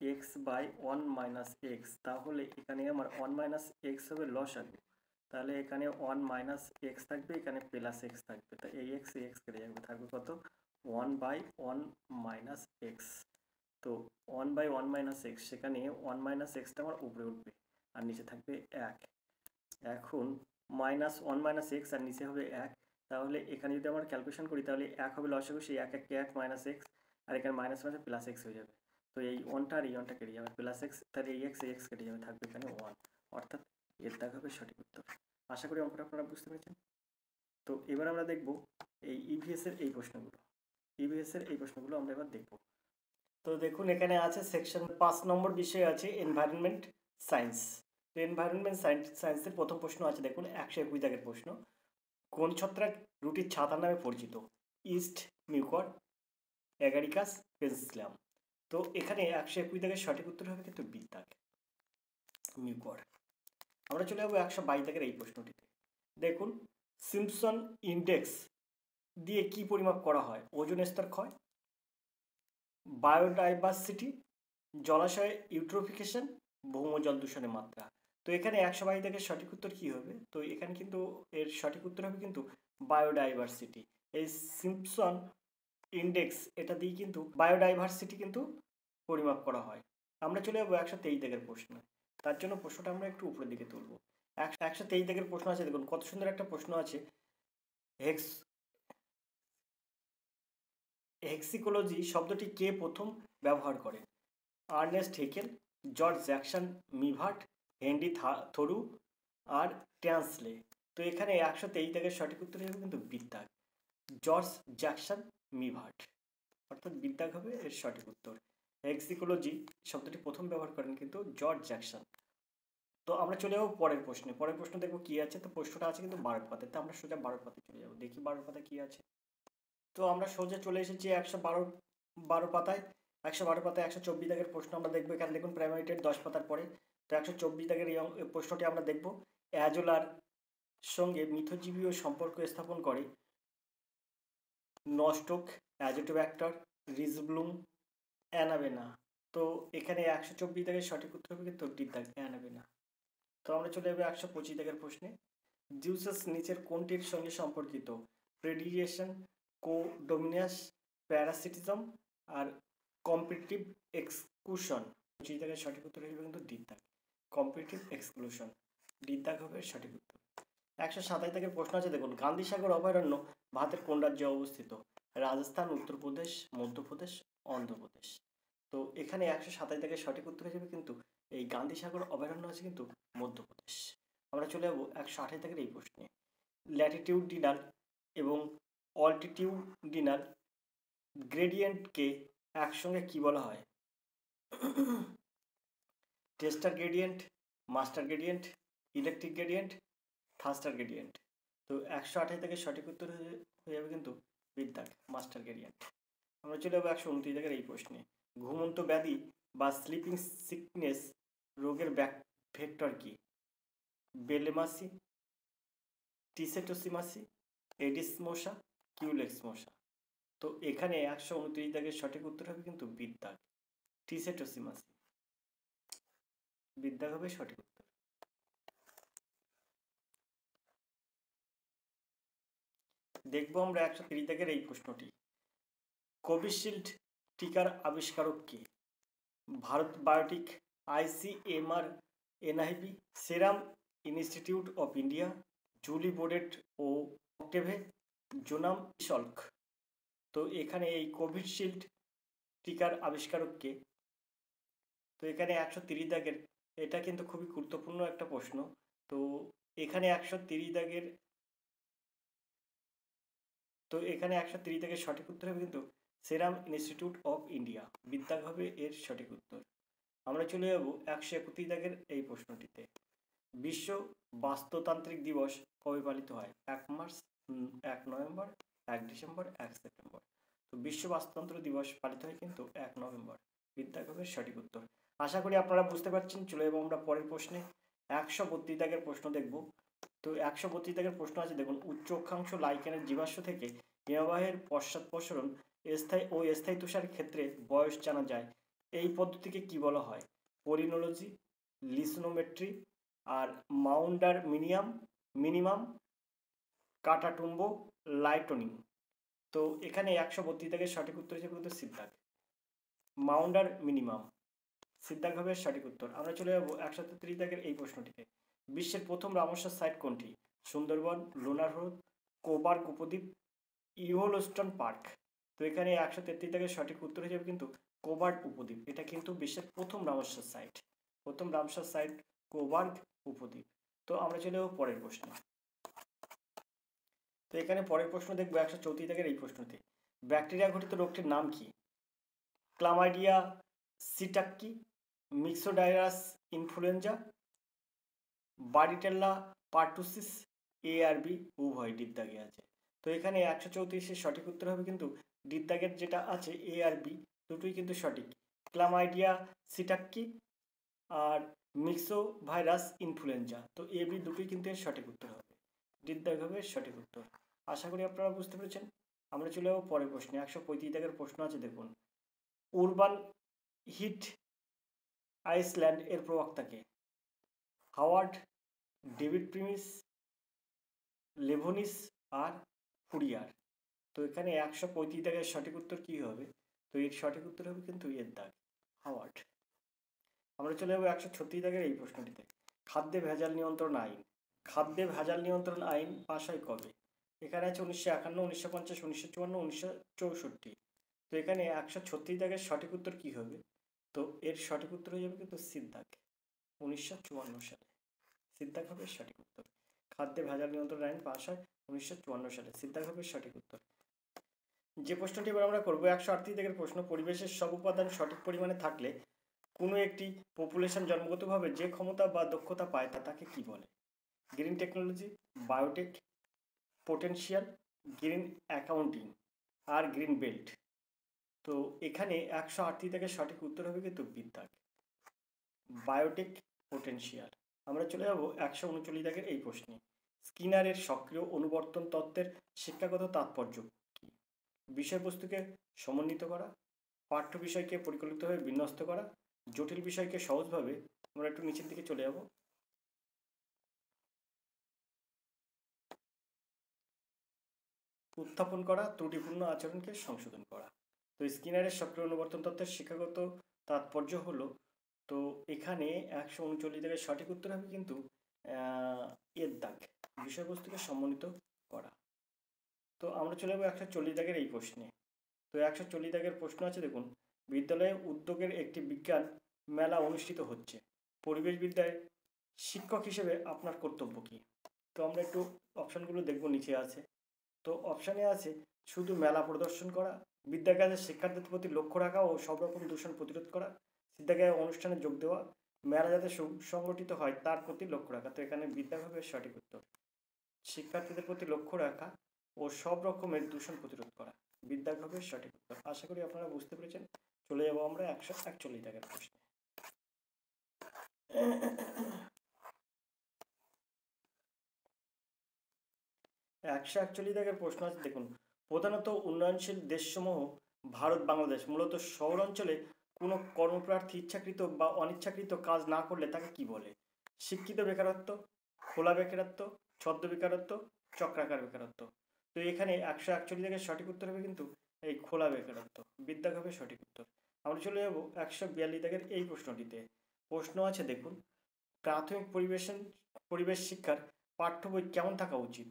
x by 1 minus x, তাহলে এখানে আমার 1 মাইনাস এক্স হবে লস আলু, তাহলে এখানে 1 মাইনাস এক্স থাকবে, এখানে প্লাস এক্স থাকবে, তাই এই এক্স কেটে যাবে, থাকবে কত, 1 বাই 1 মাইনাস এক্স। তো 1 বাই 1 মাইনাস এক্স, সেখানে 1 মাইনাস এক্সটা আমার উপরে উঠবে, আর নিচে থাকবে 1। এখন মাইনাস 1 মাইনাস এক্স, আর নিচে হবে 1, তাহলে এখানে যদি আমরা ক্যালকুলেশন করি, তাহলে 1 হবে লসাগু, সেই 1 1 1 মাইনাস এক্স, আর এখানে মাইনাস মাইনাস প্লাস এক্স হয়ে যাবে। তো এই 1টা আর এই 1টা কেটে যাবে, প্লাস এক্স, তাহলে এই এক্স কেটে যাবে, থাকবে এখানে 1, অর্থাৎ এর দাগ হবে সঠিক উত্তর। আশা করি অঙ্কটা আপনারা বুঝতে পেরেছেন। তো এবার আমরা দেখব এই ইভিএস এর এই প্রশ্নগুলো আমরা এবার দেখব। তো দেখুন, এখানে আছে সেকশন 5 নম্বর বিষয় আছে এনভায়রনমেন্ট সায়েন্স। তো এনভায়রনমেন্ট সায়েন্সের প্রথম প্রশ্ন আছে দেখুন, 121 দাগের প্রশ্ন। কোন ছত্রাক রুটির ছাতা নামে পরিচিত? Yeast Mucor, Agaricus, Penicillium. তো এখানে 121 দাগের সঠিক উত্তর হবে কিন্তু বিদ্যাগ, মিউকর। আমরা চলে যাবো 122 দাগের এই প্রশ্নটিতে। দেখুন, সিম্পসন ইন্ডেক্স দিয়ে কি পরিমাপ করা হয়? ওজোন স্তর ক্ষয়, বায়োডাইভার্সিটি, জলাশয়ে ইউট্রোফিকেশন, ভৌমজল দূষণের মাত্রা। তো এখানে 122 দাগের সঠিক উত্তর কি হবে? তো এখানে কিন্তু এর সঠিক উত্তর হবে কিন্তু বায়োডাইভার্সিটি। এই সিম্পসন ইন্ডেক্স, এটা দিয়ে কিন্তু বায়োডাইভার্সিটি কিন্তু পরিমাপ করা হয়। আমরা চলে যাবো 123 দাগের প্রশ্ন। তার জন্য প্রশ্নটা আমরা একটু উপরের দিকে তুলব। 123 দাগের প্রশ্ন আছে দেখুন, কত সুন্দর একটা প্রশ্ন আছে। হেক্সিকোলজি শব্দটি কে প্রথম ব্যবহার করেন? Ernest Haeckel, George Jackson Mivart, Henry Thoreau, আর ট্যান্সলে। তো এখানে 123 দাগের সঠিক উত্তর হবে কিন্তু বিদ্যাগ, জর্জ জ্যাকসন মিভার্ট, অর্থাৎ বিদ্যাগ হবে এর সঠিক উত্তর। হেক্সিকোলজি শব্দটি প্রথম ব্যবহার করেন কিন্তু জর্জ জ্যাকসন। তো আমরা চলে যাবো পরের প্রশ্নে। পরের প্রশ্ন দেখবো কি আছে। তো প্রশ্নটা আছে কিন্তু 12 পাতায়, তো আমরা সোজা 12 পাতায় চলে যাবো, দেখি 12 পাতায় কি আছে। তো আমরা সোজা চলে এসেছি 112 পাতায়। 112 পাতায় 124 দাগের প্রশ্ন আমরা দেখবো। এখানে দেখুন প্রাইমারিটের 10 পাতার পরে। তো 124 দাগের এই প্রশ্নটি আমরা দেখবো। অ্যাজোলার সঙ্গে মিথজীবীয় সম্পর্ক স্থাপন করে নস্টক, অ্যাজোটোব্যাক্টর, রিজব্লুম, অ্যানাবেনা। তো এখানে 124 দাগের সঠিক উত্তর হবে কিন্তু বিদ্যাগ, অ্যানাবেনা। তো আমরা চলে যাবো 125 দাগের প্রশ্নে। জিউসাস নিচের কোনটির সঙ্গে সম্পর্কিত? প্রেডিয়েশন, কোডোমিনাস, প্যারাসিটিজম, আর কম্পিটিটিভ এক্সক্লুশন। 25 দাগের সঠিক উত্তর হবে কিন্তু ডিদ্যাগ, কম্পিটিটিভ এক্সক্লুশন, ডিদ্যাগ হবে সঠিক উত্তর। 127 দাগের প্রশ্ন আছে দেখুন, গান্ধীসাগর অভয়ারণ্য ভারতের কোন রাজ্যে অবস্থিত? রাজস্থান, উত্তরপ্রদেশ, মধ্যপ্রদেশ, অন্ধ্রপ্রদেশ। তো এখানে 127 দাগের সঠিক উত্তর হিসেবে কিন্তু এই গান্ধীসাগর অভয়ারণ্য আছে কিন্তু মধ্যপ্রদেশ। আমরা চলে যাবো 128 দাগের এই প্রশ্নে। ল্যাটিটিউডিনাল এবং অল্টিটিউডিনাল গ্রেডিয়েন্টকে একসঙ্গে কি বলা হয়? Tester gradient, master gradient, electric gradient, thruster gradient. তো 128 থেকে সঠিক উত্তর হয়ে যাবে কিন্তু বিদ্যাগ, মাস্টার গ্রেডিয়েন্ট। আমরা চলে যাবো 129 দাগের এই প্রশ্নে। ঘুমন্ত ব্যাধি বা স্লিপিং সিকনেস রোগের ভেক্টর কি? বেলেমাসি, টিসেটোসিমাসি, এডিস মশা, কিউলেক্স মশা। তো এখানে 129 দাগের সঠিক উত্তর হবে কিন্তু বিদ্যাগ, টিসেটোসিমাসি। বিদ্যাগ হবে সঠিক উত্তর। দেখবো আমরা 130 দাগের এই প্রশ্নটি। কোভিশিল্ড টিকার আবিষ্কারক কে? Bharat Biotech, ICMR, NIV, Serum Institute of India, Jules Bordet ও অক্টেভে, জোনাম সল্ক। তো এখানে এই কোভিশিল্ড টিকার আবিষ্কারক কে? তো এখানে 130 দাগের, এটা কিন্তু খুবই গুরুত্বপূর্ণ একটা প্রশ্ন। তো এখানে 130 দাগের, সঠিক উত্তর হবে কিন্তু সেরাম ইনস্টিটিউট অফ ইন্ডিয়া। বিদ্যাগ হবে এর সঠিক উত্তর। আমরা চলে যাব 131 দাগের এই প্রশ্নটিতে। বিশ্ব বাস্তুতান্ত্রিক দিবস কবে পালিত হয়? 1 মার্চ, 1 নভেম্বর, 1 ডিসেম্বর, 1 সেপ্টেম্বর। তো বিশ্ব বাস্তুতন্ত্র দিবস পালিত হয় কিন্তু 1 নভেম্বর। বিদ্যাগ হবে সঠিক উত্তর। আশা করি আপনারা বুঝতে পারছেন। চলে যাব আমরা পরের প্রশ্নে। 132 দাগের প্রশ্ন দেখব। তো 132 দাগের প্রশ্ন আছে দেখুন, উচ্চ অক্ষাংশ লাইকেনের জীবাশ্ম থেকে হিমবাহের পশ্চাৎপসরণ স্থায়ী ও স্থায়ী তুষার ক্ষেত্রে বয়স জানা যায়। এই পদ্ধতিকে কি বলা হয়? পলিনোলজি, লিসনোমেট্রি, আর মাউন্ডার মিনিমাম, কাটাটুম্ব, লাইটনিং। তো এখানে 132 দাগের সঠিক উত্তর হিসেবে কিন্তু সিদ্ধাগ, মাউন্ডার মিনিমাম। সিদ্ধাগ হবে সঠিক উত্তর। আমরা চলে যাবো 133 দাগের এই প্রশ্নটিতে। বিশ্বের প্রথম রামসার সাইট কোনটি? সুন্দরবন, লুনার হ্রদ, কোবার্গ উপদ্বীপ, ইয়োলোস্টন পার্ক। তো এখানে 133 দাগের সঠিক উত্তর হিসেবে কিন্তু কোবার্গ উপদ্বীপ। এটা কিন্তু বিশ্বের প্রথম রামসার সাইট। প্রথম রামসার সাইট কোবার্গ উপদ্বীপ। তো আমরা চলে যাবো পরের প্রশ্নে। তো এখানে পরের প্রশ্ন দেখবো 134 দাগের এই প্রশ্নতে। ব্যাকটেরিয়া ঘটিত রোগটির নাম কি? ক্লামাইডিয়া সিটাক্কি, মিক্সোডাইরাস ইনফ্লুয়েঞ্জা, বারিটেল্লা পার্টুসিস, এ আর বি উভয় ডিপ দাগে আছে। তো এখানে 134-এর সঠিক উত্তর হবে কিন্তু ডিপ দাগের যেটা আছে এ আর বি দুটোই কিন্তু সঠিক। ক্লামাইডিয়া সিটাক্কি আর মিক্সো ভাইরাস ইনফ্লুয়েঞ্জা। তো এ বি দুটোই কিন্তু এর সঠিক উত্তর হবে। ডিপ দাগ হবে সঠিক উত্তর। আশা করি আপনারা বুঝতে পেরেছেন। আমরা চলে যাবো পরের প্রশ্নে। 135 দাগের প্রশ্ন আছে দেখুন, উরবান হিট আইসল্যান্ড এর প্রবক্তাকে? হাওয়ার্ড, ডেভিড প্রিমিস, লেভনিস, আর ফুরিয়ার। তো এখানে 135 দাগের সঠিক উত্তর কি হবে? তো এর সঠিক উত্তর হবে কিন্তু এর দাগ, হাওয়ার্ড। আমরা চলে যাবো 136 দাগের এই প্রশ্নটিতে। খাদ্যে ভেজাল নিয়ন্ত্রণ আইন, খাদ্যে ভেজাল নিয়ন্ত্রণ আইন পাশ হয় কবে? এখানে আছে 1951, 1950, 1954, 1964। তো এখানে 136 দাগের সঠিক উত্তর কি হবে? তো এর সঠিক উত্তর হয়ে যাবে কিন্তু সিদ্ধাগ, 1954 সালে। সিদ্ধাগ হবে সঠিক উত্তর। খাদ্যে ভেজাল নিয়ন্ত্রণ আইন পাশ হয় 1954 সালে। সিদ্ধাগ হবে সঠিক উত্তর। যে প্রশ্নটি এবার আমরা করবো 138 দাগের প্রশ্ন, পরিবেশের সব উপাদান সঠিক পরিমাণে থাকলে কোনো একটি পপুলেশন জন্মগতভাবে যে ক্ষমতা বা দক্ষতা পায় তাকে কি বলে? Green technology, biotech, potential, green accounting, আর গ্রিন বেল্ট। তো এখানে 138 থেকে সঠিক উত্তর হবে কিন্তু বিদ্যাগ, বায়োটেক, পোটেনশিয়াল। আমরা চলে যাব 139 দাগের এই প্রশ্নে। স্কিনারের সক্রিয় অনুবর্তন তত্ত্বের শিক্ষাগত তাৎপর্য কি? বিষয়বস্তুকে সমন্বিত করা, পাঠ্য বিষয়কে পরিকল্পিতভাবে বিন্যস্ত করা, জটিল বিষয়কে সহজভাবে, আমরা একটু নিচের দিকে চলে যাব, উত্থাপন করা, ত্রুটিপূর্ণ আচরণকে সংশোধন করা। তো স্কিনারের সক্রিয় অনুবর্তন তত্ত্বের শিক্ষাগত তাৎপর্য হলো, তো এখানে 139 থেকে সঠিক উত্তর হবে কিন্তু এর দাগ, বিষয়বস্তুকে সমন্বিত করা। তো আমরা চলে যাবো 140 দাগের এই প্রশ্নে। তো 140 দাগের প্রশ্ন আছে দেখুন, বিদ্যালয়ে উদ্যোগের একটি বিজ্ঞান মেলা অনুষ্ঠিত হচ্ছে, পরিবেশবিদ্যায় শিক্ষক হিসেবে আপনার কর্তব্য কি? তো আমরা একটু অপশানগুলো দেখবো, নিচে আছে। তো অপশানে আছে শুধু মেলা প্রদর্শন করা, বিদ্যার কাজে শিক্ষার্থীদের প্রতি লক্ষ্য রাখা ও সব রকম দূষণ প্রতিরোধ করা, বিদ্যালয়ে অনুষ্ঠানে যোগ দেওয়া, মেলা যাতে সংগঠিত হয় তার প্রতি লক্ষ্য রাখা। তো এখানে বিদ্যা হবে সঠিক উত্তর, শিক্ষার্থীদের প্রতি লক্ষ্য রাখা ও সব রকমের দূষণ প্রতিরোধ করা। বিদ্যা হবে সঠিক উত্তর। আশা করি আপনারা বুঝতে পেরেছেন। চলে যাবো আমরা 141 দাগের প্রশ্নে। 141 দাগের প্রশ্ন আছে দেখুন, প্রধানত উন্নয়নশীল দেশসমূহ ভারত বাংলাদেশ মূলত শহর অঞ্চলে কোনো কর্মপ্রার্থী ইচ্ছাকৃত বা অনিচ্ছাকৃত কাজ না করলে তাকে কি বলে? শিক্ষিত বেকারত্ব, খোলা বেকারত্ব, ছদ্ম বেকারত্ব, চক্রাকার বেকারত্ব। তো এখানে 141 থেকে সঠিক উত্তর হবে কিন্তু এই খোলা বেকারত্ব। বিদ্যাক হবে সঠিক উত্তর। আমরা চলে যাব 142 দাগের এই প্রশ্নটিতে। প্রশ্ন আছে দেখুন, প্রাথমিক পরিবেশ শিক্ষার পাঠ্য বই কেমন থাকা উচিত?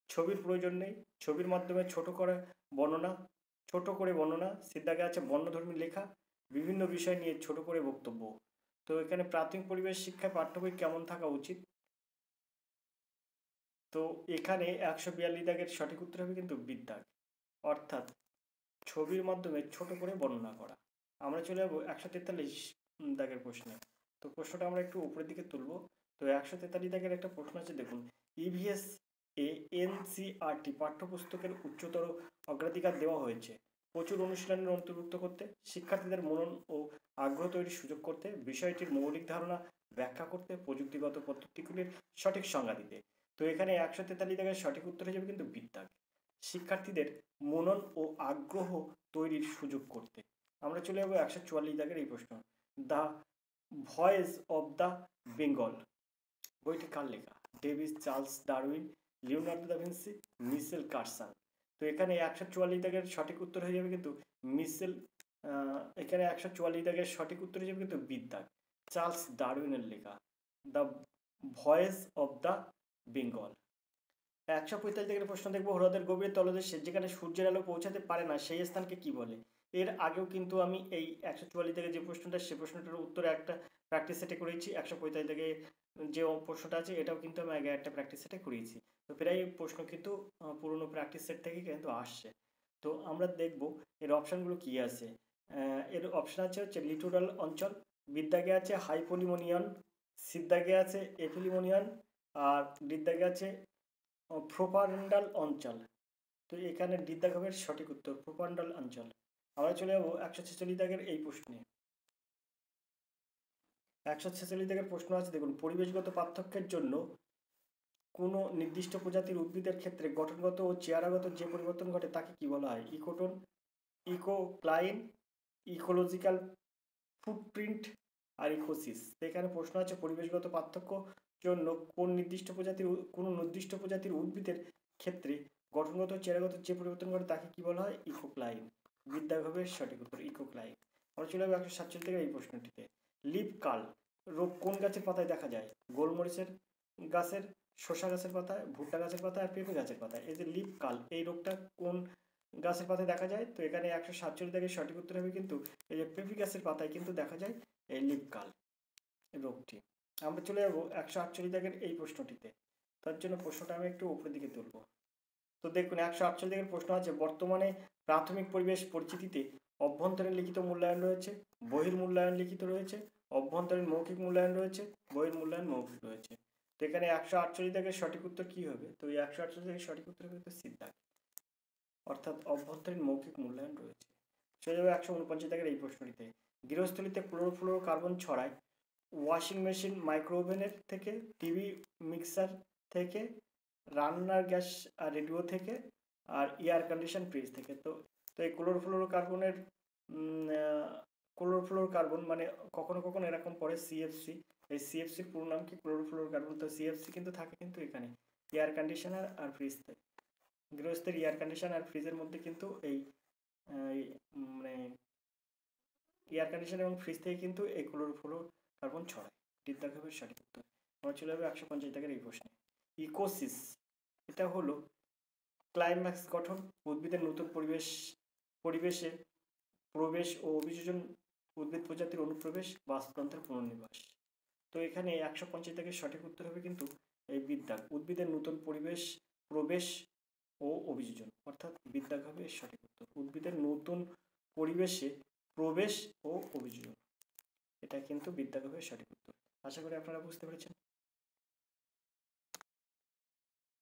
ছবির প্রয়োজন নেই, ছবির মাধ্যমে ছোট করে বর্ণনা, সিদ্ধাগে আছে বর্ণধর্মী লেখা, বিভিন্ন বিষয় নিয়ে ছোট করে বক্তব্য। তো এখানে প্রাথমিক পরিবেশ শিক্ষায় পাঠ্য বই কেমন থাকা উচিত? তো এখানে 142 দাগের সঠিক উত্তর হবে কিন্তু বিদ্যাগ, অর্থাৎ ছবির মাধ্যমে ছোট করে বর্ণনা করা। আমরা চলে যাবো 143 দাগের প্রশ্নে। তো প্রশ্নটা আমরা একটু উপরের দিকে তুলবো। তো 143 দাগের একটা প্রশ্ন আছে দেখুন, ইভিএস এ এনসিআরটি পাঠ্যপুস্তকের উচ্চতর অগ্রাধিকার দেওয়া হয়েছে প্রচুর অনুশীলনের অন্তর্ভুক্ত করতে, শিক্ষার্থীদের মনন ও আগ্রহ তৈরির সুযোগ করতে, বিষয়টির মৌলিক ধারণা ব্যাখ্যা করতে, প্রযুক্তিগত পদ্ধতিগুলির সঠিক সংজ্ঞা দিতে। তো এখানে 143 দাগের সঠিক উত্তর হয়ে যাবে কিন্তু বিদ্যাগ, শিক্ষার্থীদের মনন ও আগ্রহ তৈরির সুযোগ করতে। আমরা চলে যাবো 144 দাগের এই প্রশ্ন, the voice of the Bengal বইটি কার লেখা? Davis, Charles Darwin, Leonardo da Vinci, Michelle Carson. তো এখানে 144 দাগের সঠিক উত্তর হয়ে যাবে কিন্তু মিশেল, এখানে 144 দাগের সঠিক উত্তর হয়ে যাবে কিন্তু বিদ্যাগ, চার্লস ডারউইনের লেখা the voice of the Bengal. 145 থেকে প্রশ্ন দেখবো, হ্রদের গভীর তলদেশে যেখানে সূর্যের আলো পৌঁছাতে পারে না সেই স্থানকে কি বলে? এর আগেও কিন্তু আমি এই 144 থেকে যে প্রশ্নটা, সে প্রশ্নটার উত্তরে একটা প্র্যাকটিস সেটে করেছি। 145 থেকে যে প্রশ্নটা আছে এটাও কিন্তু আমি আগে একটা প্র্যাকটিস সেটে করিয়েছি। তো প্রায় প্রশ্ন কিন্তু পুরনো প্র্যাকটিস সেট থেকে কিন্তু আসছে। তো আমরা দেখব এর অপশানগুলো কি আছে। এর অপশান আছে হচ্ছে লিটোরাল অঞ্চল, বিদ্যাগে আছে হাইপোলিমোনিয়ান, সিদ্ধাগে আছে এপিলিমোনিয়ান, আর বিদ্যাগে আছে প্রোপান্ডাল অঞ্চল। তো এখানে বিদ্যাগ হবে সঠিক উত্তর, প্রোপান্ডাল অঞ্চল। আমরা চলে যাবো 146 দাগের এই প্রশ্নে। 146 দাগের প্রশ্ন আছে দেখুন, পরিবেশগত পার্থক্যের জন্য কোনো নির্দিষ্ট প্রজাতির উদ্ভিদের ক্ষেত্রে গঠনগত ও চেহারাগত যে পরিবর্তন ঘটে তাকে কি বলা হয়? ইকোটোন, ইকোক্লাইন, ইকোলজিক্যাল ফুটপ্রিন্ট আর ইকোসিস। এখানে প্রশ্ন আছে পরিবেশগত পার্থক্য জন্য কোনো নির্দিষ্ট প্রজাতির উদ্ভিদের ক্ষেত্রে গঠনগত চেহারাগত যে পরিবর্তন ঘটে তাকে কি বলা হয়? ইকোক্লাইন। বিদ্যাগ হবে সঠিক উত্তর, ইকোক্লাইন। আমরা চলে যাবো 147 থেকে এই প্রশ্নটিতে। লিপ কার্ল রোগ কোন গাছের পাতায় দেখা যায়? গোলমরিচের গাছের, শসা গাছের পাতায়, ভুট্টা গাছের পাতায় আর পেঁপে গাছের পাতায়। এই যে লিপ কার্ল, এই রোগটা কোন গাছের পাতায় দেখা যায়? তো এখানে 147 থেকে সঠিক উত্তর হবে কিন্তু এই যে পেঁপে গাছের পাতায় কিন্তু দেখা যায় এই লিপ কার্ল রোগটি। আমরা চলে যাবো 148 দাগের এই প্রশ্নটিতে। তার জন্য প্রশ্নটা আমি একটু উপরের দিকে তুলব। তো দেখুন 148 দাগের প্রশ্ন আছে, বর্তমানে প্রাথমিক পরিবেশ পরিচিতিতে অভ্যন্তরীণ লিখিত মূল্যায়ন রয়েছে, বহির্মূল্যায়ন লিখিত রয়েছে, অভ্যন্তরীণ মৌখিক মূল্যায়ন রয়েছে, বহির্মূল্যায়ন মৌখিক রয়েছে। তো এখানে 148 দাগের সঠিক উত্তর কি হবে? তো এই 148 দাগের সঠিক উত্তর হবে কিন্তু সিদ্ধাগ, অর্থাৎ অভ্যন্তরীণ মৌখিক মূল্যায়ন রয়েছে। চলে যাবে 149 দাগের এই প্রশ্নটিতে। গৃহস্থলিতে ক্লোরোফ্লোরোকার্বন ছড়ায় ওয়াশিং মেশিন, মাইক্রোওভেনের থেকে, টিভি, মিক্সার থেকে, রান্নার গ্যাস আর রেডিও থেকে, আর এয়ার কন্ডিশন ফ্রিজ থেকে। তো এই ক্লোরোফ্লোরোকার্বন মানে কখনো কখনো এরকম পড়ে সিএফসি, এই সিএফসির পুরো নাম কি? ক্লোরোফ্লোরোকার্বন। তো সিএফসি কিন্তু থাকে কিন্তু এখানে এয়ার কন্ডিশনার আর ফ্রিজ থেকে। গৃহস্থের এয়ার কন্ডিশন আর ফ্রিজের মধ্যে কিন্তু এই মানে এয়ার কন্ডিশন এবং ফ্রিজ থেকে কিন্তু এই ক্লোরোফ্লোরোকার্বন ছড়ায়। বিদ্যাগ হবে সঠিক উত্তর। আমরা চলে যাবে 150 দাগের এই প্রশ্নে। ইকোসিস এটা হলো ক্লাইম্যাক্স গঠন, উদ্ভিদের নতুন পরিবেশে প্রবেশ ও অভিযোজন, উদ্ভিদ প্রজাতির অনুপ্রবেশ, বাস্তুতন্ত্রের পুনর্নিবাস। তো এখানে 150 দাগের সঠিক উত্তর হবে কিন্তু এই বিদ্যাগ, উদ্ভিদের নতুন পরিবেশ প্রবেশ ও অভিযোজন, অর্থাৎ বিদ্যাগ হবে সঠিক উত্তর, উদ্ভিদের নতুন পরিবেশে প্রবেশ ও অভিযোজন। এটা কিন্তু বিদ্যাগ হবে সঠিক উত্তর। আশা করি আপনারা বুঝতে পেরেছেন।